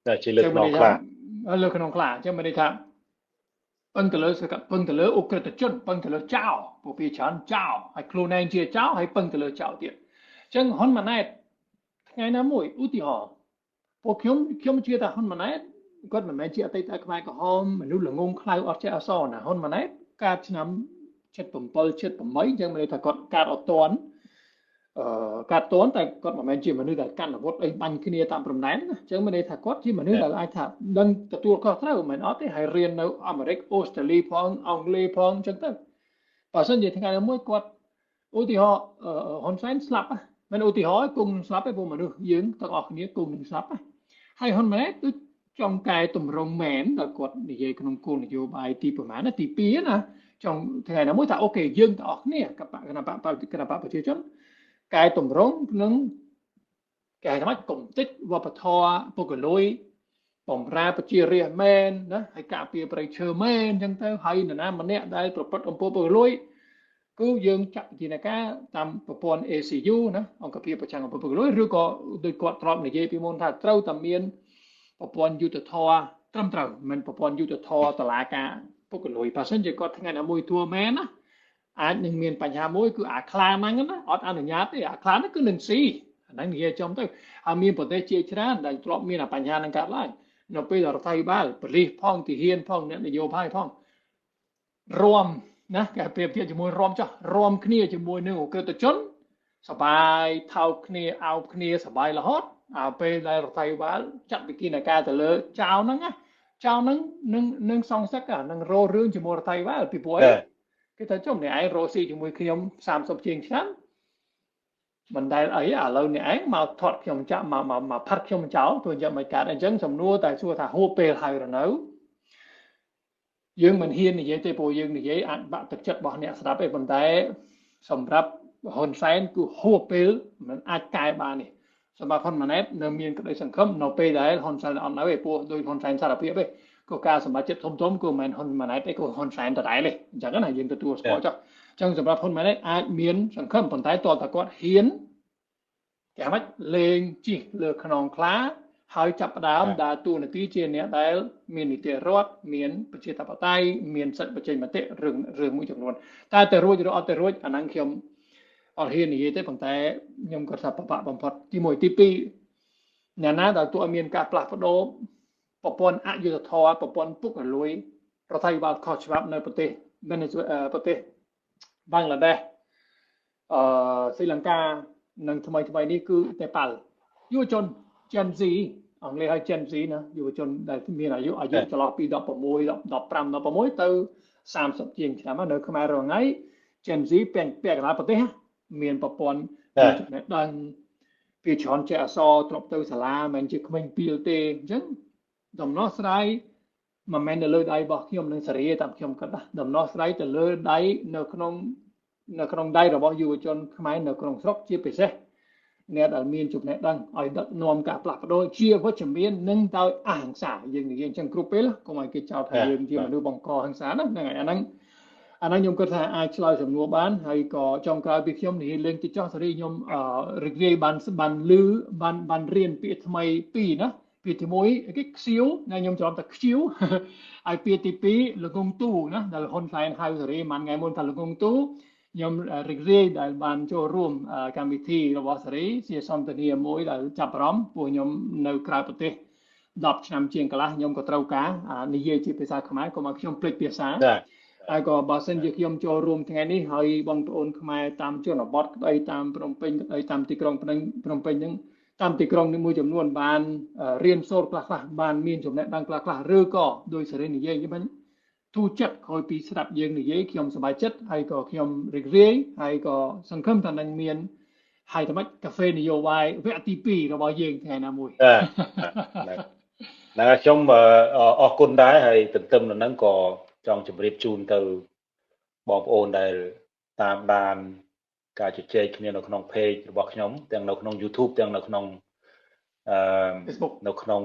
តែជិះលើខ្នងខ្លាលើខ្នងខ្លាអញ្ចឹងមានន័យថាពឹងទៅលើអ ுக ្រិតជនពឹងទៅលើចៅពួកវាច្រើនចៅហើយខ្លួនឯងជាចៅហើយពឹងទៅលើចៅទៀតអញ្ចឹងហ៊ុនម៉ាណែតថ្ងៃណាមួយឧទាហរណ៍ព ពួកខ្ញុំជឿថាហ៊ុនម៉ាណែតគាត់មិនមែនជាអតីតខ្មែរក្រហមមនុស្សល្ងងខ្លៅអត់ចេះអសរណាហ៊ុនម៉ាណែតកាលឆ្នាំ77 78អញ្ចឹងមានន័យថាគាត់កាត់អត់ទាន់កាត់ទាន់តែគាត់មិនមែនជាមនុស្សដែលកាន់អាវុធអីបាញ់គ្នាតាមព្រំដែនណាអញ្ចឹងមានន័យថាគាត់ជាមនុស្សដែលអាចថាដឹងទទួលខុសត្រូវមិនមែនអត់ទេហើយរៀននៅអាមេរិកអូស្ត្រាលីផងអង់គ្លេសផងអញ្ចឹងទៅបើមិនជាថ្ងៃមួយគាត់ឧទាហរណ៍ហ៊ុនសែនស្លាប់មិនឧទាហរណ៍គង់នឹងស្លាប់ទេព្រោះមនុស្សយើងទាំងអស់គ្នាគង់នឹងស្លាប់ហើយហ៊ុនម៉ាណែតគឺចង់កែតម្រង់មែនដល់គាត់និយាយក្នុងគោលនយោបាយទីប្រមាណណាទី2ណាចង់ថ្ងៃណាមួយថាអូខេយើងទាំងអស់គ្នាគណៈបកប្រជាជនកែតម្រង់នឹងកែថាម៉េចកុំតិចវប្បធម៌ពុកលុយបំរើប្រជារាស្ត្រមែនណាហើយការពារប្រៃឈើមែនអញ្ចឹងទៅហើយនរណាម្នាក់ដែលប្រព្រឹត្តអំពើពុកលុយគឺយើងចាត់វិធានការតាមប្រព័ន្ធ ACU ណាអង្គភាពប្រចាំអំពើពុកលុយឬក៏ដោយគាត់ធ្លាប់និយាយពីមុនថាត្រូវតែមានប្រព័ន្ធយុទ្ធធរត្រឹមត្រូវមិនប្រព័ន្ធយុទ្ធធរតឡាការពុកលុយបើមិនជាគាត់ថ្ងៃណាមួយទួមែនណាអាចនឹងមានបញ្ហាមួយគឺអាខ្លាហ្នឹងណាអត់អនុញ្ញាតទេអាខ្លាហ្នឹងគឺនឹងស៊ីអាហ្នឹងនិយាយចំទៅហើយមានប្រទេសជាច្រើនដែលធ្លាប់មានបញ្ហាហ្នឹងកើតឡើងនៅពេលរដ្ឋាភិបាលប៉ូលីសផងទាហានផងអ្នកនយោបាយផងរួមណាគេប្រៀបធៀបជាមួយរួមគ្នាជាមួយនឹងអក្រិតជនសបាយថោកគ្នាអោបគ្នាសបាយរហូតឲ្យពេលដែលរដ្ឋាភិបាលចាត់វិធានការទៅលើចៅហ្នឹងចៅហ្នឹងនឹងសងសឹកនឹងរោរឿងជាមួយរដ្ឋាភិបាលពីព្រោះគេថាចុះអ្នកឯងរស់ស៊ីជាមួយខ្ញុំ30ជាងឆ្នាំមិនដែលអីឥឡូវអ្នកឯងមកថត់ខ្ញុំចាក់មកផាត់ខ្ញុំចោលព្រោះយ៉ាងមិនកើតអញ្ចឹងសំណួរតែសួរថាហួសពេលហើយឬនៅយើងមិនហ៊ាននិយាយទេព្រោះយើងនិយាយអាចបាក់ទឹកចិត្តរបស់អ្នកស្ដាប់ឯងប៉ុន្តែសម្រាប់ហ៊ុនសែនគឺហួសពេលមិនអាចកែបានទេសម្រាប់ហ៊ុនម៉ាណែតនៅមានក្តីសង្ឃឹមនៅពេលដែលហ៊ុនសែនអត់នៅទេព្រោះដោយហ៊ុនសែនសារភាពទេក៏ការសម្រេចចិត្តធំក៏មិនហ៊ុនម៉ាណែតទេក៏ហ៊ុនសែនដដែលទេអញ្ចឹងណាយើងទទួលស្គាល់ចុះអញ្ចឹងសម្រាប់ហ៊ុនម៉ាណែតអាចមានសង្ឃឹមប៉ុន្តែតើគាត់ហ៊ានគេហៅលេងជិះលើខ្នងខ្លាហើយចាប់ផ្ដើមដើរតួនាទីជាអ្នកដែលមាននីតិរដ្ឋមានប្រជាធិបតេយ្យមានសិទ្ធិបញ្ចេញមតិរឿងមួយចំនួនតែទៅរួចឬអត់ទៅរួចអាហ្នឹងខ្ញុំអត់ហ៊ាននិយាយទេប៉ុន្តែខ្ញុំក៏ថាពិបាកបំផុតទី1ទី2អ្នកណាដែលទោះឲ្យមានការផ្លាស់ប្ដូរប្រព័ន្ធអយុត្តិធម៌ប្រព័ន្ធពុករលួយរដ្ឋាភិបាលខុសច្បាប់នៅប្រទេសប្រទេសបង់ក្លាដេសស្រីលង្កានិងថ្មីនេះគឺនេប៉ាល់យុវជន Gen Z អង់គ្លេសហៅ Gen Z ណាយុវជនដែលមានអាយុចន្លោះពី16 16ទៅ30ជាងឆ្នាំនៅខ្មែររងថ្ងៃ Gen Z ពាក់កណ្ដាលប្រទេសមានប្រព័ន្ធចំណេះដឹងពីច្រើនចេះអក្សរទ្របទៅសាលាមិនជាក្មេងពីលទេអញ្ចឹងដំណោះស្រាយមិនមែននៅលើដៃរបស់ខ្ញុំនឹងសេរីតាមខ្ញុំគិតណាដំណោះស្រាយទៅលើដៃនៅក្នុងដៃរបស់យុវជនខ្មែរនៅក្នុងស្រុកជាពិសេសអ្នកដែលមានចំណេះដឹងឲ្យដឹកនាំការផ្លាស់ប្ដូរជាវិជ្ជមាននិងដោយអហិង្សាយើងនិយាយអញ្ចឹងគ្រប់ពេលកុំឲ្យគេចោទថាយើងជាមនុស្សបង្កហិង្សាណាហ្នឹងហើយអាហ្នឹងខ្ញុំគិតថាអាចឆ្លើយសំណួរបានហើយក៏ចុងក្រោយពីខ្ញុំនិយាយលេងតិចចោះសេរីខ្ញុំរីករាយបានរៀនពាក្យថ្មី2ណាពាក្យទី1គេខ្ជិវណាខ្ញុំច្រឡំថាខ្ជិវហើយពាក្យទី2ល្ងងទូណាដែលហ៊ុនសែនហៅសេរីមួយថ្ងៃមុនថាល្ងងទូខ្ញុំរីករាយដែលបានចូលរួមកម្មវិធីរបស់សេរីជាសន្ទនាមួយដែលចាប់អារម្មណ៍ព្រោះខ្ញុំនៅក្រៅប្រទេស10ឆ្នាំជាងកន្លះខ្ញុំក៏ត្រូវការនិយាយជាភាសាខ្មែរកុំឲ្យខ្ញុំភ្លេចភាសាហើយក៏បើសិនជាខ្ញុំចូលរួមថ្ងៃនេះហើយបងប្អូនខ្មែរតាមជនបទក្តីតាមភ្នំពេញក្តីតាមទីក្រុងភ្នំពេញហ្នឹងតាមទីក្រុងមួយចំនួនបានរៀនសូត្រខ្លះបានមានចំណេះដឹងខ្លះឬក៏ដោយសេរីនិយាយវិញទូចិត្តក្រោយពីស្ដាប់យើងនិយាយខ្ញុំសប្បាយចិត្តហើយក៏ខ្ញុំរីករាយហើយក៏សង្ឃឹមថានឹងមានហើយតែមិនកាហ្វេនយោបាយវគ្គទី2របស់យើងថ្ងៃណាមួយណាខ្ញុំអរគុណដែរហើយទន្ទឹមនឹងហ្នឹងក៏ចង់ជម្រាបជូនទៅបងប្អូនដែលតាមដានការជជែកគ្នានៅក្នុង page របស់ខ្ញុំទាំងនៅក្នុង YouTube ទាំងនៅក្នុងFacebook នៅក្នុង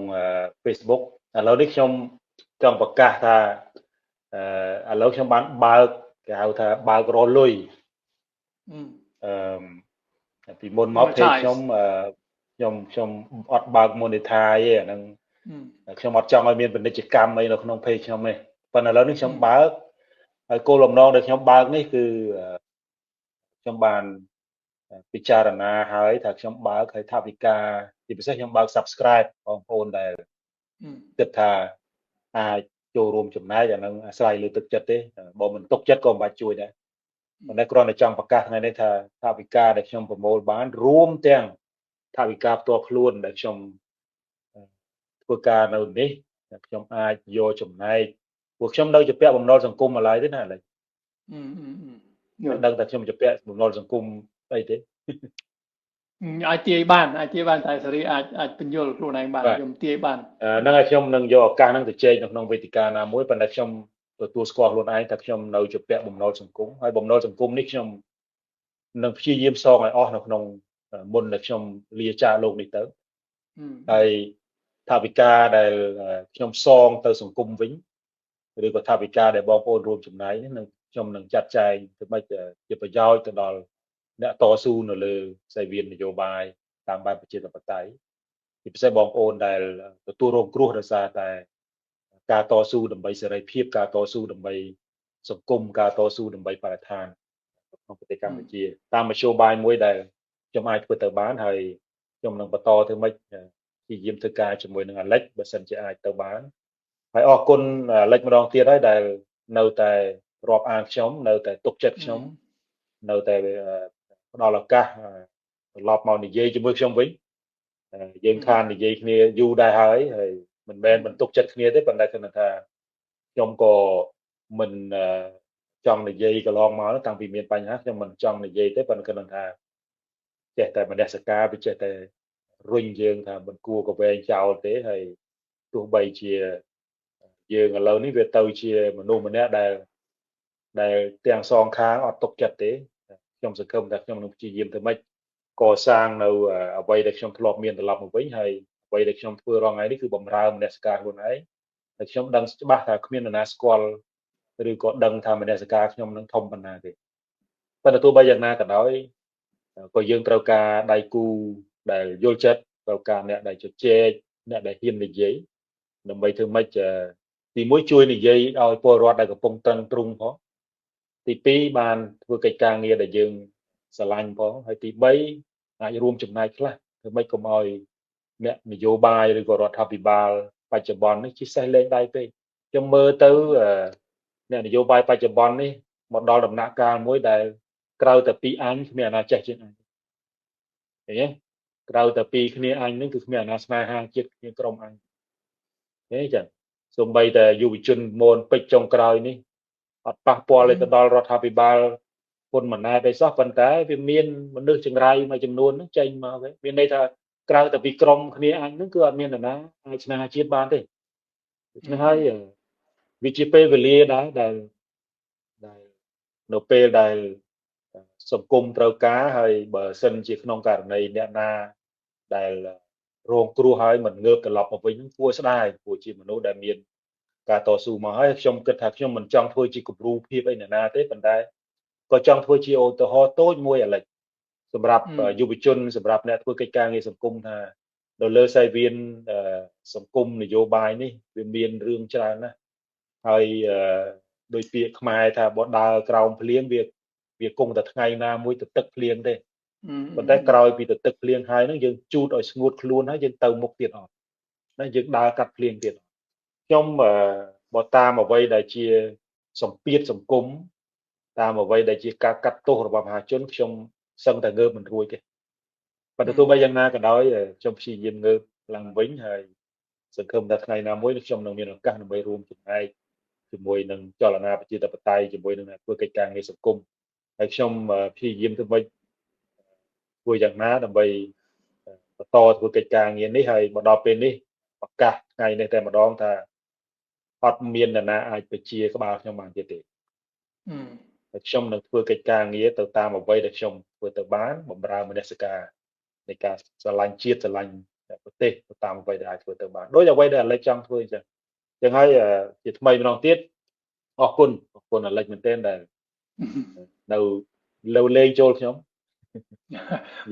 Facebook ឥឡូវនេះខ្ញុំចង់ប្រកាសថាឥឡូវខ្ញុំបានបើកគេហៅថាបើករលុយពីមុនមក page ខ្ញុំអត់បើក monetize ទេអាហ្នឹងខ្ញុំអត់ចង់ឲ្យមានពាណិជ្ជកម្មអីនៅក្នុង page ខ្ញុំទេប៉ុន្តែឥឡូវនេះខ្ញុំបើកហើយគោលបំណងដែលខ្ញុំបើកនេះគឺខ្ញុំបាន ពិចារណាហើយថាខ្ញុំបើកឲ្យថាវិការជាពិសេសខ្ញុំបើក subscribe បងប្អូនដែលគិតថាអាចចូលរួមចំណែកអានឹងអាស្រ័យលើទឹកចិត្តទេបើមិនទុកចិត្តក៏មិនបាច់ជួយដែរប៉ុន្តែគ្រាន់តែចង់ប្រកាសថ្ងៃនេះថាថាវិការដែលខ្ញុំប្រមូលបានរួមទាំងថាវិការផ្ទាល់ខ្លួនដែលខ្ញុំធ្វើការនៅនេះខ្ញុំអាចយកចំណែកពួកខ្ញុំនៅជាពាក់បំណុលសង្គមមកឡើយទេណាឥឡូវដឹងតែខ្ញុំជាពាក់បំណុលសង្គមអីទេអាចទាយបានតែសេរីអាចបញ្យល់ខ្លួនឯងបានខ្ញុំទាយបានហ្នឹងហើយខ្ញុំនឹងយកឱកាសហ្នឹងទៅជែកនៅក្នុងវេទិកាណាមួយប៉ុន្តែខ្ញុំទទួលស្គាល់ខ្លួនឯងថាខ្ញុំនៅជាពាក់បំណុលសង្គមហើយបំណុលសង្គមនេះខ្ញុំនឹងព្យាយាមសងឲ្យអស់នៅក្នុងមុនដែលខ្ញុំលាចាកលោកនេះទៅហើយថាវិការដែលខ្ញុំសងទៅសង្គមវិញឬក៏ថាវិការដែលបងប្អូនរួមចំណែកនេះនឹងខ្ញុំនឹងចាត់ចែងធ្វើម៉េចជាប្រយោជន៍ទៅដល់អ្នកតស៊ូនៅលើខ្សែវាននយោបាយតាមបែបប្រជាធិបតេយ្យជាពិសេសបងប្អូនដែលទទួលរងគ្រោះដោយសារតែការតស៊ូដើម្បីសេរីភាពការតស៊ូដើម្បីសង្គមការតស៊ូដើម្បីបរិស្ថានក្នុងប្រទេសកម្ពុជាតាមមធ្យោបាយមួយដែលខ្ញុំអាចធ្វើទៅបានហើយខ្ញុំនឹងបន្តធ្វើម៉េចព្យាយាមធ្វើការជាមួយនឹងអាឡិចបើសិនជាអាចទៅបានហើយអរគុណអាឡិចម្ដងទៀតហើយដែលនៅតែរាប់អានខ្ញុំនៅតែទុកចិត្តខ្ញុំនៅតែផ្ដល់ឱកាសត្រឡប់មកនិយាយជាមួយខ្ញុំវិញយើងខាននិយាយគ្នាយូរដែរហើយមិនមែនបន្ទុកចិត្តគ្នាទេប៉ុន្តែគឺថាខ្ញុំក៏មិនចង់និយាយកន្លងមកតាំងពីមានបញ្ហាខ្ញុំមិនចង់និយាយទេប៉ុន្តែគឺថាចេះតែមនសិការវាចេះតែរុញយើងថាមិនគួរក៏វែងចោលទេហើយទោះបីជាយើងឥឡូវនេះវាទៅជាមនុស្សម្នាក់ដែលទាំងសងខាងអត់ទុកចិត្តទេខ្ញុំសង្ឃឹមថាខ្ញុំនឹងព្យាយាមទៅម៉េចកសាងនៅអ្វីដែលខ្ញុំធ្លាប់មានត្រឡប់មកវិញហើយអ្វីដែលខ្ញុំធ្វើរាល់ថ្ងៃនេះគឺបំរើមនសិការខ្លួនឯងហើយខ្ញុំដឹងច្បាស់ថាគ្មាននរណាស្គាល់ឬក៏ដឹងថាមនសិការខ្ញុំនឹងធំប៉ុណ្ណាទេប៉ុន្តែទោះបីយ៉ាងណាក៏ដោយក៏យើងត្រូវការដៃគូដែលយល់ចិត្តត្រូវការអ្នកដែលជជែកអ្នកដែលហ៊ាននិយាយដើម្បីធ្វើម៉េចទីមួយជួយនិយាយឲ្យពលរដ្ឋដែលកំពុងតឹងទ្រូងផងទី2បានធ្វើកិច្ចការងារដែលយើងស្រឡាញ់ផងហើយទី3អាចរួមចំណែកខ្លះធ្វើម៉េចកុំឲ្យអ្នកនយោបាយឬក៏រដ្ឋាភិបាលបច្ចុប្បន្ននេះជិះសេះលេងដៃពេកខ្ញុំមើលទៅអ្នកនយោបាយបច្ចុប្បន្ននេះមកដល់ដំណាក់កាលមួយដែលក្រៅតែពីអញគ្មានអាណាចេះជាងអញឃើញទេក្រៅតែពីគ្នាអញនឹងគឺគ្មានអាណាស្នេហាជាតិគ្នាក្រុមអញទេចឹងសូម្បីតែយុវជនមូនពេជ្រចុងក្រោយនេះអត់ប៉ះពាល់ទៅដល់រដ្ឋាភិបាលហ៊ុនម៉ាណែតអីសោះប៉ុន្តែវាមានមនុស្សចង្រៃមួយចំនួនហ្នឹងចេញមកវិញមានន័យថាក្រៅតែពីក្រុមគ្នាអញហ្នឹងគឺអត់មាននរណាអាចស្នេហាជាតិបានទេដូច្នេះហើយវាជាពេលវេលាដែរដែលនៅពេលដែលសង្គមត្រូវការហើយបើសិនជាក្នុងករណីអ្នកណាដែលរងគ្រោះហើយមិនងើបត្រឡប់មកវិញគួរស្ដាយព្រោះជាមនុស្សដែលមានការតស៊ូមកហើយខ្ញុំគិតថាខ្ញុំមិនចង់ធ្វើជាគំរូភាពអីណាទេប៉ុន្តែក៏ចង់ធ្វើជាឧទាហរណ៍តូចមួយឥឡូវសម្រាប់យុវជនសម្រាប់អ្នកធ្វើកិច្ចការងារសង្គមថានៅលើខ្សែវៀនសង្គមនយោបាយនេះវាមានរឿងច្រើនណាស់ហើយដោយពាក្យខ្មែរថាបើដើរក្រោមភ្លៀងវាគង់តែថ្ងៃណាមួយទៅទឹកភ្លៀងទេប៉ុន្តែក្រោយពីទៅទឹកភ្លៀងហើយហ្នឹងយើងជូតឲ្យស្ងួតខ្លួនហើយយើងទៅមុខទៀតអត់ណាយើងដើរកាត់ភ្លៀងទៀតខ្ញុំបើតាមអ្វីដែលជាសម្ពាធសង្គមតាមអ្វីដែលជាការកាត់ទោសរបស់មហាជនខ្ញុំសឹងតែងើបមិនរួចទេប៉ុន្តែទោះបីយ៉ាងណាក៏ដោយខ្ញុំព្យាយាមងើបឡើងវិញហើយសង្ឃឹមថាថ្ងៃណាមួយខ្ញុំនឹងមានឱកាសដើម្បីរួមចំណែកជាមួយនឹងចលនាប្រជាធិបតេយ្យជាមួយនឹងអ្នកធ្វើកិច្ចការងារសង្គមហើយខ្ញុំព្យាយាមធ្វើម៉េចធ្វើយ៉ាងណាដើម្បីបន្តធ្វើកិច្ចការងារនេះហើយមកដល់ពេលនេះឱកាសថ្ងៃនេះតែម្ដងថាអត់មាននរណាអាចបញ្ជាក្បាលខ្ញុំបានទៀតទេហើយខ្ញុំនឹងធ្វើកិច្ចការងារទៅតាមអ្វីដែលខ្ញុំធ្វើទៅបានបម្រើមនសិការនៃការស្រឡាញ់ជាតិស្រឡាញ់ប្រទេសទៅតាមអ្វីដែលអាចធ្វើទៅបានដោយអ្វីដែលអាឡិចចង់ធ្វើអញ្ចឹងចឹងហើយជាថ្មីម្ដងទៀតអរគុណអាឡិចមែនទែនដែលនៅលើលេងចូលខ្ញុំ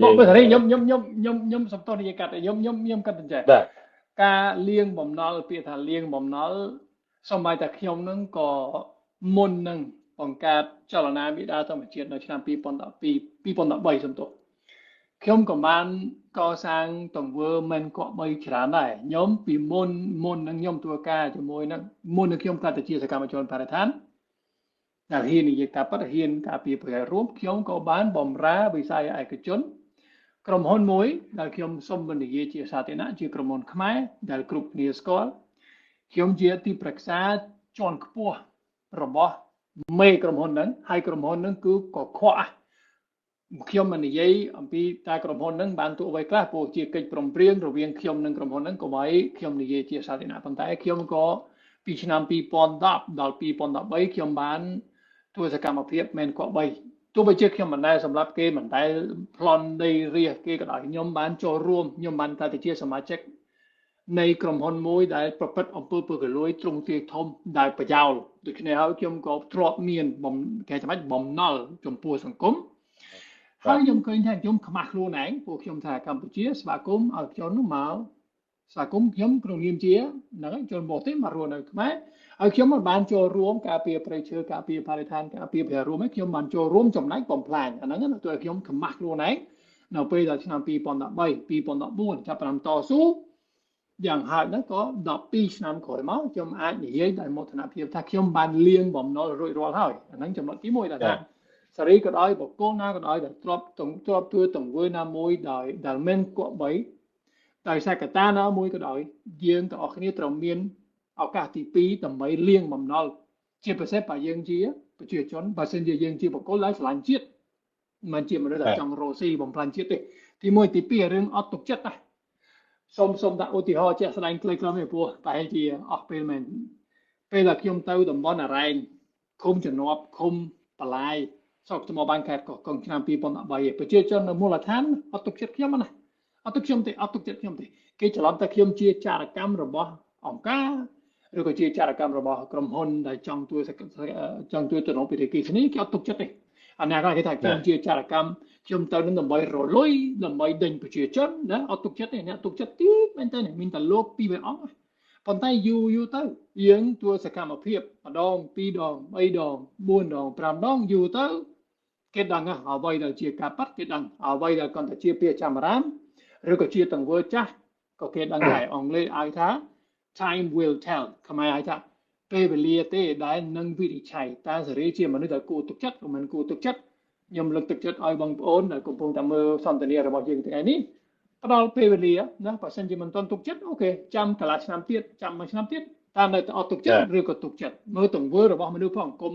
មកបើនេះខ្ញុំសំទោសនិយាយកាត់ខ្ញុំកាត់តែចេះការលៀងបំណុលពាក្យថាលៀងបំណុលសូម្បីតែខ្ញុំនឹងក៏មុននឹងបង្កើតចលនាមេដាធម្មជាតិនៅឆ្នាំ2012 2013សំទោស ខ្ញុំក៏បានកសាងទង្វើមិនគប្បីច្រើនដែរខ្ញុំពីមុននឹងខ្ញុំធ្វើការជាមួយនឹងមុននឹងខ្ញុំកើតជាសកម្មជនបរិស្ថានដែលហ៊ាននិយាយតាមពិតហ៊ានការពារប្រយោជន៍រួមខ្ញុំក៏បានបម្រើវិស័យឯកជនក្រុមហ៊ុនមួយដែលខ្ញុំសូមនិយាយជាសាធារណៈជាក្រុមហ៊ុនខ្មែរដែលគ្រប់គ្នាស្គាល់ខ្ញុំជាទីប្រឹក្សាជាន់ខ្ពស់របស់មេក្រុមហ៊ុនហ្នឹងហើយក្រុមហ៊ុនហ្នឹងគឺក៏ខ្វក់ខ្ញុំមិននិយាយអំពីតែក្រុមហ៊ុនហ្នឹងបានទូអ្វីខ្លះព្រោះជាកិច្ចព្រមព្រៀងរវាងខ្ញុំនិងក្រុមហ៊ុនហ្នឹងក៏បីខ្ញុំនិយាយជាសាធារណៈប៉ុន្តែខ្ញុំក៏ពីឆ្នាំ2010ដល់2013ខ្ញុំបានធ្វើសកម្មភាពមិនគប្បីទោះបីជាខ្ញុំមិនដែលសម្រាប់គេមិនដែលប្លន់ដីរាជគេក៏ដោយខ្ញុំបានចូលរួមខ្ញុំបានតែជាសមាជិកនៃក្រុមហ៊ុនមួយដែលប្រព្រឹត្តអំពើពុករលួយទ្រង់ទ្រាយធំដែលប្រយោលដូច្នេះហើយខ្ញុំក៏ធ្លាប់មានគេថាបំណុលចំពោះសង្គមហើយខ្ញុំឃើញថាខ្ញុំខ្មាស់ខ្លួនឯងពួកខ្ញុំថាកម្ពុជាស្វាគមន៍ឲ្យខ្ញុំនោះមកស្វាគមន៍ខ្ញុំក្នុងនាមជាហ្នឹងហើយចូលមកទេមករស់នៅខ្មែរហើយខ្ញុំមិនបានចូលរួមការពារប្រៃឈើការពារបរិស្ថានការពារប្រយោជន៍រួមខ្ញុំបានចូលរួមចំណែកបំផ្លាញអាហ្នឹងទៅឲ្យខ្ញុំខ្មាស់ខ្លួនឯងនៅពេលដល់ឆ្នាំ2013 2014ចាប់ផ្ដើមតស៊ូយ៉ាងហោចហ្នឹងក៏12ឆ្នាំក្រោយមកខ្ញុំអាចនិយាយដោយមោទនភាពថាខ្ញុំបានលៀងបំណុលរួចរាល់ហើយអាហ្នឹងចំណុចទី1ដែលថាសេរីក៏ដោយបកគលណាក៏ដោយដែលទ្របធ្វើទង្វើណាមួយដែលមិនគប្បីដោយសារកត្តាណាមួយក៏ដោយយើងទាំងអស់គ្នាត្រូវមានឱកាសទី2ដើម្បីលៀងបំណុលជាពិសេសបើយើងជាប្រជាជនបើសិនជាយើងជាបកគលដែលស្រឡាញ់ជាតិមិនជាមនុស្សដែលចង់រស់ស៊ីបំផ្លាញជាតិទេទី1ទី2រឿងអត់ទុកចិត្តណាសូមដាក់ឧទាហរណ៍ជាក់ស្ដែងខ្លីៗនេះព្រោះតែជាអស់ពេលមែនពេលដែលខ្ញុំទៅតំបន់អរ៉ែងឃុំជំនាប់ឃុំបលាយស្រុកថ្មបានខេត្តកោះកុងឆ្នាំ2013ប្រជាជននៅមូលដ្ឋានអត់ទុកចិត្តខ្ញុំណាអត់ទុកចិត្តខ្ញុំទេគេច្រឡំតែខ្ញុំជាចារកម្មរបស់អង្គការឬក៏ជាចារកម្មរបស់ក្រុមហ៊ុនដែលចង់ជួយទំនងពីរាជធានីគេអត់ទុកចិត្តទេអានេះគេថាខ្ញុំជាចារកម្មខ្ញុំទៅនឹងដើម្បីរលុយដើម្បីដេញប្រជាជនណាអត់ទុកចិត្តទេអ្នកទុកចិត្តទីមែនតើមានតែលោកពីរអង្គប៉ុន្តែយូរទៅយើងធ្វើសកម្មភាពម្ដង2ដង3ដង4ដង5ដងយូរទៅគេដឹងអ្វីដែលជាការប៉ັດគេដឹងអ្វីដែលគាត់តែជាពាក្យចាំរាមឬក៏ជាទង្វើចាស់ក៏គេដឹងដែរអង់គ្លេសឲ្យថា time will tell ខ្មែរឲ្យថាពេលវេលាទេដែលនឹងវិនិច្ឆ័យតើសេរីជាមនុស្សដែលគួរទុកចិត្តឬមិនគួរទុកចិត្តខ្ញុំលើកទឹកចិត្តឲ្យបងប្អូនដែលកំពុងតែមើលសន្ទនារបស់យើងថ្ងៃនេះផ្ដល់ពេលវេលាណាបើសិនជាមិនទាន់ទុកចិត្តអូខេចាំកន្លះឆ្នាំទៀតចាំមួយឆ្នាំទៀតតាមនៅតែអត់ទុកចិត្តឬក៏ទុកចិត្តមើលទង្វើរបស់មនុស្សផងគុំ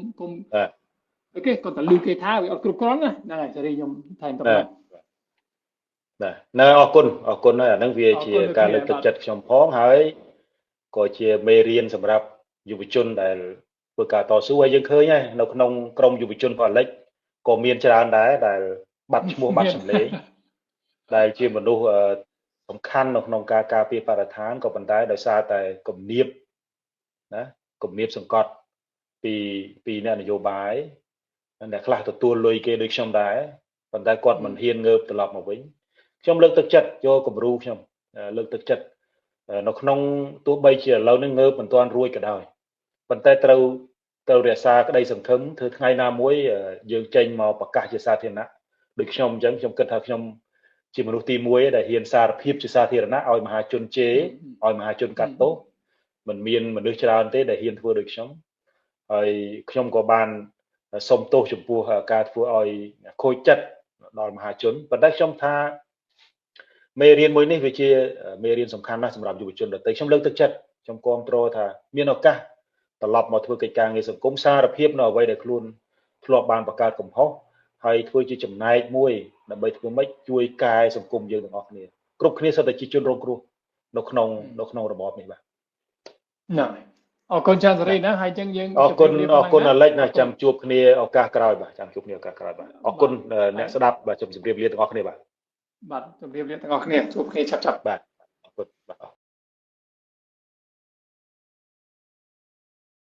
អូខេគាត់តែលឺគេថាវាអត់គ្រប់គ្រាន់ណាហ្នឹងហើយសេរីខ្ញុំថែមតំណបាទនៅអរគុណហើយអាហ្នឹងវាជាការលើកទឹកចិត្តខ្ញុំផងហើយក៏ជាមេរៀនសម្រាប់យុវជនដែលធ្វើការតស៊ូហើយយើងឃើញហើយនៅក្នុងក្រមយុវជនផលិចក៏មានច្រើនដែរដែលបាត់ឈ្មោះបាត់សម្លេងដែលជាមនុស្សសំខាន់នៅក្នុងការការពារបរិស្ថានក៏ប៉ុន្តែដោយសារតែគំនាបណាគំនាបសង្កត់ពីអ្នកនយោបាយដែលខ្លះទទួលលុយគេដូចខ្ញុំដែរប៉ុន្តែគាត់មិនហ៊ានងើបត្រឡប់មកវិញខ្ញុំលើកទឹកចិត្តយកគំរូខ្ញុំលើកទឹកចិត្តនៅក្នុងទោះបីជាឥឡូវនេះងើបមិនទាន់រួចក៏ដោយប៉ុន្តែត្រូវរក្សាក្តីសង្ឃឹមធ្វើថ្ងៃណាមួយយើងចេញមកប្រកាសជាសាធារណៈដូចខ្ញុំអញ្ចឹងខ្ញុំគិតថាខ្ញុំជាមនុស្សទី1ដែលហ៊ានសារភាពជាសាធារណៈឲ្យមហាជនជេរឲ្យមហាជនកាត់ទោសមិនមានមនុស្សច្រើនទេដែលហ៊ានធ្វើដូចខ្ញុំហើយខ្ញុំក៏បានសុំទោសចំពោះការធ្វើឲ្យខូចចិត្តដល់មហាជនប៉ុន្តែខ្ញុំថាមេរៀនមួយនេះវាជាមេរៀនសំខាន់ណាស់សម្រាប់យុវជនដទៃខ្ញុំលើកទឹកចិត្តខ្ញុំគាំទ្រថាមានឱកាសត្រឡប់មកធ្វើកិច្ចការងារសង្គមសារភាពនៅអ្វីដែលខ្លួនធ្លាប់បានបង្កើតកំហុសហើយធ្វើជាចំណែកមួយដើម្បីធ្វើម៉េចជួយកែសង្គមយើងទាំងអស់គ្នាគ្រប់គ្នាសុទ្ធតែជាជនរងគ្រោះនៅក្នុងរបបនេះបាទហ្នឹងអរគុណចាន់សេរីណាហើយចឹងយើងអរគុណអាលិចណាចាំជួបគ្នាឱកាសក្រោយបាទចាំជួបគ្នាឱកាសក្រោយបាទអរគុណអ្នកស្ដាប់បាទជម្រាបលាទាំងអស់គ្នាបាទជម្រាបលាទាំងអស់គ្នាជួបគ្នាឆាប់បាទ